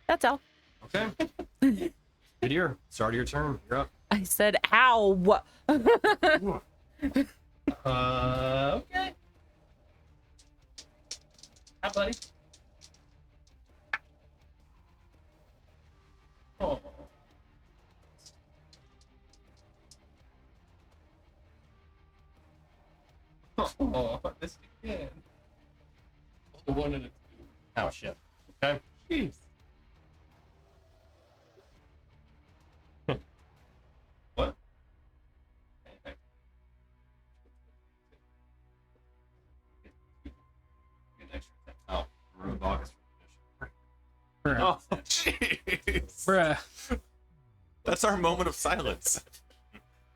That's all. Okay. Midir, start of your turn. You're up. I said, ow. Okay. Hi, buddy. Oh. Oh, this again. The one and a two. Oh shit. Okay. Jeez. What? Oh, ruined August. Oh, jeez. Bruh. That's our moment of silence.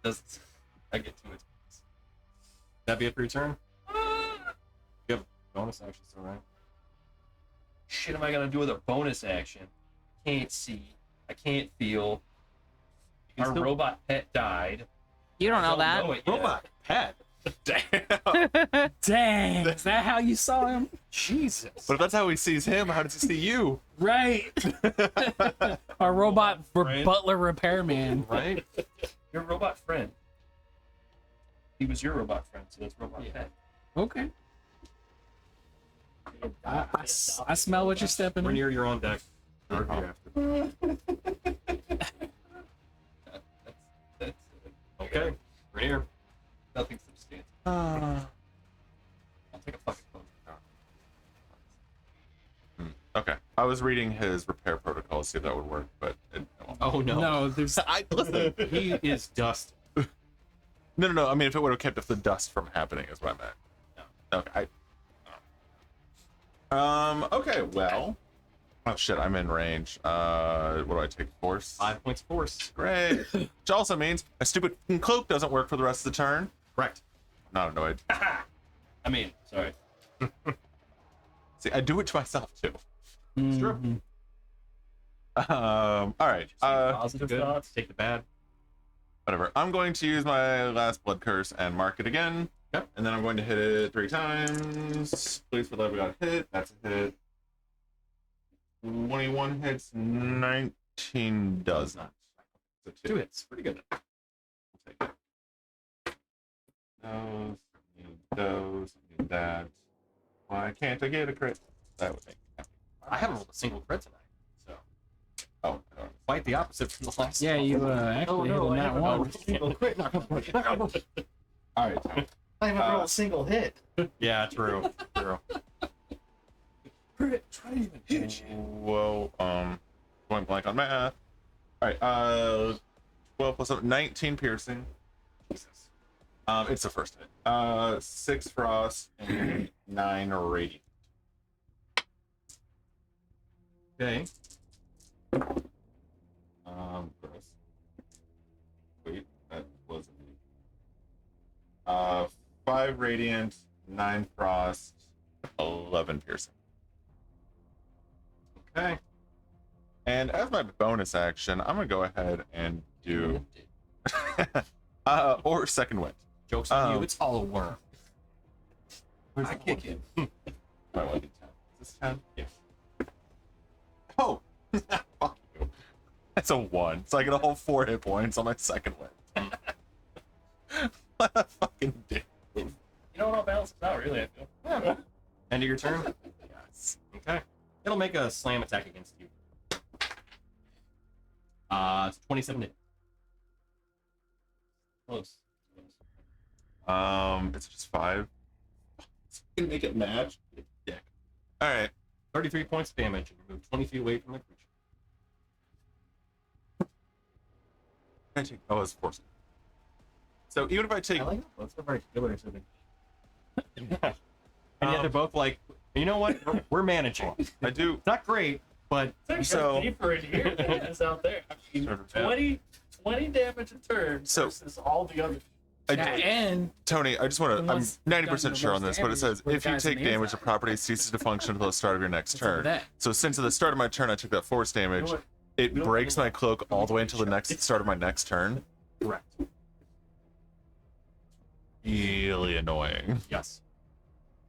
Does I get to it? That be it for your turn? You have bonus action still, right? Shit am I gonna do with a bonus action? Can't see. I can't feel. You can Our still- robot pet died. You don't know Don't that. know it yet. Robot pet. Damn. Dang. Is that how you saw him? Jesus. But if that's how he sees him, how does he see you? Right. Our robot Right. butler repairman. Right? Your robot friend. He was your robot friend, so that's robot pet. Okay. I smell what you're stepping in. Rainier, you're on deck. Argue after. That's Okay. Rainier. nothing substantial. I'll take a fucking phone. Okay. I was reading his repair protocol to see if that would work, but it won't. Oh no. No, there's Listen. He is dust. No. I mean, if it would have kept the dust from happening, is what I meant. No. Okay. Okay. Well. Oh shit! I'm in range. What do I take? Force. 5 points of force. Great. Which also means my stupid cloak doesn't work for the rest of the turn. Correct. Not annoyed. I mean, sorry. See, I do it to myself too. It's true. Mhm. All right. Positive Good. thoughts. Take the bad. Whatever. I'm going to use my last blood curse and mark it again. Yep. And then I'm going to hit it 3 times. Please for that we got a hit. That's a hit. 21 hits. 19 does not. It's a 2 hits. Pretty good. Those, need that. Why can't I get a crit? That would make me happy. I haven't rolled a single crit tonight, so Oh, I don't quite the opposite from the last. Yeah, you couple. actually hit no, a I nat haven't one. rolled a single crit. Knock on wood. Knock on wood. All right, Tom. I haven't rolled a single hit. Yeah, true. True. Crit, try to even hit you. Whoa, going blank on math. All right, 12 plus 7, 19 piercing. Jesus. It's the first hit. 6 frost and 9 radiant. Okay. Gross. Wait, that wasn't me. 5 radiant, 9 frost, 11 piercing. Okay. And as my bonus action, I'm gonna go ahead and do or second wind. Joke's on you. It's all a worm. I kick him. My 1d10. Is this 10? Yes. Oh, fuck you. That's a 1. So I get a whole 4 hit points on my second wind. What a fucking dick. You know what? I'll balance this out, really, I feel. Yeah. End of your turn. Yes. Okay. It'll make a slam attack against you. It's 27 to hit. Close. It's just 5. Can make it match. Dick. All right. 33 points of damage, and you move 20 feet away from the creature. I take. Oh, it's 4. So even if I take, I like that's a very killer to me. And yet they're both like, you know what? We're managing. I do. It's not great, but It's So- actually deeper in here than it is out there. I mean, 20 damage a turn So- versus all the other. And Tony, I just want to. I'm Unless 90% done sure on the this, but it most says damage with if you guys take on the damage, the inside. property ceases to function until the start of your next What's up with turn. that? So since at the start of my turn I took that force damage, it We don't breaks have my cloak all the way until the next start of my next turn. correct. Really annoying. Yes.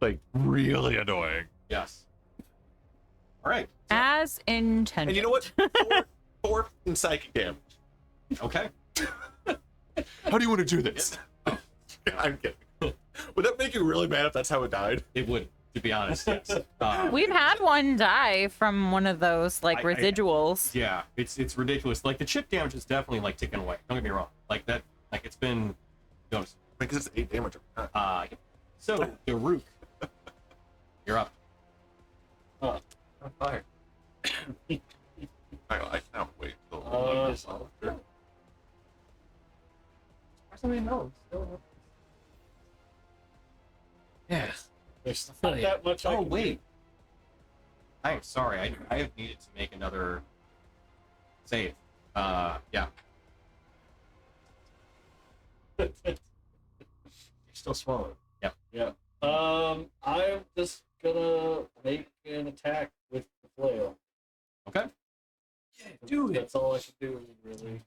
Like really annoying. Yes. All right. As intended. And you know what? 4 in psychic damage. Okay. How do you want to do this? I'm kidding. Would that make you really mad if that's how it died? It would, to be honest. Yes. We've had one die from one of those like I- residuals. Yeah, it's ridiculous. Like the chip damage is definitely like ticking away. Don't get me wrong. Like that. Like it's been noticed. Because it's 8 damage. Yeah. So Daruk, you're up. I'm fired. I cannot wait till Somebody knows. Still, yeah, there's feel not you. that much. I Oh can wait. I'm sorry. I have needed to make another save. Yeah. do. You're still swallowed. Yeah. I'm just gonna make an attack with the flail. Okay. Yeah, do it. That's all I can do, really.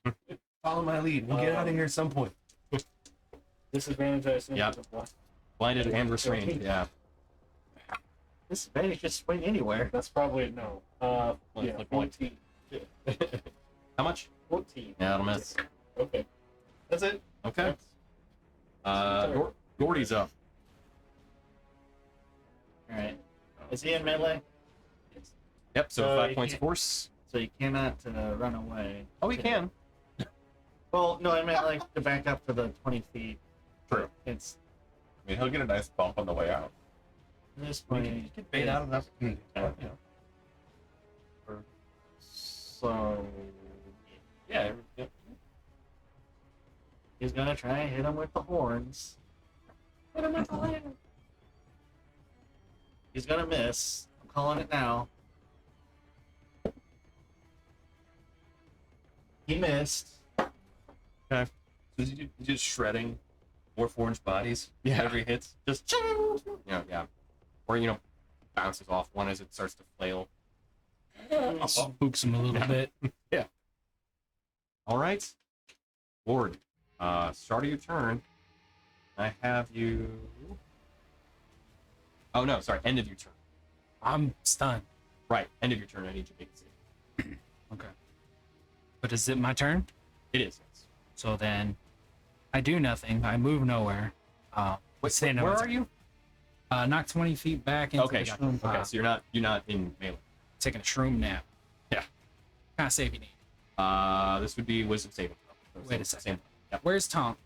Follow my lead. We'll get out of here at some point. Disadvantage, I assume. Yep. with the block. Blinded and restrained. Yeah. This advantage just swing anywhere. That's probably a no. Yeah, Like what? 14. How much? 14. Yeah, it'll miss. Okay. That's it. Okay. Gordy's up. Alright. Is he in melee? Yep. So So 5 you points of can't- force. So you cannot run away. Oh, he can. Well, no, I meant like to back up to the 20 feet. True. It's I mean, he'll get a nice bump on the way out. this You way. can bait out an opportunity. You know. So Yeah. he's gonna try and hit him with the horns. He's gonna miss. I'm calling it now. He missed. So is he just shredding warforged bodies? Yeah. Every hits. Just Yeah. Or bounces off one as it starts to flail. spooks him a little bit. All right. Lord, start of your turn. I have you. Oh no, sorry. End of your turn. I'm stunned. Right. End of your turn. I need you to make a save. Okay. But is it my turn? It is. Yes. So then, I do nothing. I move nowhere. Stand Where up. are you? Knock 20 feet back into Okay, the gotcha. shroom Okay, pile. so you're not in melee. Taking a shroom nap. Yeah. Kind of save you need. This would be wisdom saving throw. Wait a second. Same. Yep. Where's Tom?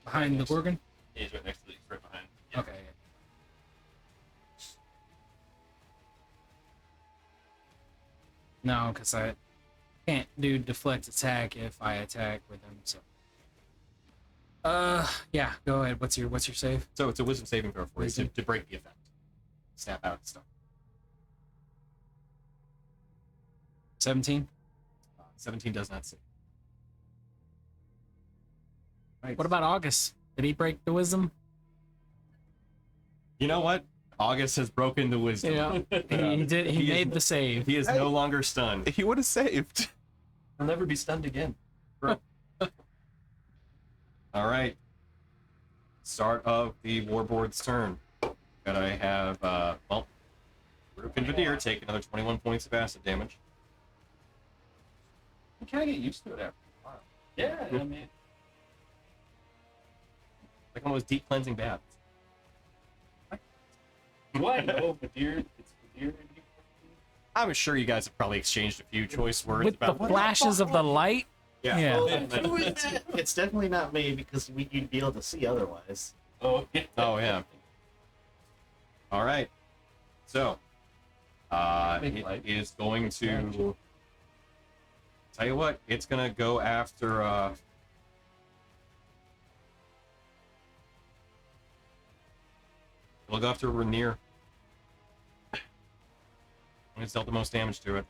Behind the Gorgon? He's right next to the, he's right behind. Yeah. Okay. No, because I can't do deflect attack if I attack with him. So. Yeah. Go ahead. What's your save? So it's a wisdom saving throw for you Wisdom. to break the effect. Snap out and stuff. 17. 17 does not save. Right. What about August? Did he break the wisdom? You know what? August has broken the wisdom. He did. He He is- made the save. He is no longer stunned. He would have saved. He'll never be stunned again. All right. Start of the warboard's turn. Gotta have, Rook and Vadir take another 21 points of acid damage. You kind of get used to it after a while. Yeah, I mean, Like one of those deep cleansing baths. do I know Vadir? It's Vadir. I'm sure you guys have probably exchanged a few choice words With the about what flashes of the light. Yeah. Well, it's definitely not me because you'd be able to see otherwise. Oh, yeah. Oh, yeah. All right. So, Big it light. is going to. Tell you what, it's gonna go after. It'll go after Rainier. And it's dealt the most damage to it.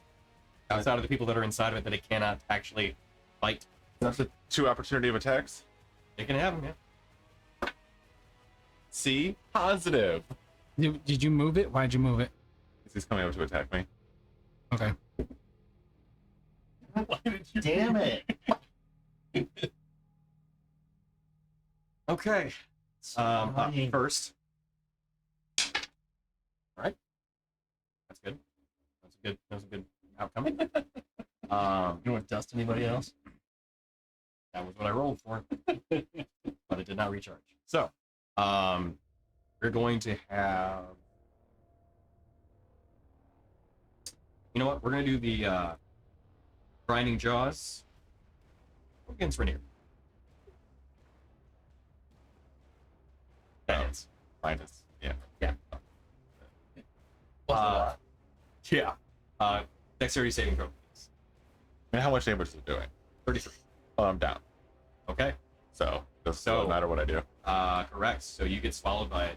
Outside of the people that are inside of it that it cannot actually fight. That's a 2 opportunity of attacks. They can have them, yeah. See? Positive. Did you move it? Why'd you move it? He's coming over to attack me. Okay. Why did you Damn it! Okay. Up Fine. first. All right. That's good. That's a good outcome. You want to dust anybody else? That was what I rolled for. But it did not recharge. So, we're going to have. You know what? We're going to do the grinding jaws against Rainier. Minus. Yeah. Yeah. Yeah. Dexterity saving throw. Please. And how much damage is it doing? 33. Oh, I'm down. Okay. So, doesn't So- really matter what I do. Correct. So you get swallowed by it.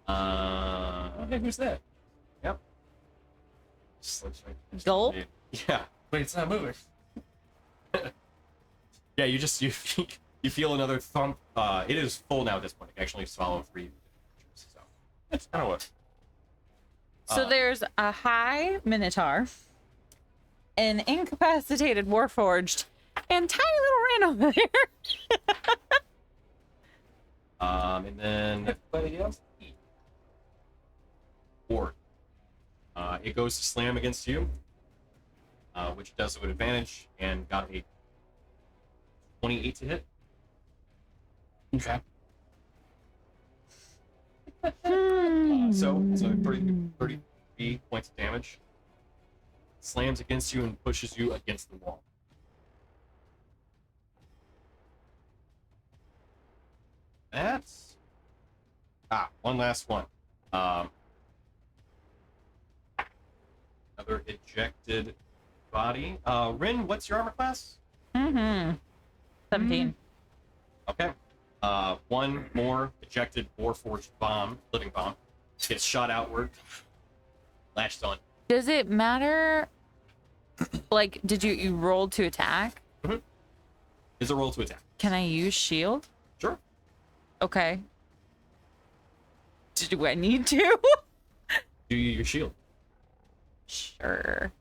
Okay, who's that? Yep. Gulp. Yeah. Wait, it's not moving. Yeah. You just you feel another thump. It is full now at this point. It can actually swallow 3 creatures. So. That's kind of what. So there's a high Minotaur, an incapacitated Warforged, and tiny little Ren over there. And then Everybody else? Ward. It goes to slam against you, which it does so with advantage, and got a 28 to hit. Okay. So 33 points of damage. Slams against you and pushes you against the wall. That's one last one. Another ejected body. Rin, what's your armor class? 17. Okay. One more ejected warforged bomb, living bomb, gets shot outward, latched on. Does it matter? Like, did you roll to attack? Is a roll to attack. Can I use shield? Sure. Okay. Do I need to? Do you your shield? Sure.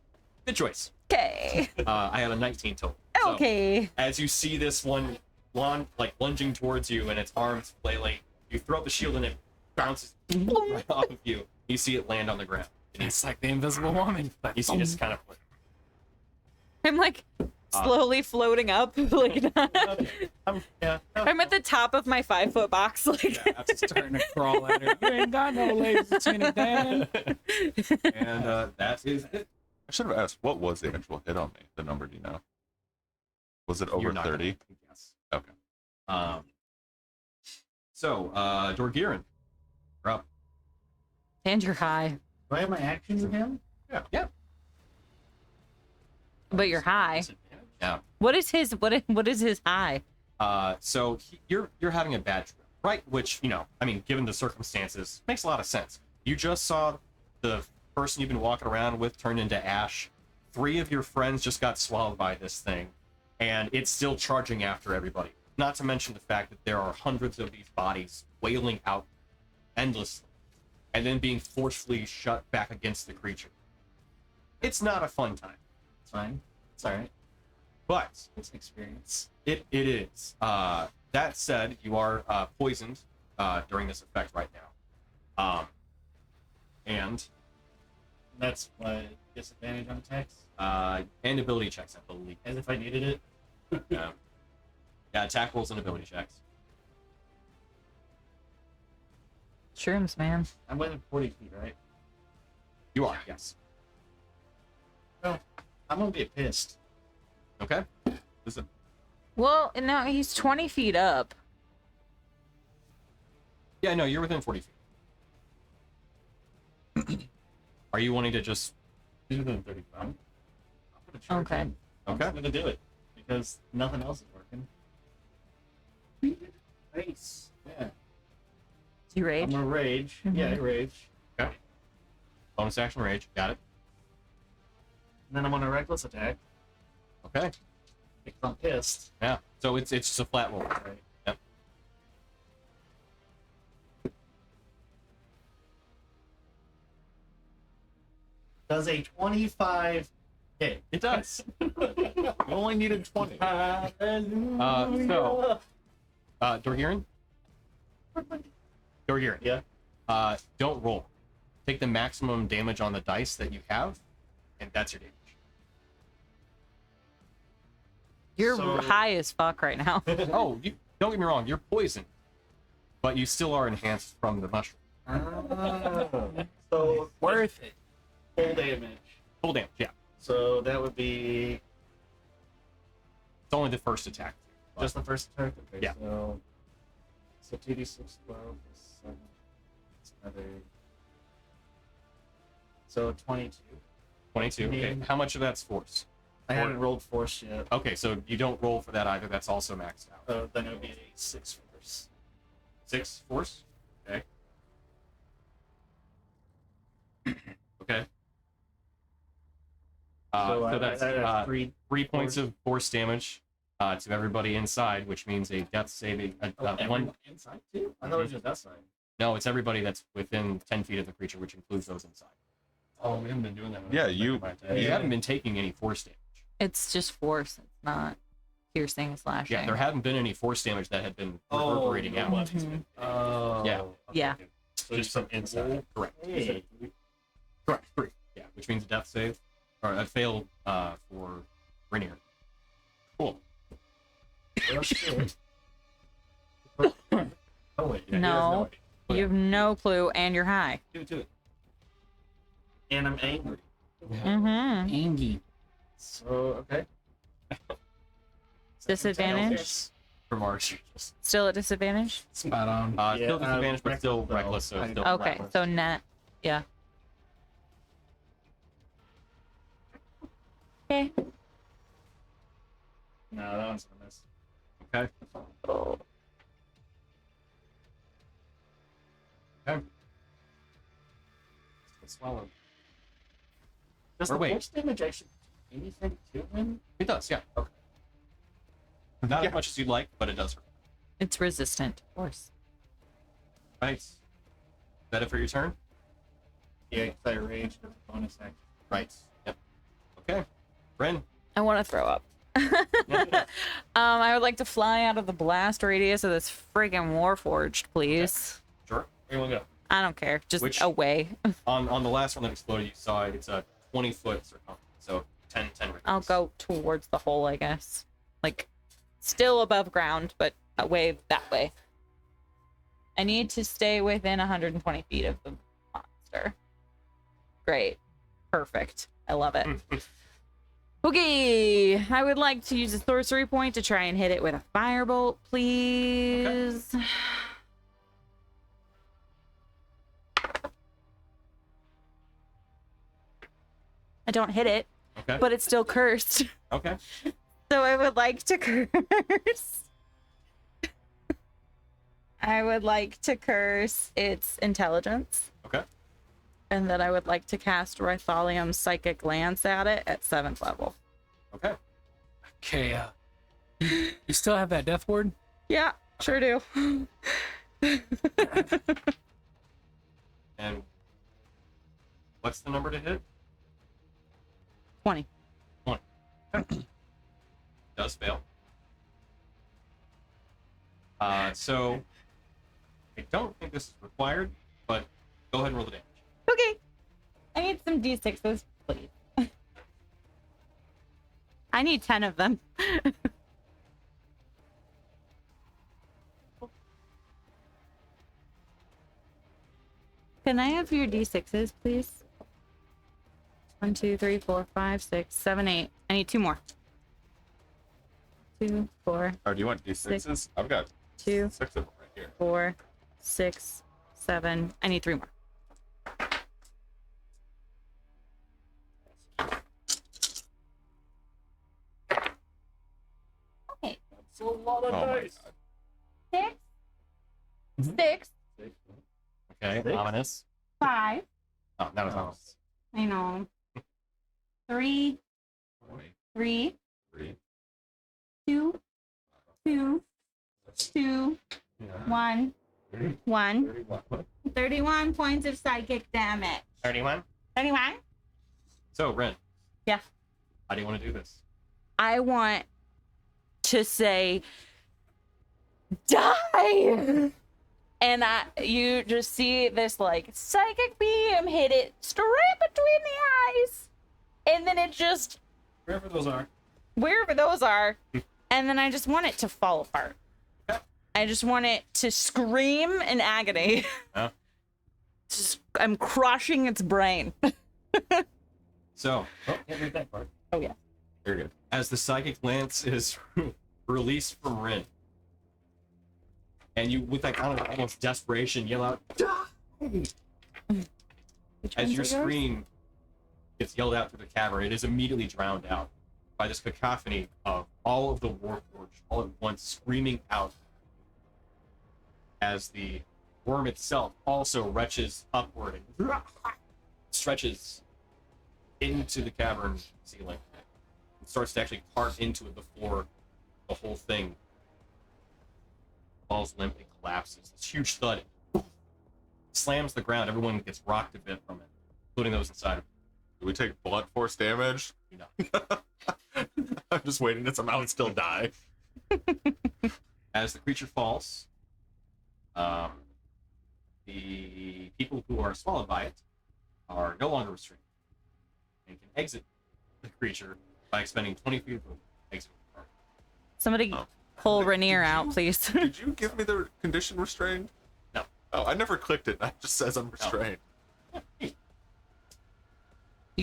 Good choice. Okay. I had a 19 total. So, Okay. as you see this one lunging towards you and its arms flailing, you throw up the shield and it bounces right off of you. You see it land on the ground. And It's like the Invisible Woman. you see it just kind of I'm like slowly floating up. Like, Yeah. I'm at the top of my 5-foot box. Like, Starting to crawl at her. You ain't got no legs, Lieutenant Dan. And that is it. I should have asked, what was the actual hit on me? The number, do you know? Was it over You're not gonna 30? guess. Okay. So, Dorgirin, you're up. and you're high, Do I have my actions again? Yeah. but you're high. Yeah. What is his high? So you're having a bad trip, right? Which, I mean, given the circumstances, makes a lot of sense. You just saw the person you've been walking around with turned into ash. 3 of your friends just got swallowed by this thing, and it's still charging after everybody. Not to mention the fact that there are hundreds of these bodies wailing out endlessly, and then being forcefully shut back against the creature. It's not a fun time, It's fine. It's alright. but It's an experience. it is. That said, you are poisoned during this effect right now. And That's my disadvantage on attacks. and ability checks, I believe. As if I needed it. Yeah. Yeah, attack rolls and ability checks. Shrooms, man. I'm within 40 feet, right? You are, yes. I'm gonna get pissed. Okay. Listen, Well, no, he's 20 feet up. Yeah, no, you're within 40 feet. Are you wanting to just... He's within 35. I'm gonna charge Okay. in. I'm Okay. just gonna do it. Because nothing else is working. Nice. Yeah. You rage? I'm gonna rage. Mhm. Yeah, I rage. Bonus action rage. Got it. And then I'm gonna reckless attack. Okay. Because I'm pissed. Yeah. So it's just a flat roll. Right. Yep. Does a 25 hit? It does. you only needed 20. So, Dorgirin? Dorgirin. Yeah. Don't roll. Take the maximum damage on the dice that you have, and that's your damage. You're So- high as fuck right now. Oh, don't get me wrong, you're poisoned, but you still are enhanced from the mushroom. So Worth it. full damage. Full damage, yeah. So that would be It's only the first attack. just the first attack. Okay. Yeah. So 2d6 12 plus 7. It's another. So 22. 22. Okay. How much of that's force? I haven't rolled force yet. Okay, so you don't roll for that either. That's also maxed out. So then it would be a 6 force. 6 force. Okay. Okay. So that's I have 3. 3 points of force damage to everybody inside, which means a death saving. One. inside too? I thought it was just outside. No, it's everybody that's within 10 feet of the creature, which includes those inside. Oh, we haven't been doing that. Yeah, you- You haven't been taking any force damage. It's just force. It's not piercing and slashing. Yeah, there haven't been any force damage that had been reverberating out. Mhm. Oh. Yeah. okay, Yeah. okay. So just from inside. Correct. Hey. Correct. 3. Yeah, which means a death save or a fail for Rainier. Cool. Well, shit. Oh wait. Yeah, he has No. idea. You have no clue, and you're high. Do it. And I'm angry. Mm-hmm. Angie. So okay. Disadvantage? For Mars, you're just Still at disadvantage? Spot on. still disadvantage, but still reckless, though. reckless. So I- still Okay, reckless. so net. Yeah. Okay. No, that one's gonna miss. Okay. Okay. Swallowed. Does Or the wait. force damage actually do anything to him? It does, yeah. Okay. Not as much as you'd like, but it does hurt. It's resistant, of course. Right. Is that it for your turn? Yeah, because I rage with the bonus action. Right. Yep. Okay. Ren. I want to throw up. I would like to fly out of the blast radius of this freaking warforged, please. Sure. Where you want to go? I don't care. Just Which- away. On the last one that exploded, you saw it's a 20-foot circumference. So 10 radius. I'll go towards the hole, I guess. Like, still above ground, but away that way. I need to stay within 120 feet of the monster. Great. Perfect. I love it. Okay. I would like to use a sorcery point to try and hit it with a firebolt, please. Okay. I don't hit it, Okay. but it's still cursed. Okay. So I would like to curse. I would like to curse its intelligence. Okay. And then I would like to cast Rythalium's Psychic Lance at it at 7th level. Okay. Okay, you still have that death ward? Yeah, sure do. And what's the number to hit? 20. Does fail. So I don't think this is required, but go ahead and roll the damage. Okay. I need some d6s, please. I need 10 of them. Can I have your d6s, please? 1, 2, 3, 4, 5, 6, 7, 8. I need 2 more. 2, 4, Oh, do you want D6s? I've got 2, 6 of them right here. 4, 6, 7. I need 3 more. Okay. That's a lot of Oh my dice. god. 6, 6, Okay. Six. Ominous. 5. Oh, that was ominous. I know. 3, 3, 3. 2, 2, 2, 1, 1. 31 points of psychic damage. 31. 31? So, Ren. Yeah. How do you want to do this? I want to say, die! And you just see this, like, psychic beam hit it straight between the eyes. And then it just, Wherever those are. wherever those are, and then I just want it to fall apart. Okay. I just want it to scream in agony. Huh? Just, I'm crushing its brain. So, Oh, can't read that part. Oh, yeah. Very good. as the psychic lance is released from Rin, and you, with that kind of almost desperation, yell out, Which as ones your are yours? scream gets yelled out through the cavern, it is immediately drowned out by this cacophony of all of the warforged all at once screaming out as the worm itself also retches upward and stretches into the cavern ceiling and starts to actually carve into it before the whole thing falls limp and collapses. This huge thud slams the ground. Everyone gets rocked a bit from it, including those inside of it. Do we take blunt force damage? You know. I'm just waiting to somehow still die. As the creature falls, the people who are swallowed by it are no longer restrained and can exit the creature by expending 20 feet of exit. Somebody Oh. pull Did Rainier you- out, please. Did you give me the condition restrained? No. Oh, I never clicked it. It just says I'm restrained. You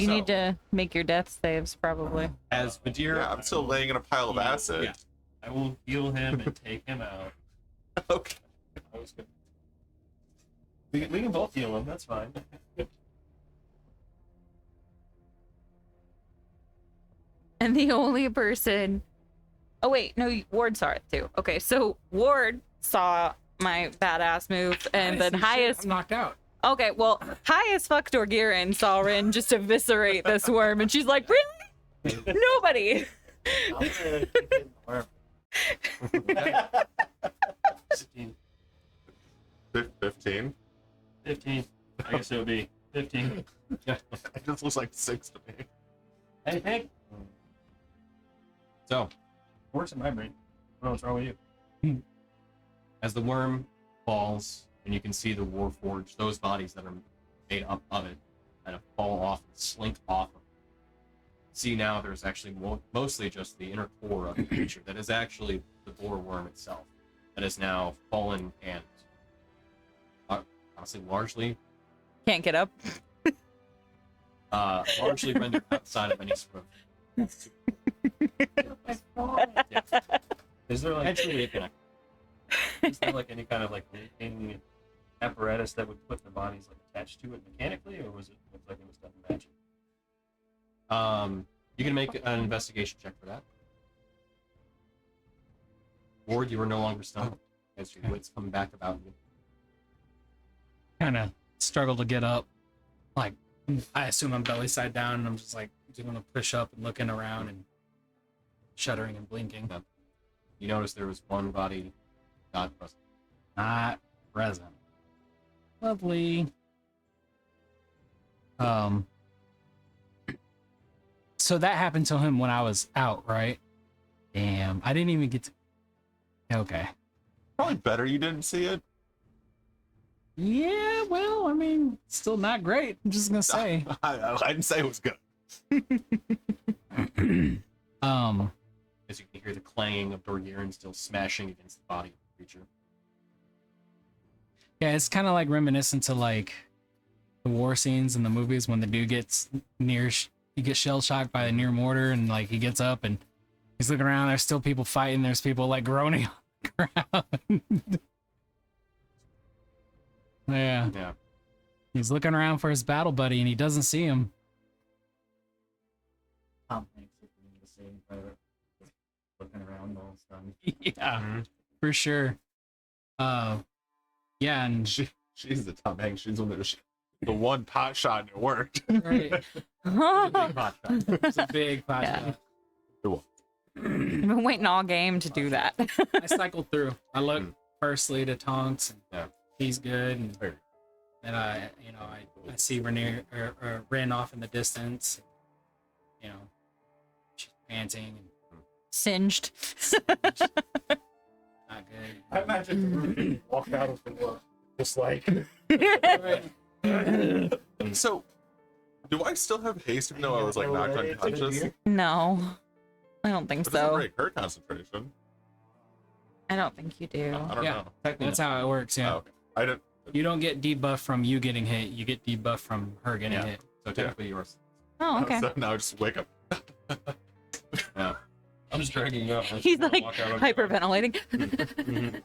So- need to make your death saves, probably. As Madeir, Yeah, I'm still laying in a pile of acid. Yeah. I will heal him and take him out. Okay. I was good. We can both heal him. That's fine. And the only person. Oh, wait. No, Ward saw it too. Okay, so Ward saw my badass move, and then highest. I'm knocked out. Okay, well, high as fuck Dorgirin saw Rin just eviscerate this worm, and she's like, really? Nobody. I'm gonna keep hitting the worm. 15. 15. 15. I guess it would be 15. It just looks like 6 to me. Hey, Pig. so Works in my brain. I don't know what's wrong with you. as the worm falls, and you can see the warforged, those bodies that are made up of it, kind of fall off and slink off of see now there's actually mostly just the inner core of the creature that is actually the boar worm itself that is now fallen and honestly largely Can't get up. largely rendered outside of any sort of Is there like actually is there like any kind of like linking apparatus that would put the bodies like attached to it mechanically, or was it look like it was done magic? You can make an investigation check for that. Ward, you are no longer stunned as your wits come back about you. Kind of struggle to get up. Like, I assume I'm belly side down, and I'm just like doing a push up and looking around and shuddering and blinking. You notice there was one body not present. Not present. Lovely. So that happened to him when I was out, right? Damn, I didn't even get to. Okay. Probably better you didn't see it. Yeah, well, I mean, still not great. I'm just gonna say. I didn't say it was good. As you can hear the clanging of Dorgirin still smashing against the body of the creature. Yeah, it's kind of like reminiscent to like the war scenes in the movies when the dude gets he gets shell shocked by a near mortar, and like he gets up and he's looking around. There's still people fighting. There's people like groaning on the ground. Yeah. Yeah. He's looking around for his battle buddy, and he doesn't see him. Tom Hanks is doing the same part. Looking around all stunned. Yeah, for sure. Yeah, and She's the Tom Hanks. She's the one pot shot and it worked. right. It's a big pot Yeah. shot. I've been waiting all game to do that. I cycled through. I looked firstly to Tonks, and Yeah. he's good, and then I see Rainier or Ren off in the distance. You know, she's panting and Singed. not good. I imagine walk out of the work just like So, do I still have haste even though I was like knocked unconscious? No, I don't think It doesn't so. break her concentration. I don't think you do. I don't Yeah. know. That's how it works. Yeah, Oh, okay. I didn't. you don't get debuff from you getting hit. You get debuff from her getting Yeah. hit. So technically yours. Oh, okay. So now I just wake up. Yeah. I'm just dragging you out. He's like hyperventilating.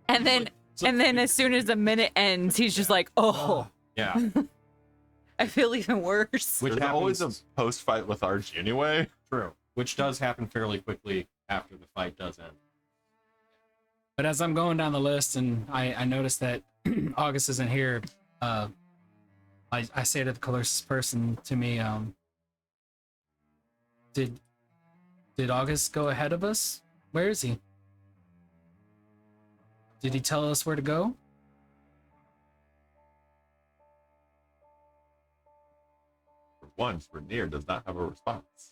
and then as soon as the minute ends, he's just like, oh, Yeah. I feel even worse. Which There's always a happens- post-fight lethargy anyway. True. Which does happen fairly quickly after the fight does end. But as I'm going down the list, and I noticed that August isn't here, I say to the closest person to me, did August go ahead of us? Where is he? Did he tell us where to go? For once, Rainier does not have a response.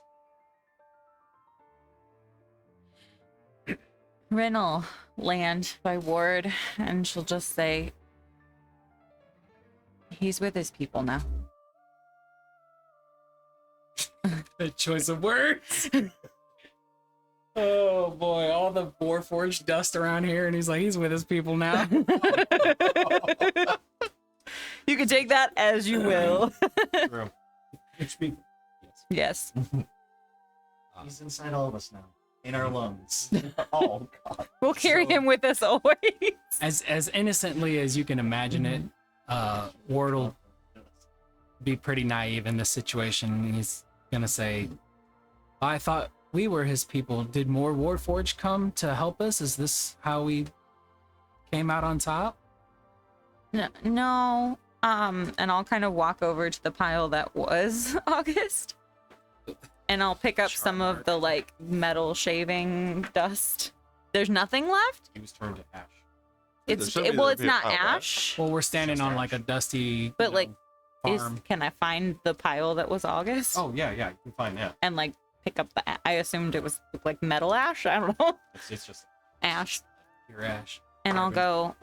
Ren'll land by Ward, and she'll just say, he's with his people now. The choice of words. Oh boy, all the warforged dust around here, and he's like, he's with his people now. You can take that as you will. True. HP. Yes. He's inside all of us now. In our lungs. Oh, God. We'll carry him with us always. As innocently as you can imagine it, Ward will be pretty naive in this situation. He's gonna say, I thought we were his people. Did more Warforged come to help us? Is this how we came out on top? No. And I'll kind of walk over to the pile that was August. And I'll pick up some of the like metal shaving dust. There's nothing left? He was turned to ash. It's should be well, there it's be a not pile, right? ash. Well, we're standing on like a dusty, But like farm. can I find the pile that was August? Oh yeah, you can find that. And like pick up the I assumed it was like metal ash. I don't know. It's just Ash. Pure ash. And I'll go,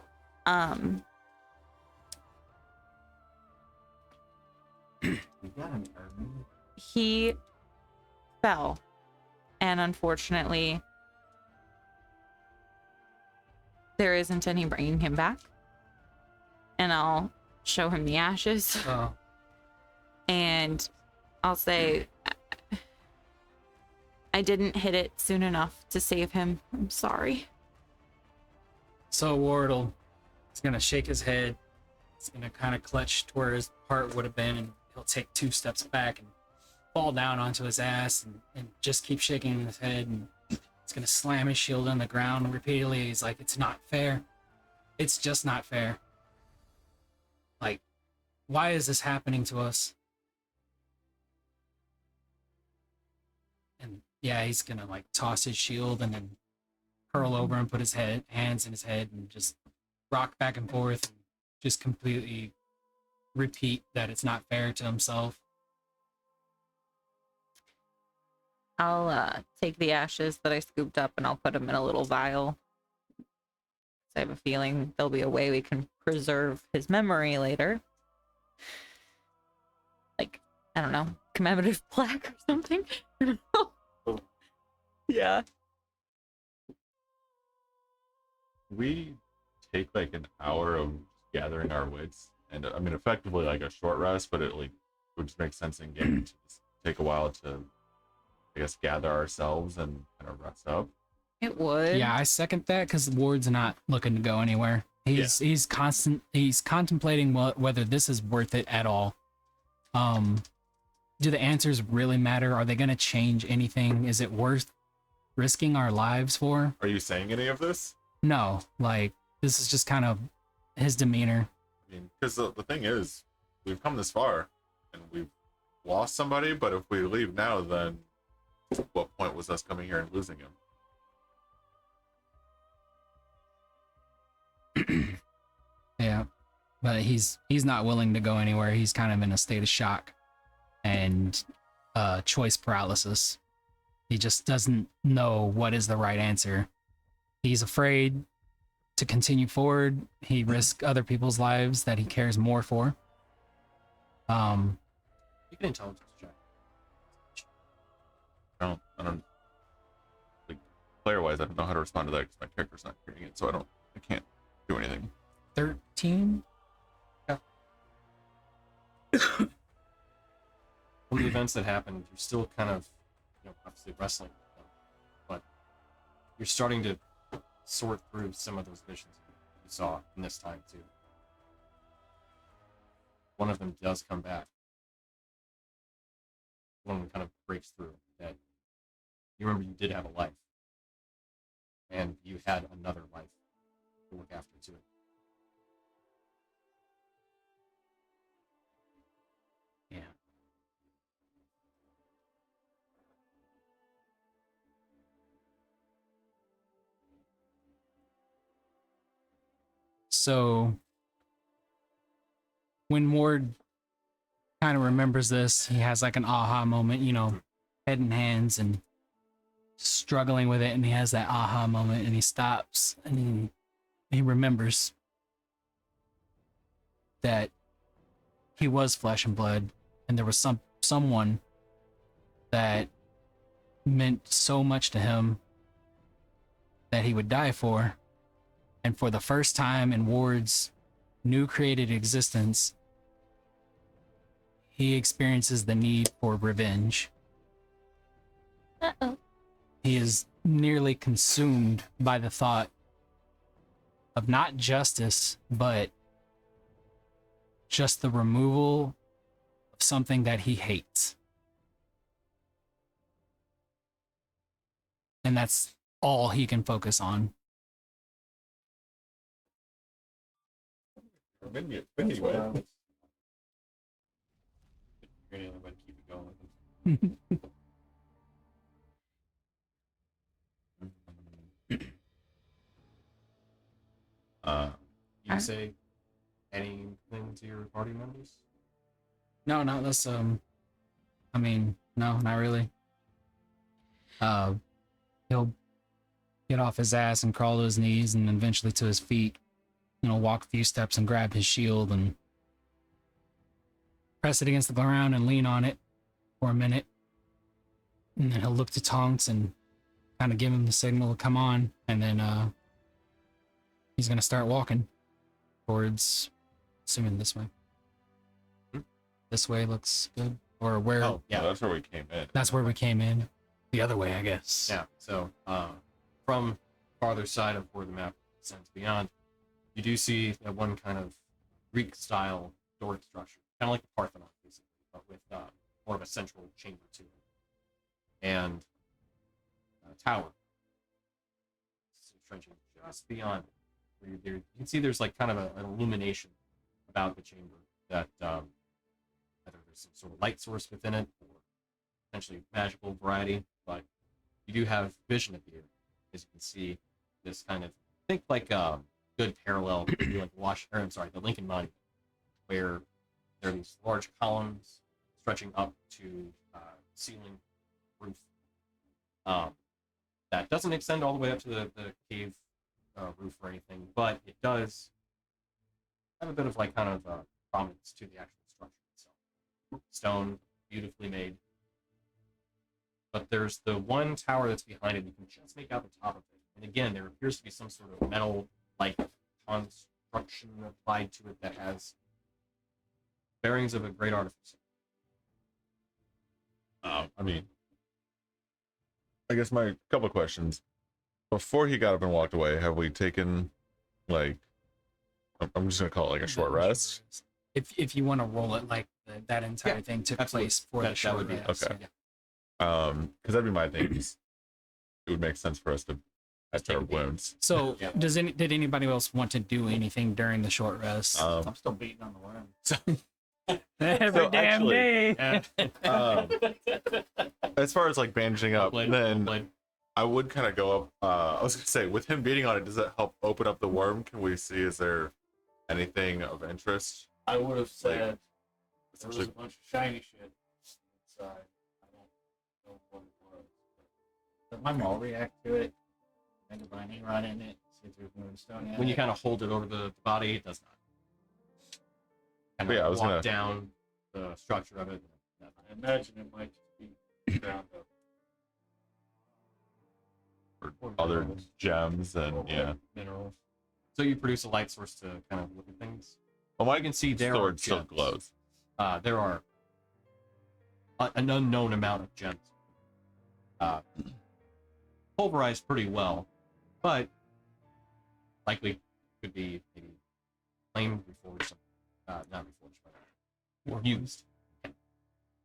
We got him, Erwin. he spell. And unfortunately, there isn't any bringing him back. And I'll show him the ashes. Oh. And I'll say, I didn't hit it soon enough to save him. I'm sorry. So Wardle is gonna shake his head. He's gonna kind of clutch to where his heart would have been, and he'll take 2 steps back and fall down onto his ass and just keep shaking his head. And he's gonna slam his shield on the ground repeatedly. He's like, "It's not fair. It's just not fair. Like, why is this happening to us?" And yeah, he's gonna like toss his shield and then curl over and put his hands in his head and just rock back and forth and just completely repeat that it's not fair to himself. I'll take the ashes that I scooped up and I'll put them in a little vial. I have a feeling there'll be a way we can preserve his memory later. Like, I don't know, commemorative plaque or something. Yeah. We take like an hour of gathering our wits, and I mean effectively like a short rest, but it like would just make sense in game to just take a while to, I guess, gather ourselves and kind of rest up. It would. Yeah, I second that because Ward's not looking to go anywhere. He's contemplating whether this is worth it at all. Do the answers really matter? Are they going to change anything? Is it worth risking our lives for? Are you saying any of this? No, like this is just kind of his demeanor. I mean, because the thing is, we've come this far, and we've lost somebody. But if we leave now, then what point was us coming here and losing him? Yeah, but he's not willing to go anywhere. He's kind of in a state of shock and choice paralysis. He just doesn't know what is the right answer. He's afraid to continue forward. He risks other people's lives that he cares more for. You can intelligence check. I don't like player-wise. I don't know how to respond to that because my character's not hearing it, so I can't do anything. 13. From the events that happened, you're still kind of, obviously wrestling with them, but you're starting to sort through some of those visions you saw in this time too. One of them does come back. One of them kind of breaks through that you remember you did have a life, and you had another life to look after too. Yeah. So when Ward kind of remembers this, he has like an aha moment, head in hands and struggling with it, and he has that aha moment and he stops and he remembers that he was flesh and blood, and there was someone that meant so much to him that he would die for. And for the first time in Ward's new created existence, he experiences the need for revenge. Uh-oh. He is nearly consumed by the thought of not justice, but just the removal of something that he hates. And that's all he can focus on. Anyway, You're gonna keep it going. You say anything to your party members? No, that's I mean, no, not really. He'll get off his ass and crawl to his knees and eventually to his feet. Walk a few steps and grab his shield and press it against the ground and lean on it for a minute. And then he'll look to Tonks and kind of give him the signal to come on, and then he's gonna start walking towards, assuming this way. Hmm? This way looks good, or where? Oh, yeah. that's where we came in. That's where we came in. The other way, I guess. Yeah, so from farther side of where the map extends beyond, you do see that one kind of Greek-style Doric structure, kind of like the Parthenon, basically, but with more of a central chamber to it. And a tower trenching just beyond it. You can see there's like kind of an illumination about the chamber that either there's some sort of light source within it or potentially magical variety, but you do have vision at the end, as you can see this kind of think like good parallel to like the Lincoln Monument, where there are these large columns stretching up to ceiling roof. That doesn't extend all the way up to the cave roof or anything, but it does have a bit of like kind of prominence to the actual structure itself. Stone, beautifully made. But there's the one tower that's behind it. You can just make out the top of it. And again, there appears to be some sort of metal-like construction applied to it that has bearings of a great artificer. I mean, I guess my couple of questions. Before he got up and walked away, have we taken, like, I'm just going to call it like a short rest? If you want to roll it like that entire thing took absolutely. place for That the short would be rest. okay. Yeah. Because that'd be my thing. It would make sense for us to test our wounds. So Yeah. did anybody else want to do anything during the short rest? I'm still beating on the worm. Every so damn actually- day. As far as like bandaging up, Blade, then blade. I would kind of go up. I was gonna say, with him beating on it, does it help open up the worm? Can we see? Is there anything of interest? I would have said there was Essentially, a bunch of shiny shit inside. I don't know what it was. Does my maul react to it? Make a binding run in it. See if there's moonstone in When you it. kind of hold it over the body, it does not. Kind Yeah, I of was walk gonna- down the structure of it. I imagine it might just be ground up. or other gems and yeah. Minerals. So you produce a light source to kind of look at things. Well, my You can see there are sword still gems. glows. There are an unknown amount of gems. Pulverized pretty well, but likely could be maybe flamed, reforged, not reforged, but used.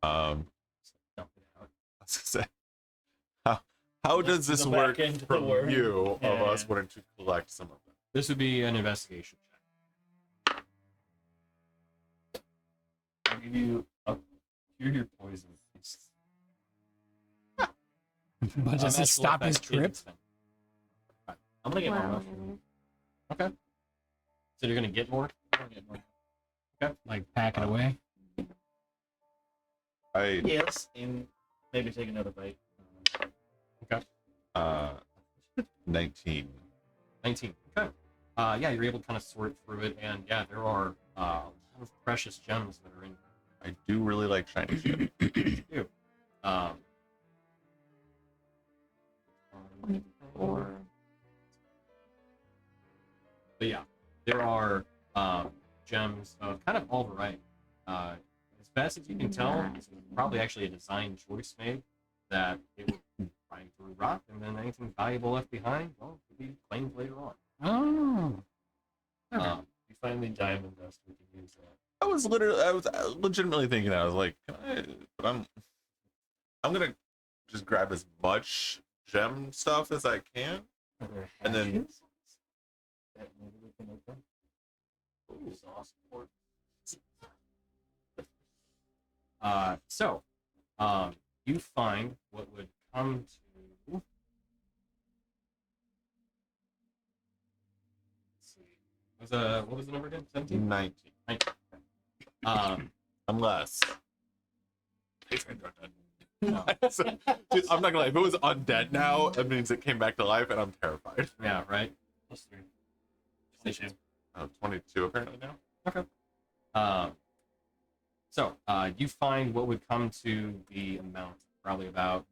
Um, Dump it out. I was gonna say, how does this The back work end of the from worm. you of Yeah. us wanting to collect some of them? This would be an investigation check. I'll give you a cure your poison. But does it stop his trip? I'm gonna get my Wow. mushroom. Okay. So you're gonna get more? I'm gonna get more. Like pack it away? I Yes, and maybe take another bite. 19. 19. Okay. Yeah, you're able to kind of sort through it, and yeah, there are a lot of precious gems that are in I do really like shiny shit. you. But yeah, there are gems of kind of all variety. As best as you can tell, it's probably actually a design choice made that it would grind through rock, and then anything valuable left behind, well, could be claimed later on. Oh. You find the diamond dust, we can use that. I was legitimately thinking that. I was like, can I? But I'm gonna just grab as much gem stuff as I can. Are there And then- hatches that maybe we can open? Ooh, sauce port. So, you find what would come to. Let's see. What was the number again? 17? 19. Unless. So, dude, I'm not gonna lie. If it was undead now, that means it came back to life, and I'm terrified. Yeah, right. Plus 3. 22. 22 apparently now. So, you find what would come to the amount, probably about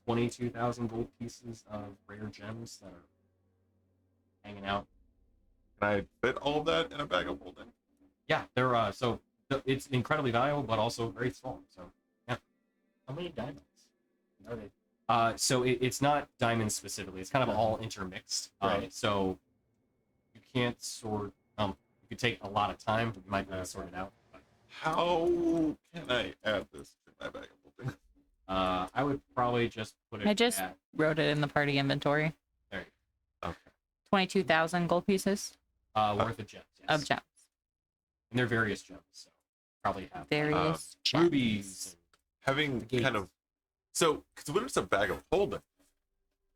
22,000 gold pieces of rare gems that are hanging out. Can I fit all of that in a bag of holding? Yeah, they're it's incredibly valuable, but also very small. So yeah. How many diamonds are they? So it's not diamonds specifically. It's kind of all intermixed. Right. So you can't sort. You could take a lot of time. You might be able to sort it out. But, How can I add this to my bag of holding? I would probably just put it. I just at, wrote it in the party inventory. there you go. Okay. 22,000 gold pieces Worth of gems. Yes. of gems. And they're various gems. So probably have Various gems. rubies. Having Gates. kind of so because when it's a bag of holding,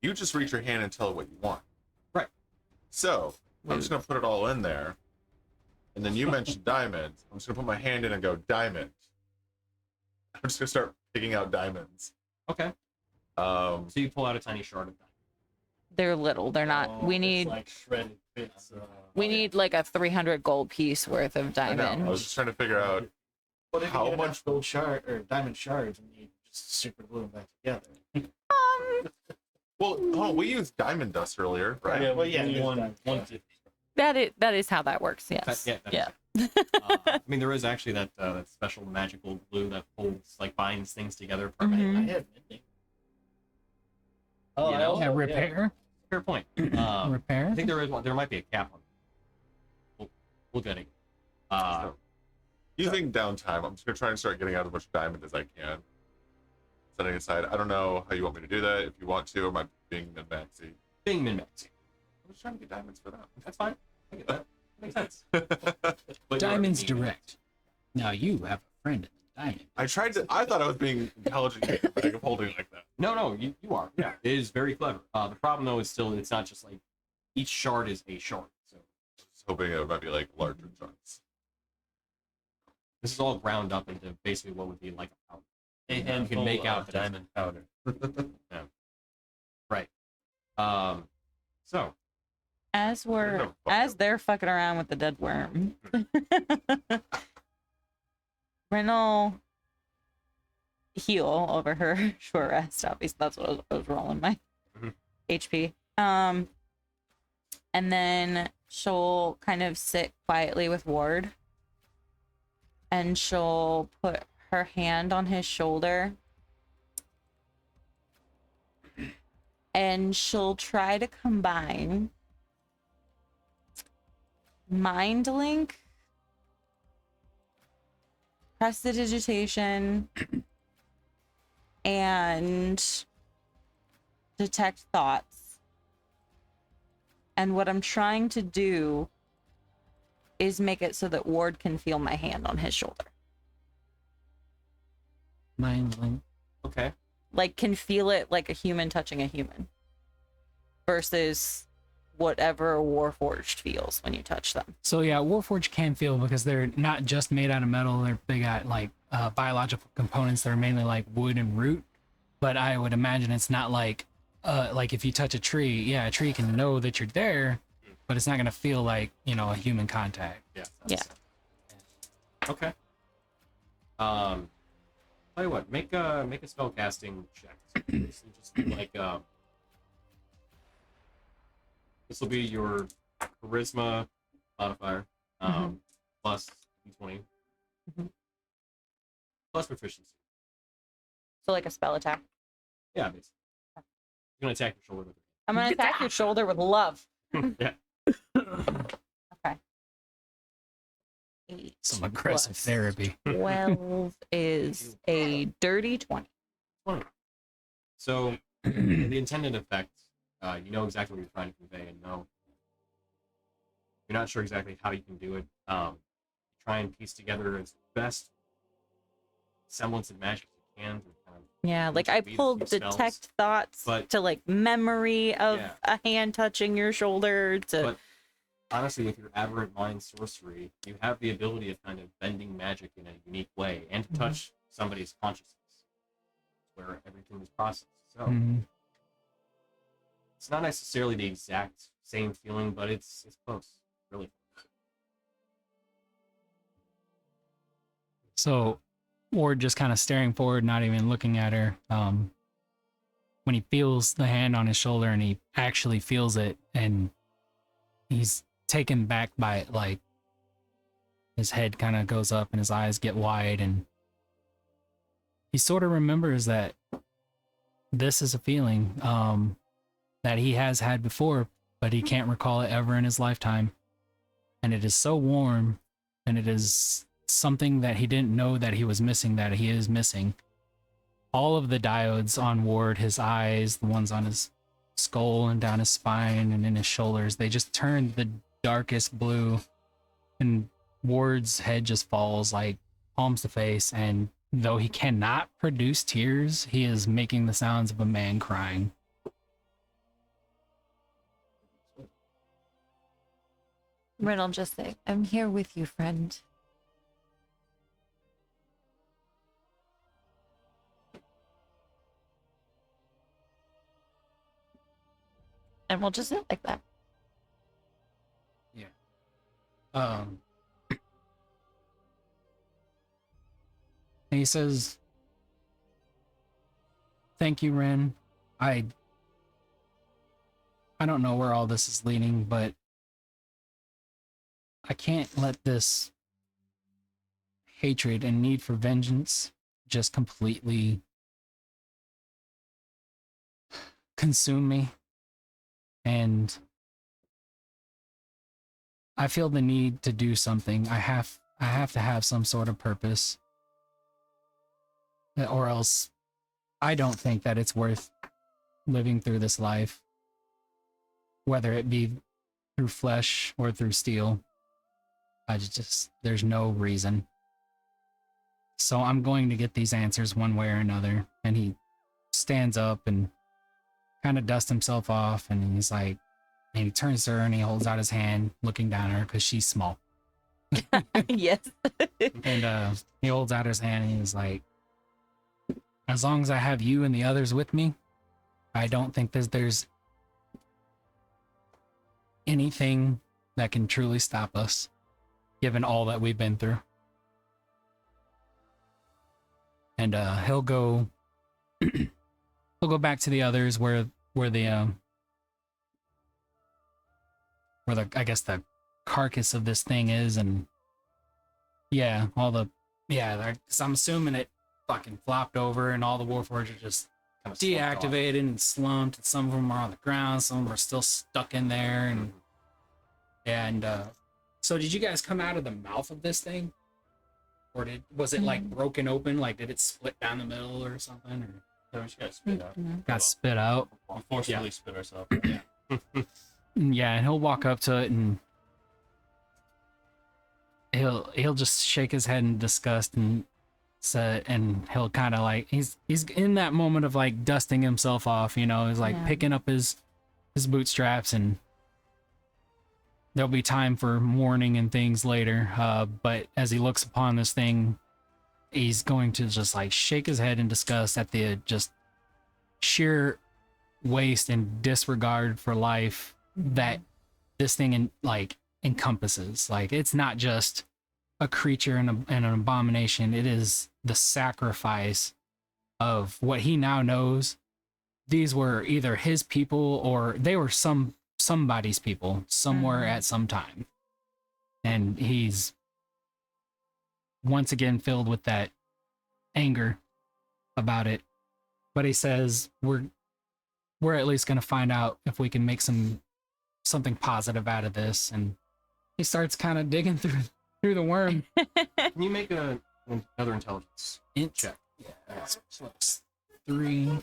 you just reach your hand and tell it what you want. Right. So I'm just gonna put it all in there, and then you mentioned diamonds. I'm just gonna put my hand in and go diamond. I'm just gonna start picking out diamonds. Okay. Um, So you pull out a tiny shard of diamond. They're little. They're not. Oh, we it's need. like shredded bits. We need like a 300 gold piece worth of I know. diamond. I was just trying to figure out What if how you get much- enough gold shard or diamond shards and you just super glue them back together? Well, oh, we used diamond dust earlier, right? Yeah, Well, yeah, we it is one diamond. 150. That is how that works. Yes. That is- Yeah. I mean, there is actually that special magical glue that holds, like, binds things together Mm-hmm. permanently. I have mending. Oh, You I know? also- Yeah, repair. Fair point. Repair. I think there might be a cap on it. We'll get it. Using downtime, I'm just gonna try and start getting out as much diamond as I can. Setting aside, I don't know how you want me to do that. If you want to, or am I being min-maxy? Being min-maxing. I'm just trying to get diamonds for that. That's fine. I get that. Makes sense. But Diamonds you're being- direct. Now you have a friend in the diamond. I thought I was being intelligent in a bag of holding like that. No, you are. Yeah, it is very clever. The problem though is still it's not just like each shard is a shard. So Just hoping it might be like larger chunks. this is all ground up into basically what would be like a powder. A handful make out of that it's- diamond powder. Right. So As they're fucking around with the dead worm, Ren'll heal over her short rest. Obviously, that's what I was rolling my Mhm. HP. And then she'll kind of sit quietly with Ward, and she'll put her hand on his shoulder, and she'll try to combine Mind Link, Prestidigitation, and Detect Thoughts. And what I'm trying to do is make it so that Ward can feel my hand on his shoulder. Mind link. okay. Like, can feel it like a human touching a human. Versus whatever a warforged feels when you touch them. So yeah, Warforged can feel because they're not just made out of metal. They got like biological components that are mainly like wood and root. But I would imagine it's not like if you touch a tree, yeah, a tree can know that you're there, but it's not gonna feel like, you know, a human contact. Yeah. Yeah. Okay. Tell you what, make a spell casting check. So basically just do like this will be your charisma modifier, plus d20, plus proficiency. So like a spell attack. Yeah, basically. You're gonna attack your shoulder with I'm gonna attack your shoulder with love. it. Yeah. Okay. 8 Some aggressive plus therapy. 12 is a dirty 20. 20. So the intended effect, you know exactly what you're trying to convey, and no, you're not sure exactly how you can do it. Try and piece together as best semblance of magic you can. To kind of Yeah, like I Beat a pulled few spells, detect thoughts but- to like memory of Yeah. a hand touching your shoulder to But- honestly, with your aberrant mind sorcery, you have the ability of kind of bending magic in a unique way and to touch somebody's consciousness, where everything is processed. So Mhm. it's not necessarily the exact same feeling, but it's close, really. So Ward just kind of staring forward, not even looking at her. when he feels the hand on his shoulder and he actually feels it, and he's taken back by it, like his head kind of goes up and his eyes get wide, and he sort of remembers that this is a feeling that he has had before, but he can't recall it ever in his lifetime. And it is so warm, and it is something that he didn't know that he was missing, that he is missing. All of the diodes on Ward, his eyes, the ones on his skull and down his spine and in his shoulders, they just turned the darkest blue, and Ward's head just falls like palms to face, and though he cannot produce tears, he is making the sounds of a man crying. Ren will just say, I'm here with you, friend. And we'll just sit like that. And he says, thank you, Ren. I don't know where all this is leading, but I can't let this hatred and need for vengeance just completely consume me. And I feel the need to do something. I have to have some sort of purpose. Or else I don't think that it's worth living through this life. Whether it be through flesh or through steel. There's no reason. So I'm going to get these answers one way or another. And he stands up and kind of dusts himself off, and he's like, and he turns to her and he holds out his hand, looking down at her because she's small. Yes. And he holds out his hand and he's like, as long as I have you and the others with me, I don't think there's anything that can truly stop us, given all that we've been through. And he'll go back to the others where the I guess the carcass of this thing is, and I'm assuming it fucking flopped over and all the warforged are just Kind of deactivated and slumped, and some of them are on the ground, some of them are still stuck in there, and so did you guys come out of the mouth of this thing, or was it like broken open, like did it split down the middle or something, or No, we just got spit out. got spit out? We forcefully spit ourselves. Yeah, and he'll walk up to it and he'll just shake his head in disgust and say, and he'll kind of like he's in that moment of like dusting himself off, he's like picking up his bootstraps, and there'll be time for mourning and things later, but as he looks upon this thing, he's going to just like shake his head in disgust at the just sheer waste and disregard for life that this thing encompasses. Like, it's not just a creature and an abomination. It is the sacrifice of what he now knows. These were either his people or they were somebody's people somewhere at some time. And he's once again filled with that anger about it. But he says, we're at least going to find out if we can make something positive out of this. And he starts kind of digging through the worm. Can you make another intelligence check? Yeah. So it's 3.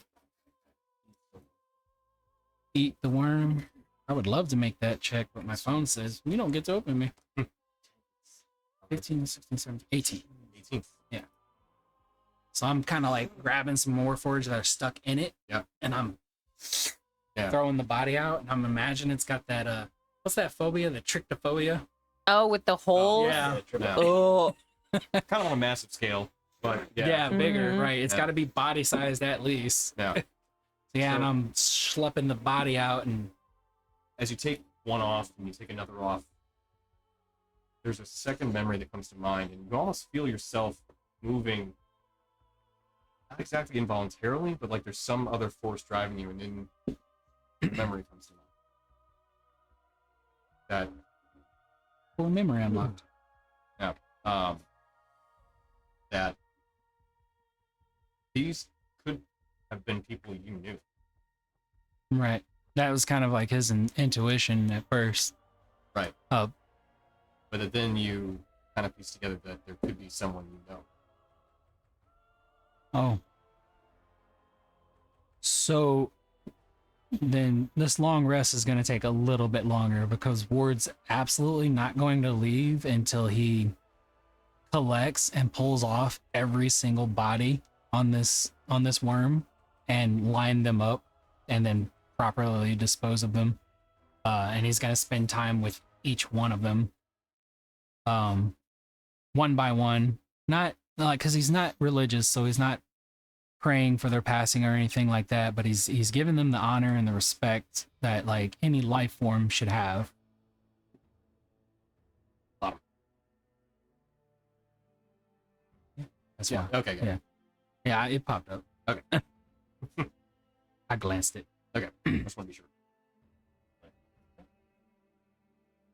Eat the worm. I would love to make that check, but my phone says you don't get to open me. 15, 16, 17, 18. 18. Yeah. So I'm kind of like grabbing some warforged that are stuck in it. Yeah. And I'm throwing the body out, and I'm imagining it's got that what's that phobia? The trichtophobia. Oh, with the holes? Yeah. Oh. Kind of on a massive scale, but Yeah, bigger, Mhm. right? It's got to be body sized at least. Yeah. And I'm schlepping the body out, and As you take one off and you take another off, there's a second memory that comes to mind, and you almost feel yourself moving not exactly involuntarily, but like there's some other force driving you, and then memory comes to mind. That Full memory unlocked. um, that these could have been people you knew. Right. That was kind of like his intuition at first. Right. Uh, But that then you kind of piece together that there could be someone you know. Oh. So then this long rest is going to take a little bit longer because Ward's absolutely not going to leave until he collects and pulls off every single body on this worm and line them up and then properly dispose of them. And he's going to spend time with each one of them. One by one, not like, cause he's not religious, so he's not praying for their passing or anything like that, but he's given them the honor and the respect that like any life form should have. That's Yeah. why. Okay. Good. Yeah. Yeah, it popped up. Okay. I glanced it. Okay. Just want to be sure.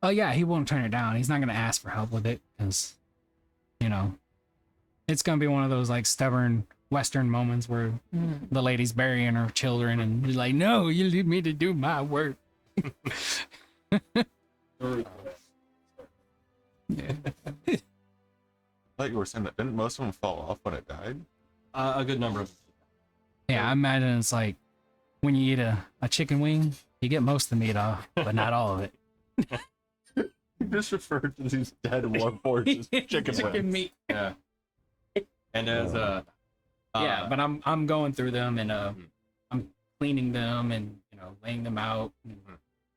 Oh yeah, he won't turn it down. He's not gonna ask for help with it because, you know, it's gonna be one of those like stubborn Western moments where the lady's burying her children and he's like, "No, you leave me to do my work." Yeah. I thought you were saying that didn't most of them fall off when it died? A good number of them. Yeah, I imagine it's like when you eat a chicken wing, you get most of the meat off, but not all of it. You just referred to these dead warforged as chicken wings. meat. Yeah. And as Yeah, but I'm going through them and I'm cleaning them and laying them out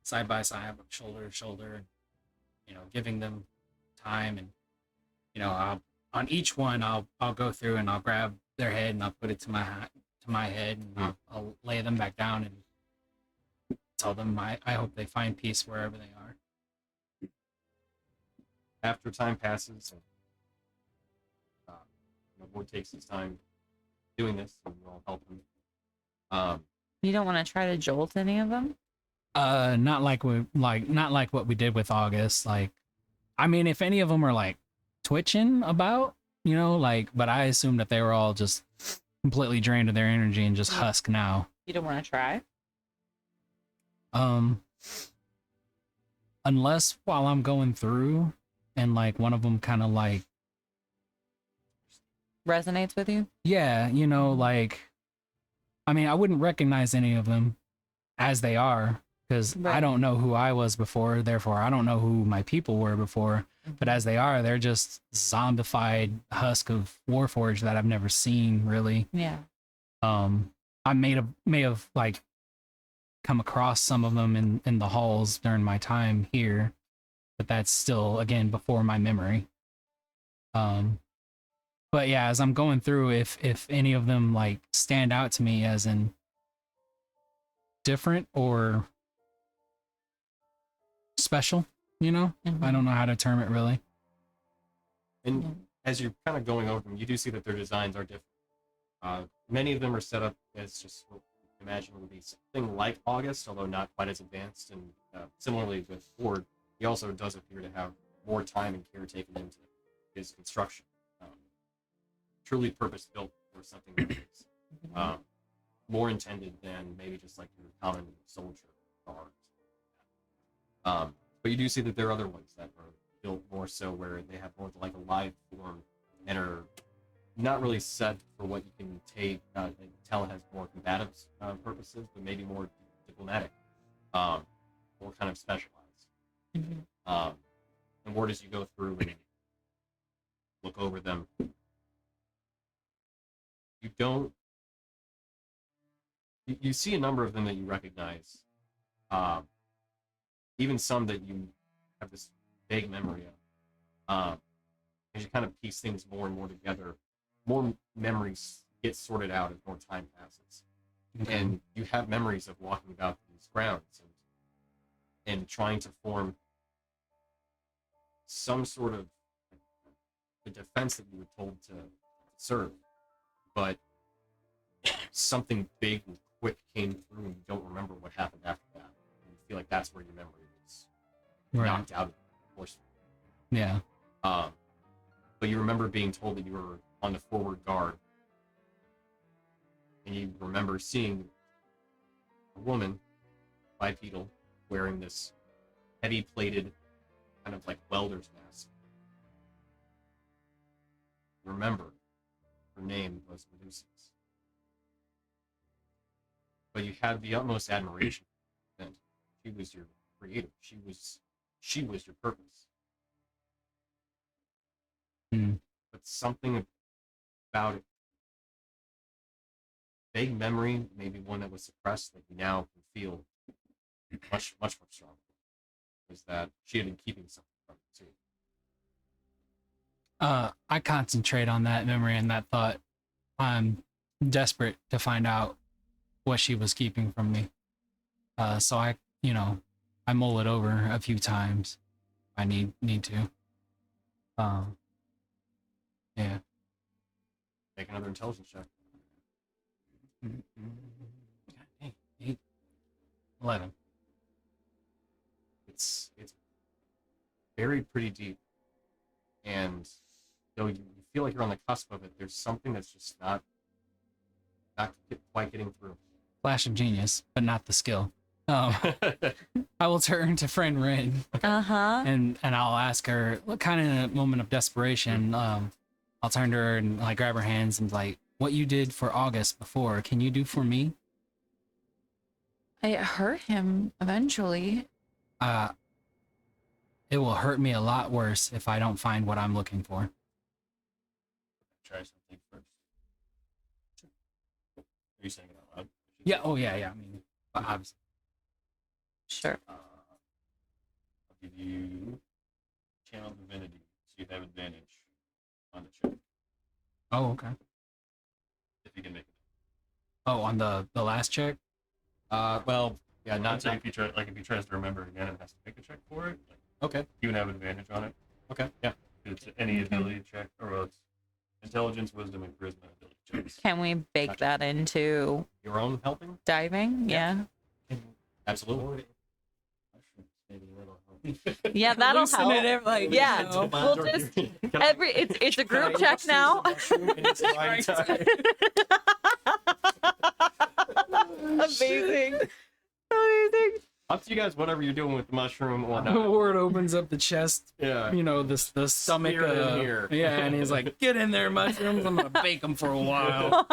side by side, shoulder to shoulder, and giving them time and on each one I'll go through and I'll grab their head and I'll put it to my head and I'll lay them back down and tell them I hope they find peace wherever they are. after time passes, and Ward takes his time doing this, and we'll help him. You don't want to try to jolt any of them? Not like what we did with August. Like, I mean, if any of them are like twitching about, but I assumed that they were all just completely drained of their energy and just husk now. You don't want to try? Unless while I'm going through and like one of them kind of like Resonates with you? yeah, like, I mean, I wouldn't recognize any of them as they are because I Right. don't know who I was before, therefore I don't know who my people were before. But as they are, they're just zombified husk of warforged that I've never seen really. Yeah. I may have like come across some of them in the halls during my time here, but that's still again before my memory. But yeah, as I'm going through, if any of them like stand out to me as in different or special, I don't know how to term it really. And as you're kind of going over them, you do see that their designs are different. Many of them are set up as just what you imagine would be something like August, although not quite as advanced. And similarly with Ford, he also does appear to have more time and care taken into his construction. Truly purpose-built for something like this. More intended than maybe just like your common soldier guard. But you do see that there are other ones that are built more so where they have more like a live form and are not really set for what you can take and tell has more combative purposes, but maybe more diplomatic, or kind of specialized. And Ward, as you go through and look over them, you see a number of them that you recognize, even some that you have this vague memory of. As you kind of piece things more and more together, more memories get sorted out as more time passes. Okay. And you have memories of walking about these grounds and trying to form some sort of the defense that you were told to serve. But something big and quick came through, and you don't remember what happened after that. And you feel like that's where your memory was knocked out of the course. Yeah. But you remember being told that you were on the forward guard, and you remember seeing a woman, bipedal, wearing this heavy-plated, kind of like welder's mask. Remember, her name was Medusa. But you had the utmost admiration for her. She was your creator. She was your purpose. But something about it, vague memory, maybe one that was suppressed, that you now can feel much more strongly, was that she had been keeping something from you too. I concentrate on that memory and that thought. I'm desperate to find out what she was keeping from me. So I mull it over a few times. I need to. Yeah. Make another intelligence check. Dang, 8, 11. It's buried pretty deep, and though you feel like you're on the cusp of it, there's something that's just not quite getting through. Flash of genius, but not the skill. I will turn to friend Rin. And I'll ask her what kind of moment of desperation. I'll turn to her and like grab her hands and like, what you did for August before, can you do for me? It hurt him eventually. It will hurt me a lot worse if I don't find what I'm looking for. Try something first. Are you saying it out loud? Yeah. Oh yeah. I mean, obviously. Sure. I'll give you channel divinity, so you have advantage on the check Oh, okay. if you can make it. Oh, on the last check? Well, yeah, not So if he tries to remember it again and has to make a check for it, like, okay. you would have advantage on it. Okay, yeah. It's any ability check, or well, it's intelligence, wisdom, and charisma ability checks. Can we bake Gotcha. that into Your own helping? diving? Yeah. Absolutely. Maybe that'll help. Yeah, that'll Loosen it help. up, like, Yeah, you know. we'll just it's a group check now. Amazing. Amazing. Up to you guys, whatever you're doing with the mushroom and whatnot. Ward opens up the chest, Yeah. the stomach Spear it in here. Yeah, and he's like, get in there, mushrooms. I'm gonna bake them for a while.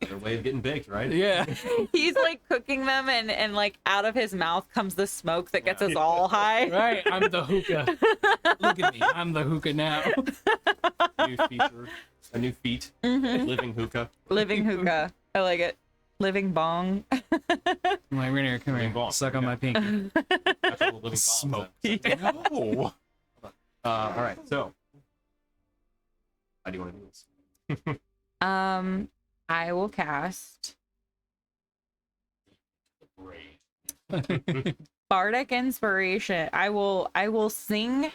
Their way of getting baked, right? Yeah. He's like cooking them and like out of his mouth comes the smoke that gets us all high. Right, I'm the hookah. Look at me, I'm the hookah now. New feature, a new feat, living hookah. Living hookah. I like it. Living bong. I'm like, Rainier, come Living here, bong. suck on my pinky. Actual living Smoke. No. All right, so how do you want to do this? I will cast Bardic Inspiration. I will sing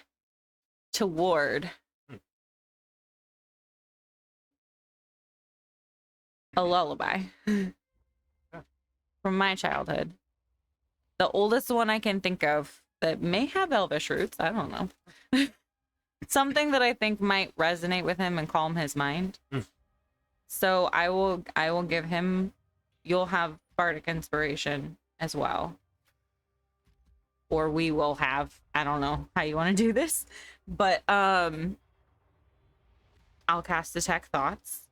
to Ward a lullaby from my childhood. The oldest one I can think of that may have elvish roots. I don't know. Something that I think might resonate with him and calm his mind. So I will give him, you'll have Bardic Inspiration as well. Or we will have, I don't know how you want to do this, but I'll cast Detect Thoughts.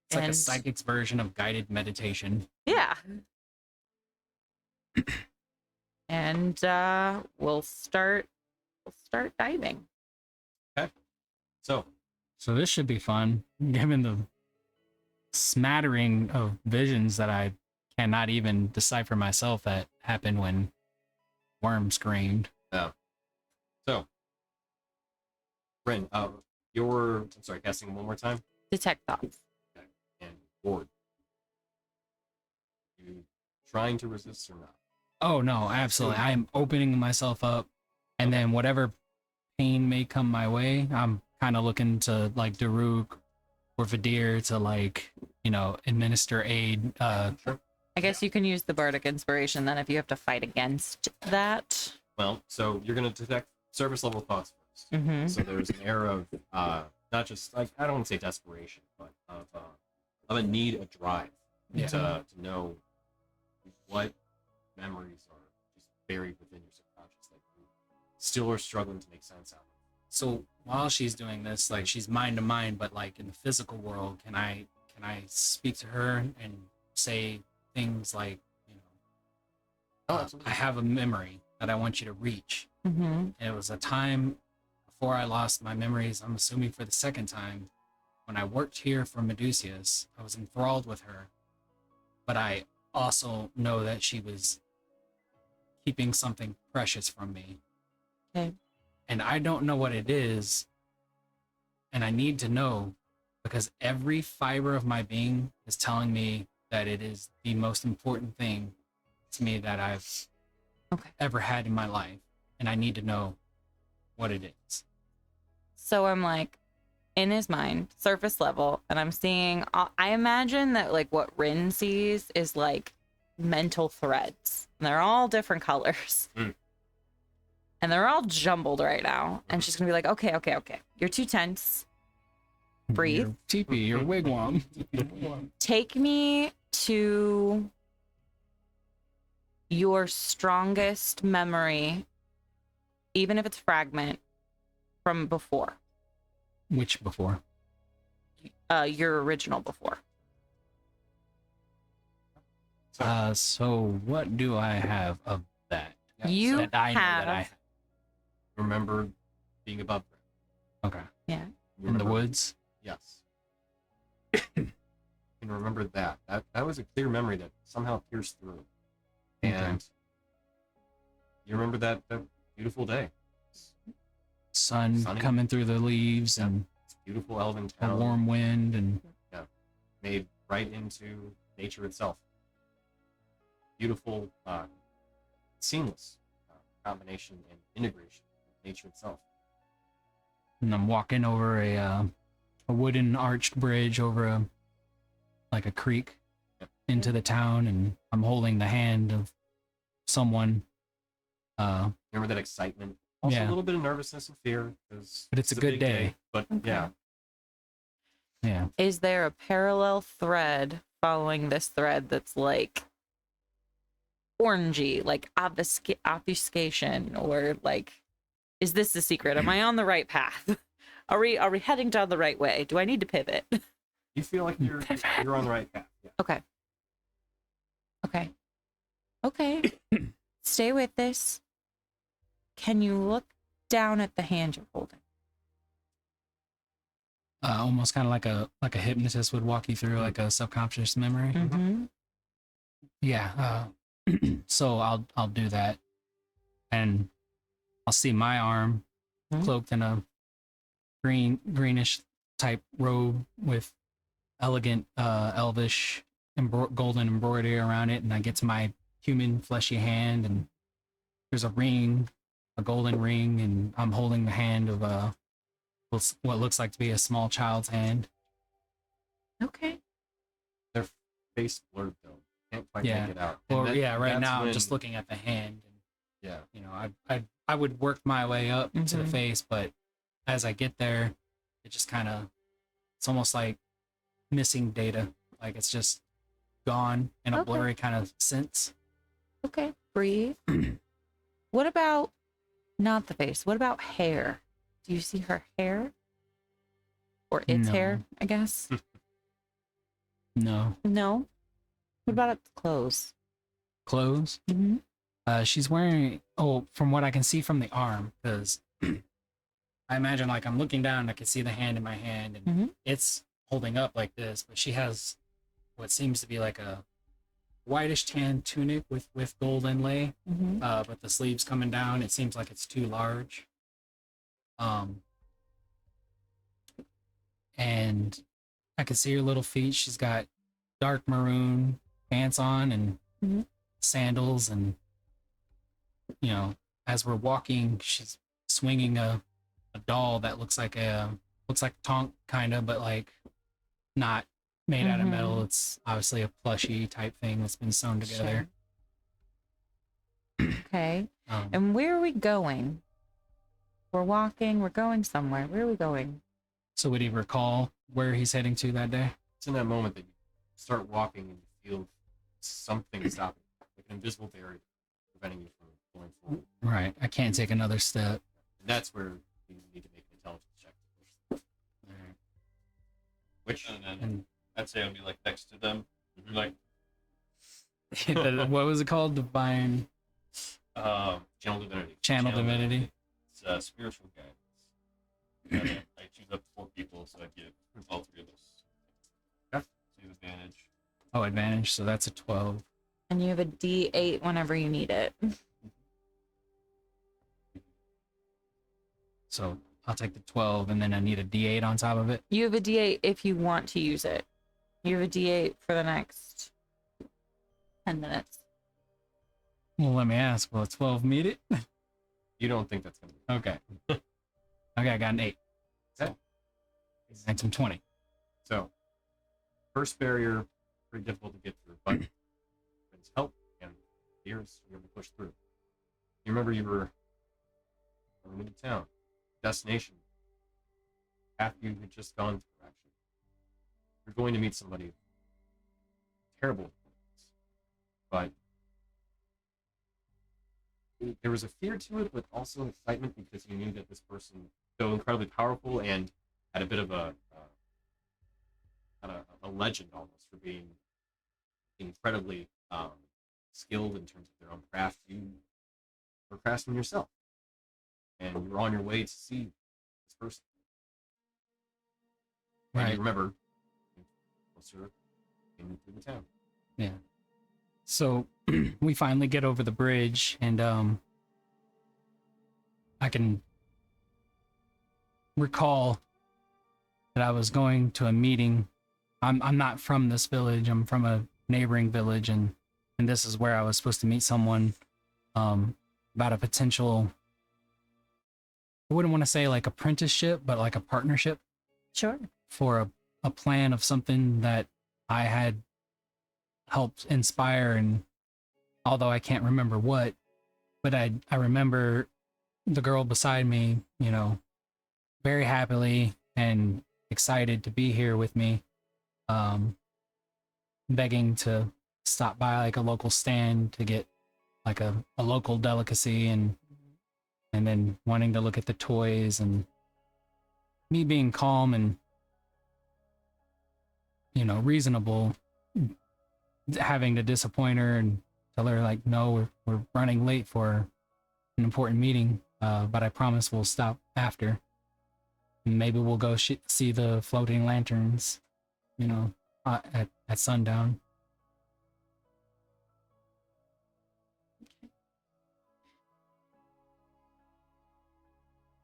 It's like a psychic's version of guided meditation. Yeah. And we'll start diving. So this should be fun, given the smattering of visions that I cannot even decipher myself that happened when Worm screamed. So Ren, I'm sorry, casting one more time. Detect Thoughts. And Ward, you trying to resist or not? Oh no, absolutely. I am opening myself up, and then whatever pain may come my way, I'm kind of looking to like Daruk or Vadir to like, administer aid. I guess you can use the bardic inspiration then if you have to fight against that. Well, so you're gonna detect surface level thoughts first. Mm-hmm. So there's an air of not just like I don't want to say desperation, but of a need, a drive Yeah. to know what memories are just buried within your subconscious that you still are struggling to make sense out of. So while she's doing this, like she's mind to mind, but like in the physical world, can I speak to her and say things like, I have a memory that I want you to reach. Mm-hmm. And it was a time before I lost my memories, I'm assuming for the second time, when I worked here for Medusius. I was enthralled with her, but I also know that she was keeping something precious from me. Okay. And I don't know what it is, and I need to know because every fiber of my being is telling me that it is the most important thing to me that I've ever had in my life, and I need to know what it is. So I'm like, in his mind, surface level, and I'm seeing, I imagine that like what Rin sees is like mental threads. And they're all different colors. And they're all jumbled right now. And she's going to be like, okay. You're too tense. Breathe. Your teepee, your wigwam. Take me to your strongest memory, even if it's fragment, from before. Which before? Your original before. So what do I have of that? You that I know that I have. Remember being above ground. Okay. Yeah. You In the remember- woods? Yes. And remember that. That was a clear memory that somehow pierced through. And you remember that beautiful day. Sun Sunny. coming through the leaves and It's a beautiful elven a town warm wind and made right into nature itself. Beautiful, seamless combination and integration with nature itself. I'm walking over a wooden arched bridge over a creek into the town, and I'm holding the hand of someone. Remember that excitement? Also Yeah. a little bit of nervousness and fear. But it's a good big day. But Okay. yeah, Yeah. Is there a parallel thread following this thread that's like orangey, like obfuscation, or like, is this the secret? Am I on the right path? Are we heading down the right way? Do I need to pivot? you feel like you're on the right path. Yeah. Okay. Stay with this. Can you look down at the hand you're holding? Almost kind of like a hypnotist would walk you through like a subconscious memory. Mm-hmm. Yeah. So I'll do that, and I'll see my arm cloaked in a greenish type robe with elegant elvish golden embroidery around it, and I get to my human fleshy hand, and there's a ring, a golden ring, and I'm holding the hand of what looks like to be a small child's hand. Okay. Their face blurred though. Can't quite Yeah. make it out. Well, And right that's now I'm when- just looking at the hand, and Yeah. I would work my way up to the Mhm. face, but as I get there, it just it's almost like missing data. Like it's just gone in a Okay. blurry kind of sense. Okay. Breathe. What about not the face? What about hair? Do you see her hair? Or its No. hair, I guess? No. No. What about its clothes? Clothes? Mm-hmm. She's wearing, from what I can see from the arm, because I imagine like I'm looking down and I can see the hand in my hand, and Mhm. it's holding up like this, but she has what seems to be like a whitish tan tunic with gold inlay, Mm-hmm. but the sleeves coming down, it seems like it's too large. And I can see her little feet. She's got dark maroon pants on and Mhm. sandals, and as we're walking, she's swinging a doll that looks like a looks like tonk kind of, but like not made out of metal. Mhm. It's obviously a plushy type thing that's been sewn together. Okay. Um, And where are we going? We're walking. We're going somewhere. Where are we going? so would he recall where he's heading to that day? It's in that moment that you start walking and you feel something stopping, like an invisible barrier preventing you from going forward. Right. I can't take another step. And that's where you need to make an intelligence check to push through. Which, and then And I'd say I'd be like next to them, like what was it called? Divine Channel divinity. channel divinity. It's spiritual guidance. I choose up to 4 people, so I'd get all 3 of those. Okay. So you have advantage. Oh, advantage. So that's a 12. And you have a D8 whenever you need it. So I'll take the 12, and then I need a D8 on top of it. You have a D8 if you want to use it. You have a D8 for the next 10 minutes. Well, let me ask. Will a 12 meet it? You don't think that's going to be. Okay. Okay, I got an 8. Okay. And some 20. So, first barrier, pretty difficult to get through, but with help and ears, you're able to push through. You remember you were going into town, destination, path you had just gone through, actually. You're going to meet somebody terrible, but there was a fear to it, but also excitement because you knew that this person was so incredibly powerful and had a bit of a legend almost for being incredibly skilled in terms of their own craft. You were a craftsman yourself, and you were on your way to see this person. And Right. you remember closer into the town. Yeah. So we finally get over the bridge, and I can recall that I was going to a meeting. I'm not from this village. I'm from a neighboring village, and this is where I was supposed to meet someone about a potential, I wouldn't want to say like apprenticeship, but like a partnership Sure. for a plan of something that I had helped inspire. And although I can't remember what, but I remember the girl beside me, you know, very happily and excited to be here with me, begging to stop by like a local stand to get like a local delicacy, and then wanting to look at the toys, and me being calm and, you know, reasonable, having to disappoint her and tell her like, no, we're running late for an important meeting, but I promise we'll stop after. And maybe we'll go see the floating lanterns, you know, at sundown.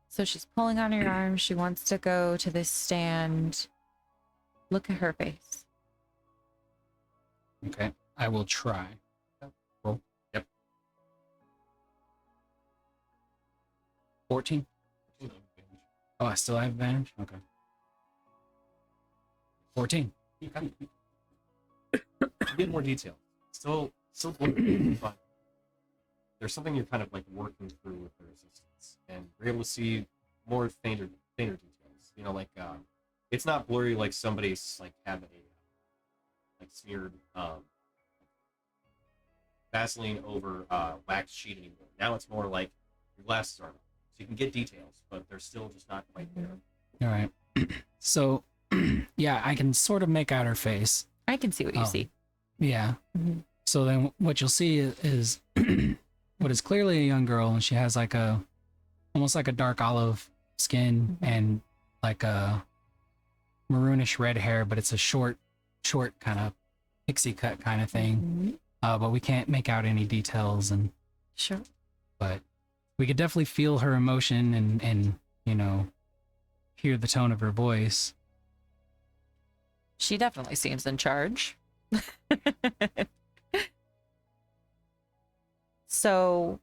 So she's pulling on your arm. She wants to go to this stand. Look at her face. Okay, I will try. Roll. Yep. 14. Oh, I still have advantage? Okay. 14. You get more detail. Still blurry, but there's something you're kind of like working through with the resistance, and you're able to see more fainter details. You know, like it's not blurry like somebody's like had a like smeared Vaseline over wax sheet anymore. Now it's more like your glasses are, so you can get details, but they're still just not quite there. All right. So, yeah, I can sort of make out her face. I can see what you Oh. see. Yeah. Mhm. So then what you'll see is what is clearly a young girl, and she has like almost like a dark olive skin and like a maroonish red hair, but it's a short kind of pixie cut kind of thing. But we can't make out any details, and Sure. but we could definitely feel her emotion and you know, hear the tone of her voice. She definitely seems in charge. So,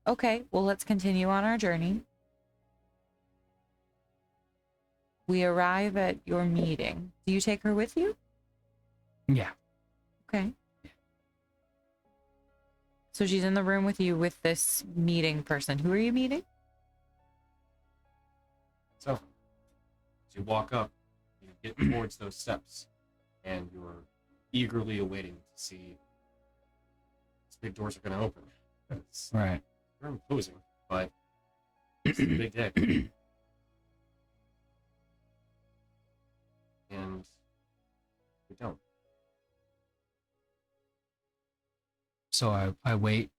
okay, well, let's continue on our journey. We arrive at your meeting. Do you take her with you? Yeah. Okay. So she's in the room with you with this meeting person. Who are you meeting? So, as you walk up, you get towards those steps, and you're eagerly awaiting to see these big doors are going to open. It's, Right. they're imposing, but it's a big day. And we don't. So I wait.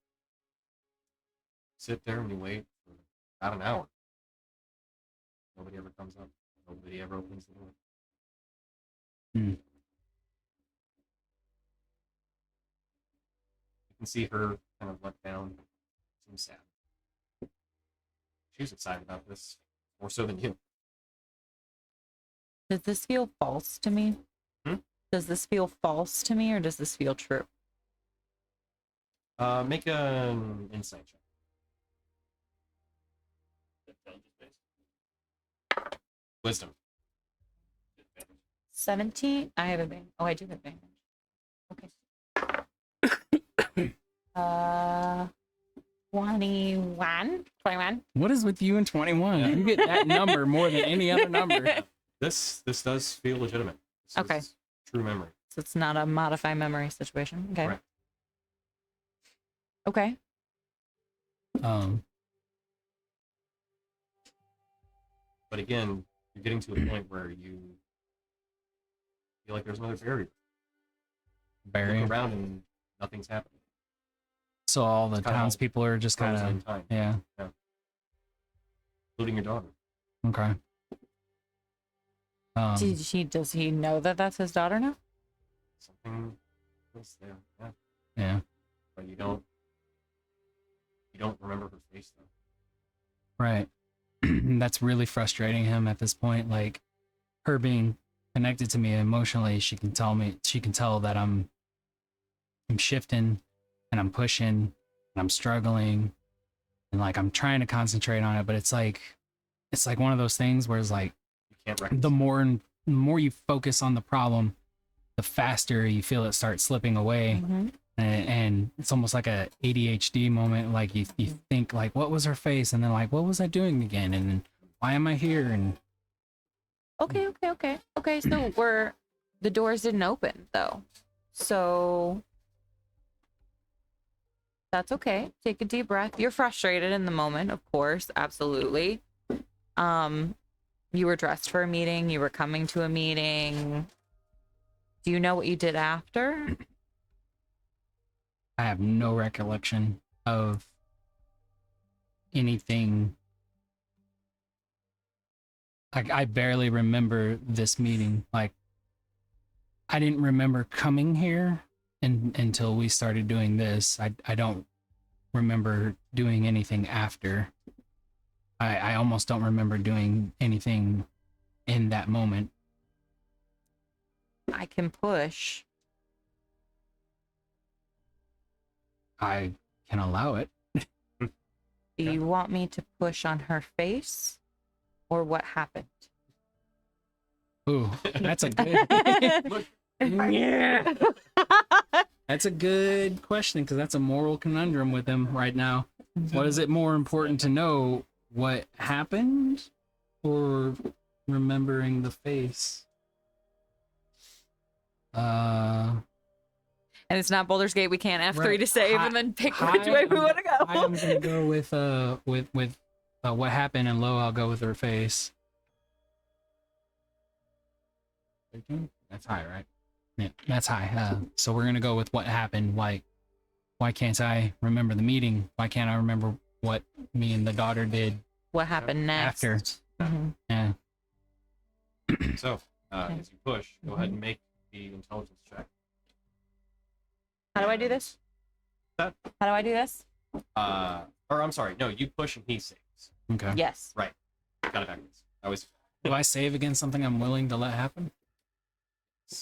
Sit there and you wait for about an hour. Nobody ever comes up. Nobody ever opens the door. Hmm. You can see her kind of let down. Seems sad. She's excited about this, more so than you. Does this feel false to me? Hmm? Does this feel false to me or does this feel true? Make an insight check. Wisdom. 17? I have advantage. Oh, I do have advantage. Okay. 21. 21. What is with you and 21? You get that number more than any other number. This does feel legitimate. This Okay. is true memory. So it's not a modify memory situation. Okay. Correct. Okay. But again, you're getting to a point where you feel like there's another barrier. You Barry. look around and nothing's happening. So all the It's kinda townspeople are just kind Frozen in of, time, yeah. including your daughter. Okay. Does he know that that's his daughter now? Something was there, yeah. Yeah. But you don't remember her face though. Right. That's really frustrating him at this point. Like, her being connected to me emotionally, she can tell that I'm shifting and I'm pushing and I'm struggling and like I'm trying to concentrate on it, but it's like one of those things where it's like You can't recognize. the more you focus on the problem, the faster you feel it start slipping away. Mm-hmm. And it's almost like a ADHD moment. Like you think like, what was her face? And then like, what was I doing again? And then why am I here? And Okay. So the doors didn't open though. So that's okay. Take a deep breath. You're frustrated in the moment, of course, absolutely. You were dressed for a meeting, you were coming to a meeting. Do you know what you did after? I have no recollection of anything. Like, I barely remember this meeting. Like, I didn't remember coming here until we started doing this. I don't remember doing anything after. I almost don't remember doing anything in that moment. I can push. I can allow it. Do you want me to push on her face or what happened? Ooh, that's a good Yeah. that's a good question, because that's a moral conundrum with him right now. What is it more important to know, what happened or remembering the face? And it's not Boulder's Gate. We can't F3 Right. to save Hi- and then pick hi, which way we want to go. I'm gonna go with what happened, and low, I'll go with her face. 13? That's high, right? Yeah, that's high. So we're gonna go with what happened. Why can't I remember the meeting? Why can't I remember what me and the daughter did What happened next? after? Mhm. Yeah. So, as you push, go ahead and make the intelligence check. How do I do this? That? How do I do this? Or I'm sorry, no, you push and he saves. Okay. Yes. Right. Got it backwards. I was Do I save against something I'm willing to let happen?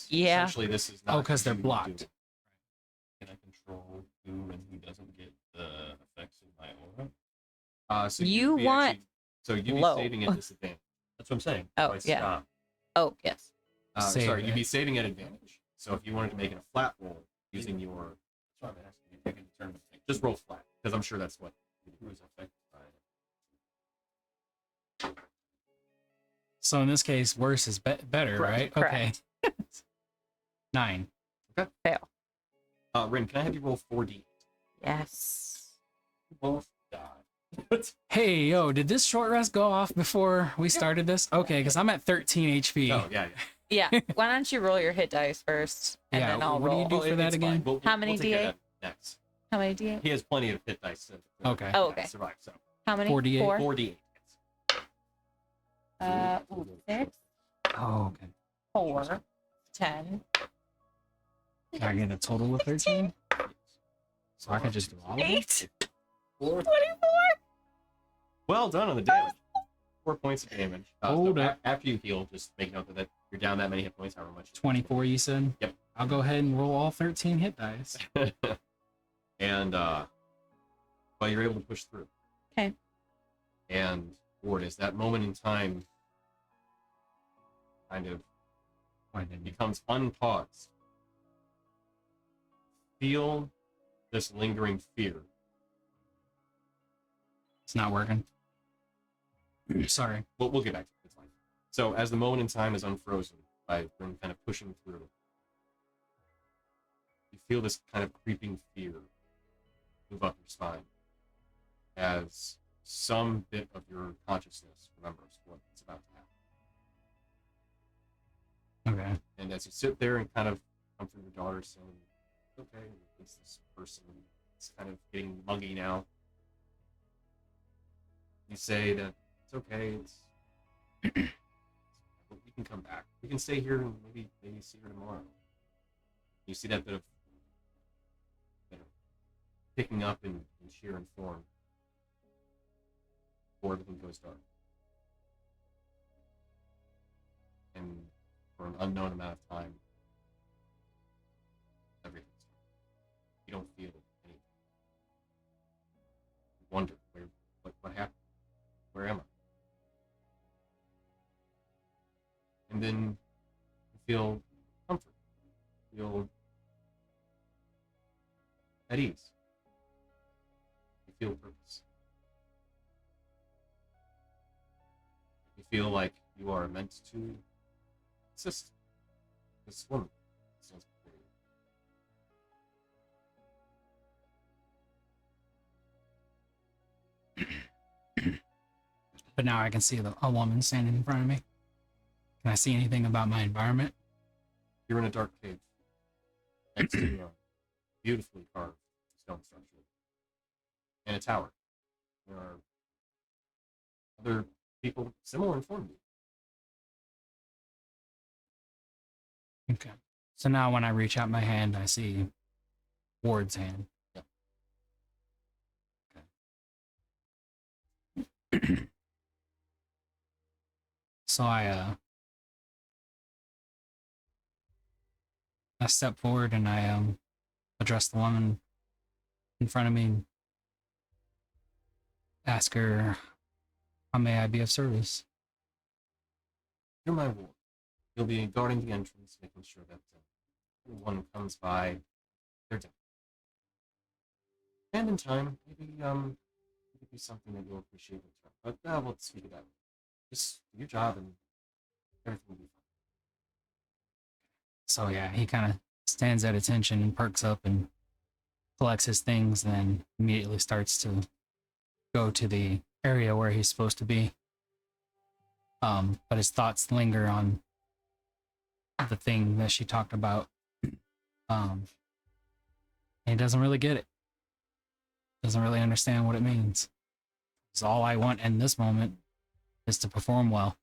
Yeah. Essentially, this is not. Oh, 'cause they're you blocked. doing. Can I control who and who doesn't get the effects of my aura? So You you'd be want actually, so you'd be low. saving at disadvantage. That's what I'm saying. Oh, So I yeah. stop. Oh, yes. Save Sorry, you'd it. be saving at advantage. So if you wanted to make it a flat roll using your, That's what I'm asking. You take a determined thing. just roll flat because I'm sure that's what. Who is affected by it? So in this case, worse is better, right? Correct. Okay. 9. Fail. Rin, can I have you roll 4d? Yes. Both die. Hey, yo, did this short rest go off before we started this? Okay, because I'm at 13 HP. Oh yeah, Yeah. Why don't you roll your hit dice first, and Yeah, then I'll what do you roll. do? for that it's again? fine. We'll, How many we'll take D8? that next. How many D8? He has plenty of hit dice. To Okay. Oh, okay. Survive. So How many? 48. 4. 4d8. Ooh, 6, Oh, okay. 4, 10. Can I get a total of 13? So I could just do all of them? 8. 4. 24. Well done on the damage. 4 points of damage. Hold up. After you heal, just make note that you're down that many hit points, however much. 24, you said? Yep. I'll go ahead and roll all 13 hit dice. And well, you're able to push through. Okay. And Ward, is that moment in time kind of becomes unpaused. Feel this lingering fear. It's not working. Sorry. We'll get back to it. It's fine. So as the moment in time is unfrozen by Rin kind of pushing through, you feel this kind of creeping fear move up your spine as some bit of your consciousness remembers what's about to happen. Okay. And as you sit there and kind of comfort your daughter, saying, "Okay, it's this person. It's kind of getting muggy now." You say that it's okay. We can come back. We can stay here and maybe see her tomorrow. You see that bit of picking up in sheer and form before everything goes dark. And for an unknown amount of time, everything's dark. You don't feel anything. You wonder what happened. Where am I? And then you feel comfort. You feel at ease. You feel purpose. You feel like you are meant to assist this woman. Stands before you. But now I can see a woman standing in front of me. Can I see anything about my environment? You're in a dark cave next to a beautifully carved stone structure and a tower. There are other people similar in form to you. Okay. So now when I reach out my hand, I see Ward's hand. Yep. Okay. So I step forward and I address the woman in front of me and ask her, how may I be of service? You're my ward. You'll be guarding the entrance, making sure that everyone who comes by, they're dead. And in time, maybe be something that you'll appreciate in return. But we'll speak of that. Just do your job and everything will be fine. So yeah, he kind of stands at attention and perks up and collects his things, and then immediately starts to go to the area where he's supposed to be. But his thoughts linger on the thing that she talked about. And he doesn't really get it. Doesn't really understand what it means. So all I want in this moment is to perform well.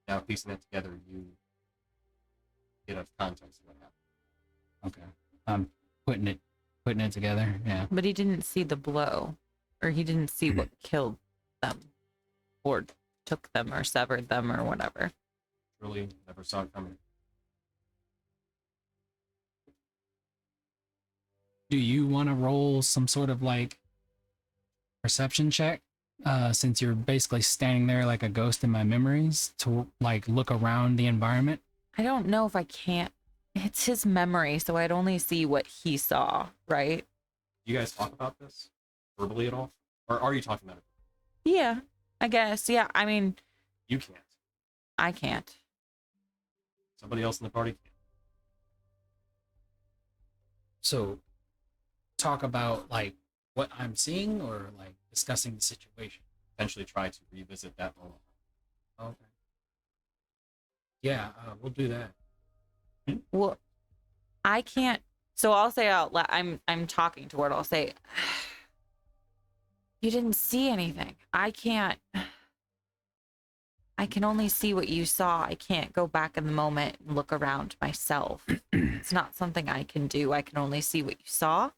Now, piecing that together, you get a context of what happened. Okay. I'm putting it together. Yeah. But he didn't see the blow, or he didn't see what killed them, or took them, or severed them, or whatever. Truly, never saw it coming. Do you want to roll some sort of like perception check since you're basically standing there like a ghost in my memories, to like look around the environment? I don't know if I can't. It's his memory, so I'd only see what he saw, right? Do you guys talk about this verbally at all? Or are you talking about it? Yeah, I guess. Yeah, I mean, You can't. I can't. Somebody else in the party can. So, talk about like what I'm seeing, or like discussing the situation. Potentially try to revisit that moment. Okay. Yeah, we'll do that. Well, I can't. So I'll say out loud. I'm talking to it. I'll say, "You didn't see anything. I can't. I can only see what you saw. I can't go back in the moment and look around myself. It's not something I can do. I can only see what you saw.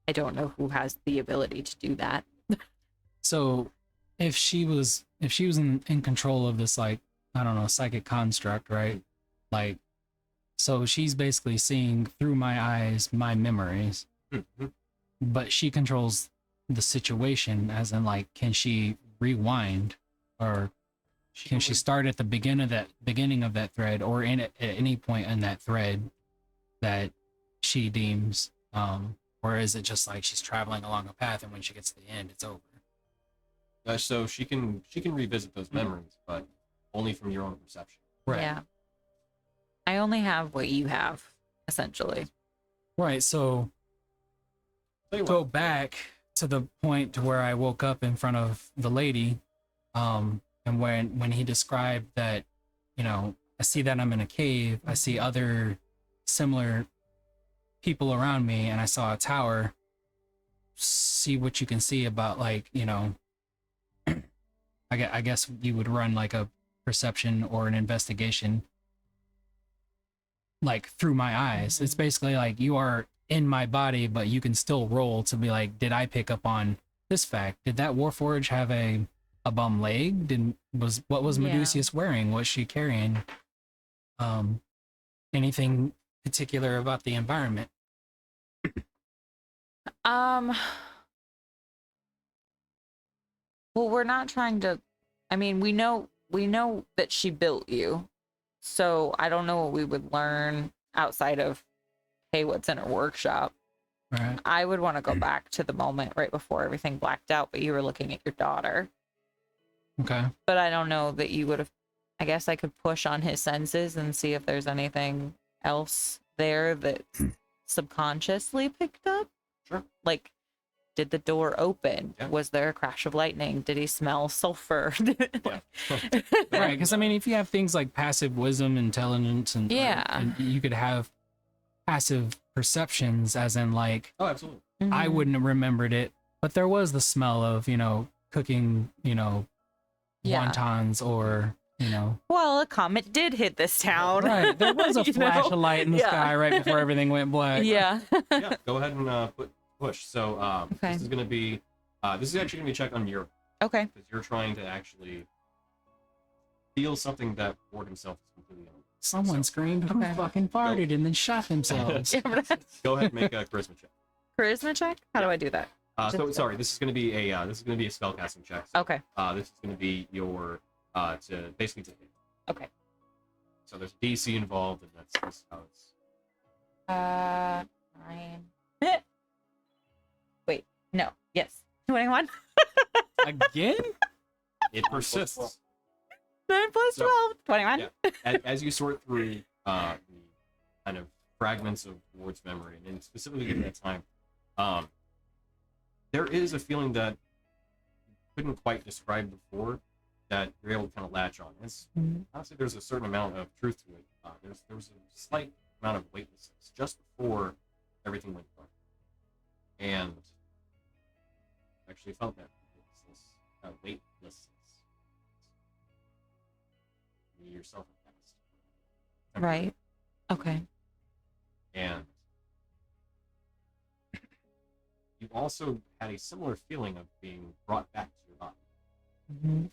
I don't know who has the ability to do that. So, if she was in control of this, like, I don't know, psychic construct, right? Like, so she's basically seeing through my eyes my memories, but she controls the situation, as in like, can she rewind, or can she start at the beginning of that thread, or in at any point in that thread that she deems, or is it just like she's traveling along a path and when she gets to the end it's over? So she can revisit those memories, but only from your own perception. Right. Yeah. I only have what you have, essentially. Right. So Tell you go what, back to the point to where I woke up in front of the lady, and when he described that, you know, I see that I'm in a cave, I see other similar people around me, and I saw a tower. See what you can see about, like, you know, I guess you would run like a perception or an investigation like through my eyes. It's basically like you are in my body, but you can still roll to be like, did I pick up on this fact? Did that warforge have a bum leg? What was Yeah. Medusius wearing? Was she carrying anything particular about the environment? Well, we're not trying to. I mean, we know that she built you, so I don't know what we would learn outside of, hey, what's in her workshop. Right. I would want to go back to the moment right before everything blacked out, but you were looking at your daughter. Okay. But I don't know that you would have. I guess I could push on his senses and see if there's anything else there that subconsciously picked up. Sure. Like, did the door open? Yeah. Was there a crash of lightning? Did he smell sulfur? Yeah. Right. Because I mean, if you have things like passive wisdom, intelligence, and Yeah. and you could have passive perceptions, as in like, Oh, absolutely. I Mhm. wouldn't have remembered it, but there was the smell of, you know, cooking, you know, Yeah. wontons, or, you know. Well, a comet did hit this town. Right. There was a You flash know? of light in the Yeah. sky right before everything went black. Yeah. Yeah, go ahead and push. So Okay. this is going to be this is actually going to be a check on your, Okay. because you're trying to actually feel something that Ward himself is completely on. Someone screamed, "Who Okay. fucking farted?" and then shot themselves. Go ahead and make a charisma check. Charisma check? How do I do that? So sorry, this is going to be a spellcasting check. So, Okay. this is going to be your to basically to hit. Okay. So there's DC involved, and that's how it's. 9. Wait. No. Yes. 21. Again? It persists. 9 plus So, 12. 21. Yeah. As you sort through the kind of fragments of Ward's memory, and specifically at that time, there is a feeling that you couldn't quite describe before that you're able to kind of latch on. It's honestly, there's a certain amount of truth to it. There was a slight amount of weightlessness just before everything went dark, and actually felt that weightlessness. You yourself have passed. Right. Okay. And you also had a similar feeling of being brought back to your body. Mm-hmm.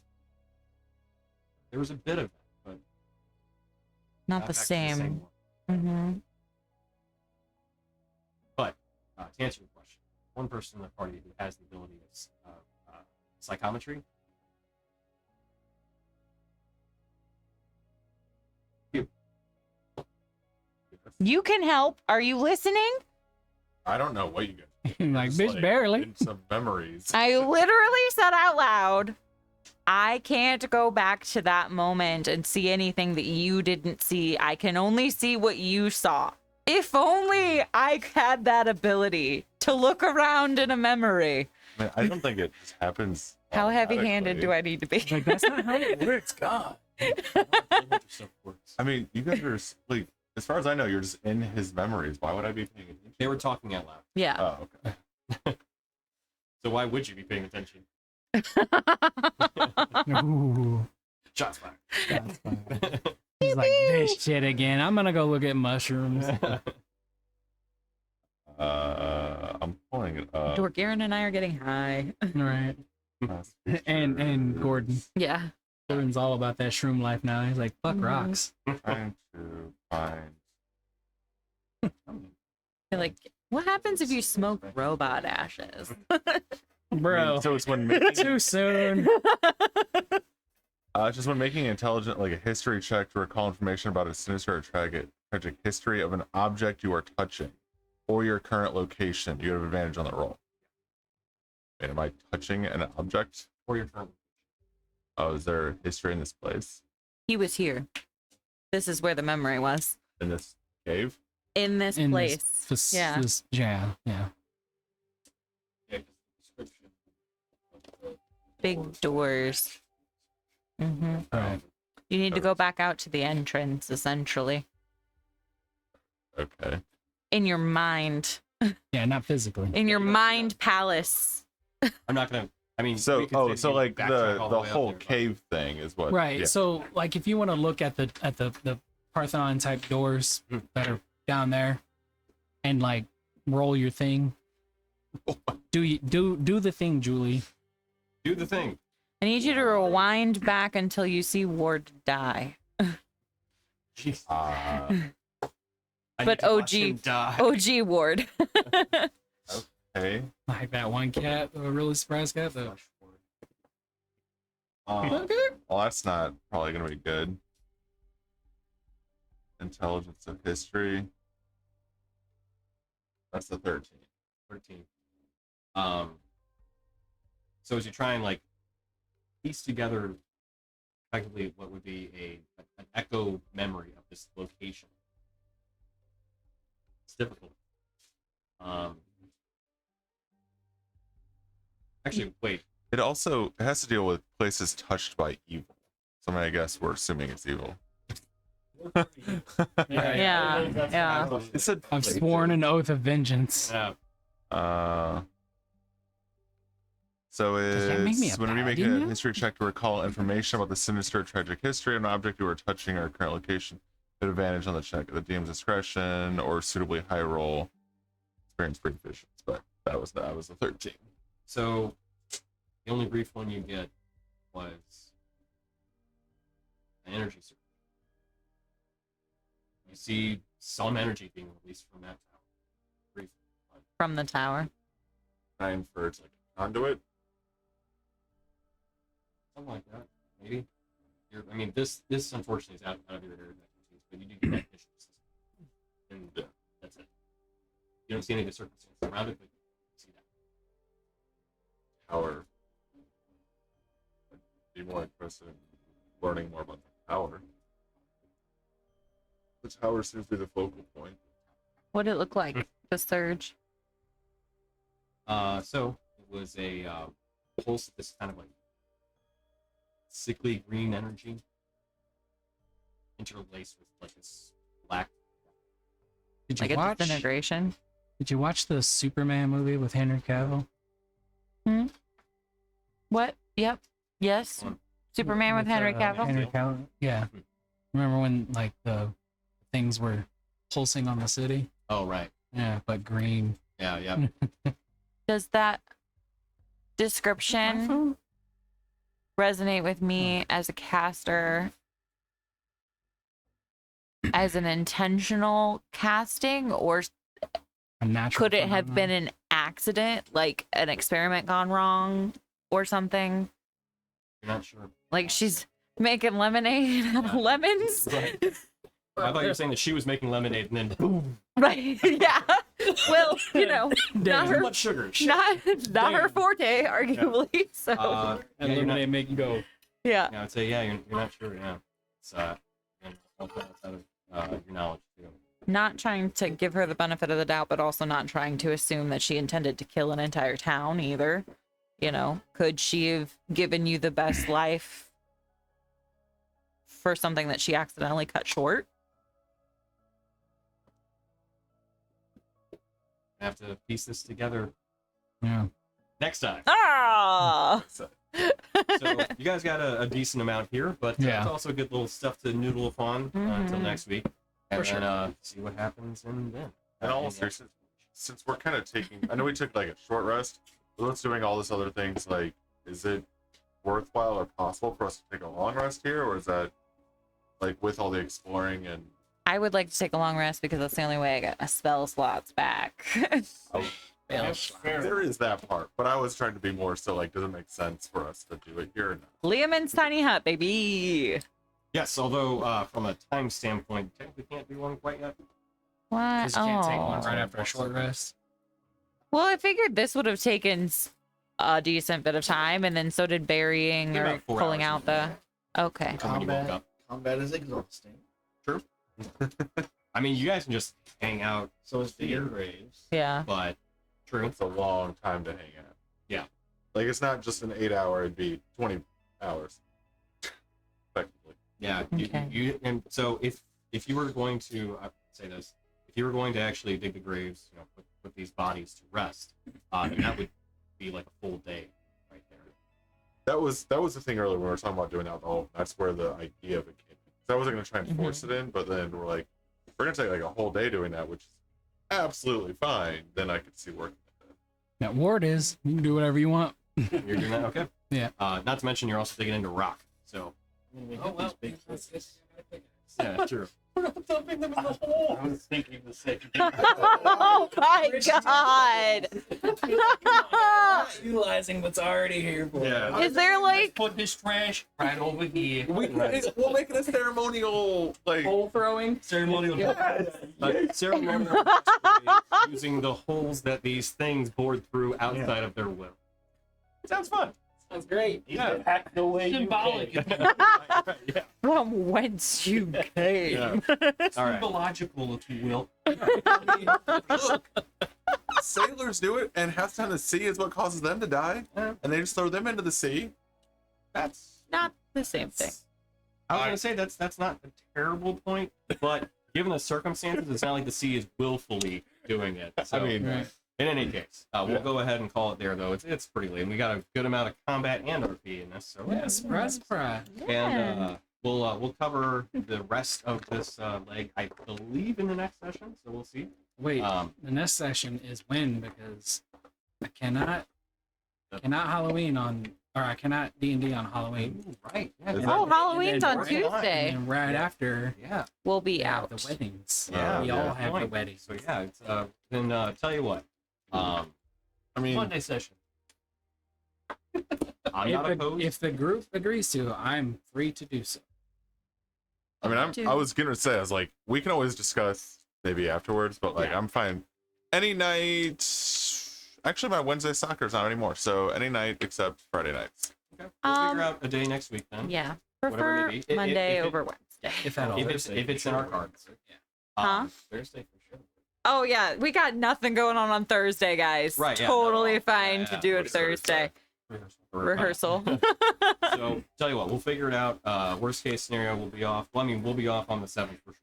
There was a bit of that, but Not back the to same. one. Mm-hmm. But to answer your question, one person in the party who has the ability of psychometry. You can help. Are you listening? I don't know what you guys. Like, Just, bitch, barely. in some memories. I literally said out loud, I can't go back to that moment and see anything that you didn't see. I can only see what you saw. If only I had that ability to look around in a memory. I mean, I don't think it just happens. How heavy-handed do I need to be? Like, that's not how it works, God. I mean, you guys are like, as far as I know, you're just in his memories. Why would I be paying attention? They were talking out loud. Yeah. Oh, okay. So why would you be paying attention? Ooh. Shots fired. That's fine. He's like, this shit again. I'm gonna go look at mushrooms. I'm pulling it up. Dork, Aaron and I are getting high. All right. And Gordon. Yeah. Gordon's all about that shroom life now. He's like, fuck rocks. Trying to find. You're like, what happens if you smoke robot ashes? Bro. So it's when making, Too soon. just when making intelligent, like a history check to recall information about a sinister or tragic history of an object you are touching, or your current location, you have advantage on the roll. Wait, am I touching an object? Or your turn. Oh, is there history in this place? He was here. This is where the memory was. In this cave? In this In place. Yeah. Yeah. Yeah, 'cause the description of the Big doors. Mm-hmm. Right. You need to go back out to the entrance, essentially. Okay. In your mind. Yeah, not physically. In your mind palace. I'm not gonna. I mean, So, we could say you like backtrack all the way up whole there, but- cave thing is what? Right. Yeah. So, like, if you want to look at the Parthenon type doors that are down there, and like roll your thing. Do the thing, Julie? Do the thing. I need you to rewind back until you see Ward die. Jeez. Uh, I But need to watch OG him die. OG Ward. okay. Like that one cat, the really surprised cat. Well, that's not probably gonna be good. Intelligence of history. That's the 13. 13. So as you try and like piece together effectively what would be an echo memory of this location, it's difficult. Actually, wait. It also has to deal with places touched by evil. So I guess we're assuming it's evil. Yeah. It said I've sworn an oath of vengeance. So that make me it's a when we make paladin a now? history check to recall information about the sinister or tragic history of an object you are touching or current location. At advantage on the check at the DM's discretion or suitably high roll. Experience proficiency, but that was the 13. So the only brief one you get was an energy surge. You see some energy being released from that tower. Brief. From the tower. Trying for it's like a conduit. Something like that, maybe. I mean, this unfortunately is out of your area of expertise, but you do get that mission system. And that's it. You don't see any of the circumstances around it, but you see that. Tower. I'd be more interested in learning more about the tower. The tower seems to be the focal point. What did it look like? The surge. So it was a pulse of this kind of like sickly green energy interlaced with like this black. Did Like you a watch? disintegration. Did you watch the Superman movie with Henry Cavill? What? Yep. Yes. One. Superman with Henry Cavill. Henry Cavill. Yeah. Remember when like the things were pulsing on the city? Oh right. Yeah, but green. Yeah, yeah. Does that description resonate with me as a caster as an intentional casting, or A natural. Could it have been phenomenon? an accident, like an experiment gone wrong or something? You're not sure. Like she's making lemonade out of Yeah. lemons? Right. I thought you were saying that she was making lemonade and then boom. Right. Yeah. Well, not Too her, much sugar. Shit. not her forte, arguably. So Yeah, And you're not, lemonade make you go. yeah. I would say, yeah, you're not sure. Yeah. It's I'll put outside of your knowledge too. Not trying to give her the benefit of the doubt, but also not trying to assume that she intended to kill an entire town either. Could she have given you the best life for something that she accidentally cut short? I have to piece this together Yeah. next time. Ah! So you guys got a decent amount here, but Yeah. it's also good little stuff to noodle upon until Mhm. next week, and For then see what happens and then. In all seriousness, since we're kind of taking, I know we took like a short rest, but let's doing all this other things. Like, is it worthwhile or possible for us to take a long rest here, or is that like with all the exploring and? I would like to take a long rest because that's the only way I get my spell slots back. That's fair. There is that part, but I was trying to be more so like, does it make sense for us to do it here or not? Liamon's tiny hut, baby. Yes, although from a time standpoint, technically can't do one quite yet. What? Because you can't take one Oh. right after a short rest. Well, I figured this would have taken a decent bit of time, and then so did burying Maybe or about 4 pulling hours out the. Okay. From when you woke up. Combat is exhausting. I mean, you guys can just hang out, So it's the graves. Yeah. but true. It's a long time to hang out. Yeah. Like it's not just an 8 hour; it'd be 20 hours, effectively. Yeah. Okay. And so if you were going to say this, if you were going to actually dig the graves, put these bodies to rest, then that would be like a full day right there. That was the thing earlier when we were talking about doing alcohol. That's where the idea of it came in. So I wasn't gonna try and force it in, but then we're like, we're gonna take like a whole day doing that, which is absolutely fine. Then I could see working with it. That ward is. You can do whatever you want. You're doing that, okay? Yeah. Not to mention you're also digging into rock. So Oh, well. yeah, true. We're not dumping them in the hole. I was thinking the same thing. Oh my god! Utilizing what's already here for Yeah. Is there like Put this trash right over here. We'll make it a ceremonial like. hole throwing? Ceremonial. Ceremonial using the holes that these things bored through outside of their will. It sounds fun. Sounds great. Yeah. Act the way Symbolic. you can. Yeah. from whence you came? Yeah. All right. Symbological, if you will. Look, sailors do it, and half the time the sea is what causes them to die, and they just throw them into the sea. That's Not the same thing. I was gonna say that's not a terrible point, but given the circumstances, it's not like the sea is willfully doing it. So, I mean, Right. in any case, we'll Yeah. go ahead and call it there, though. It's pretty late. And we got a good amount of combat and RP in this, so Yeah, surprise, surprise. And we'll cover the rest of this leg, I believe, in the next session. So we'll see. Wait, Um, the next session is when? Because I cannot Halloween on, or I cannot D&D on Halloween. ooh, right. Yeah, Is yeah. that- Oh, Halloween's on right. Tuesday. And right Yeah. after, Yeah. We'll be we have out. the weddings. Yeah, we yeah. all have the Point. weddings. So yeah, it's then tell you what. I mean, Monday session. I'm not If opposed. if the group agrees to, I'm free to do so. I was gonna say, I was like, we can always discuss maybe afterwards, but like, Yeah. I'm fine. Any night. Actually, my Wednesday soccer's not anymore, so any night except Friday nights. Okay. We'll figure out a day next week then. Yeah. Whatever it Prefer may be. Monday If it- over Wednesday. If at all. If it's in our cards. Huh? Thursday for sure. Oh yeah, we got nothing going on Thursday, guys. Right, yeah, Totally no, fine yeah, to do it what's Thursday? Thursday. Rehearsal. So tell you what, we'll figure it out. Worst case scenario, we'll be off. Well, I mean, we'll be off on the 7th for sure.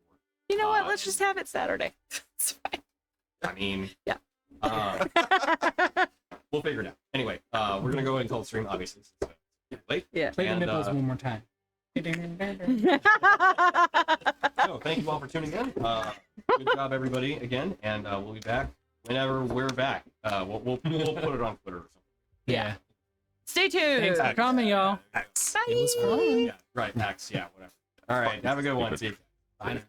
You know what? Let's just have it Saturday. It's fine. I mean, Yeah. We'll figure it out. Anyway, we're gonna go ahead and call the stream, obviously. Since it's late. Yeah. Play the And, nipples one more time. So thank you all for tuning in. Good job, everybody, again, and we'll be back whenever we're back. We'll put it on Twitter or something. Yeah. Stay tuned. Thanks for coming, y'all. Bye. It was fun. Yeah, right. Max. Yeah, whatever. All right. Have a good one. See you. Bye now.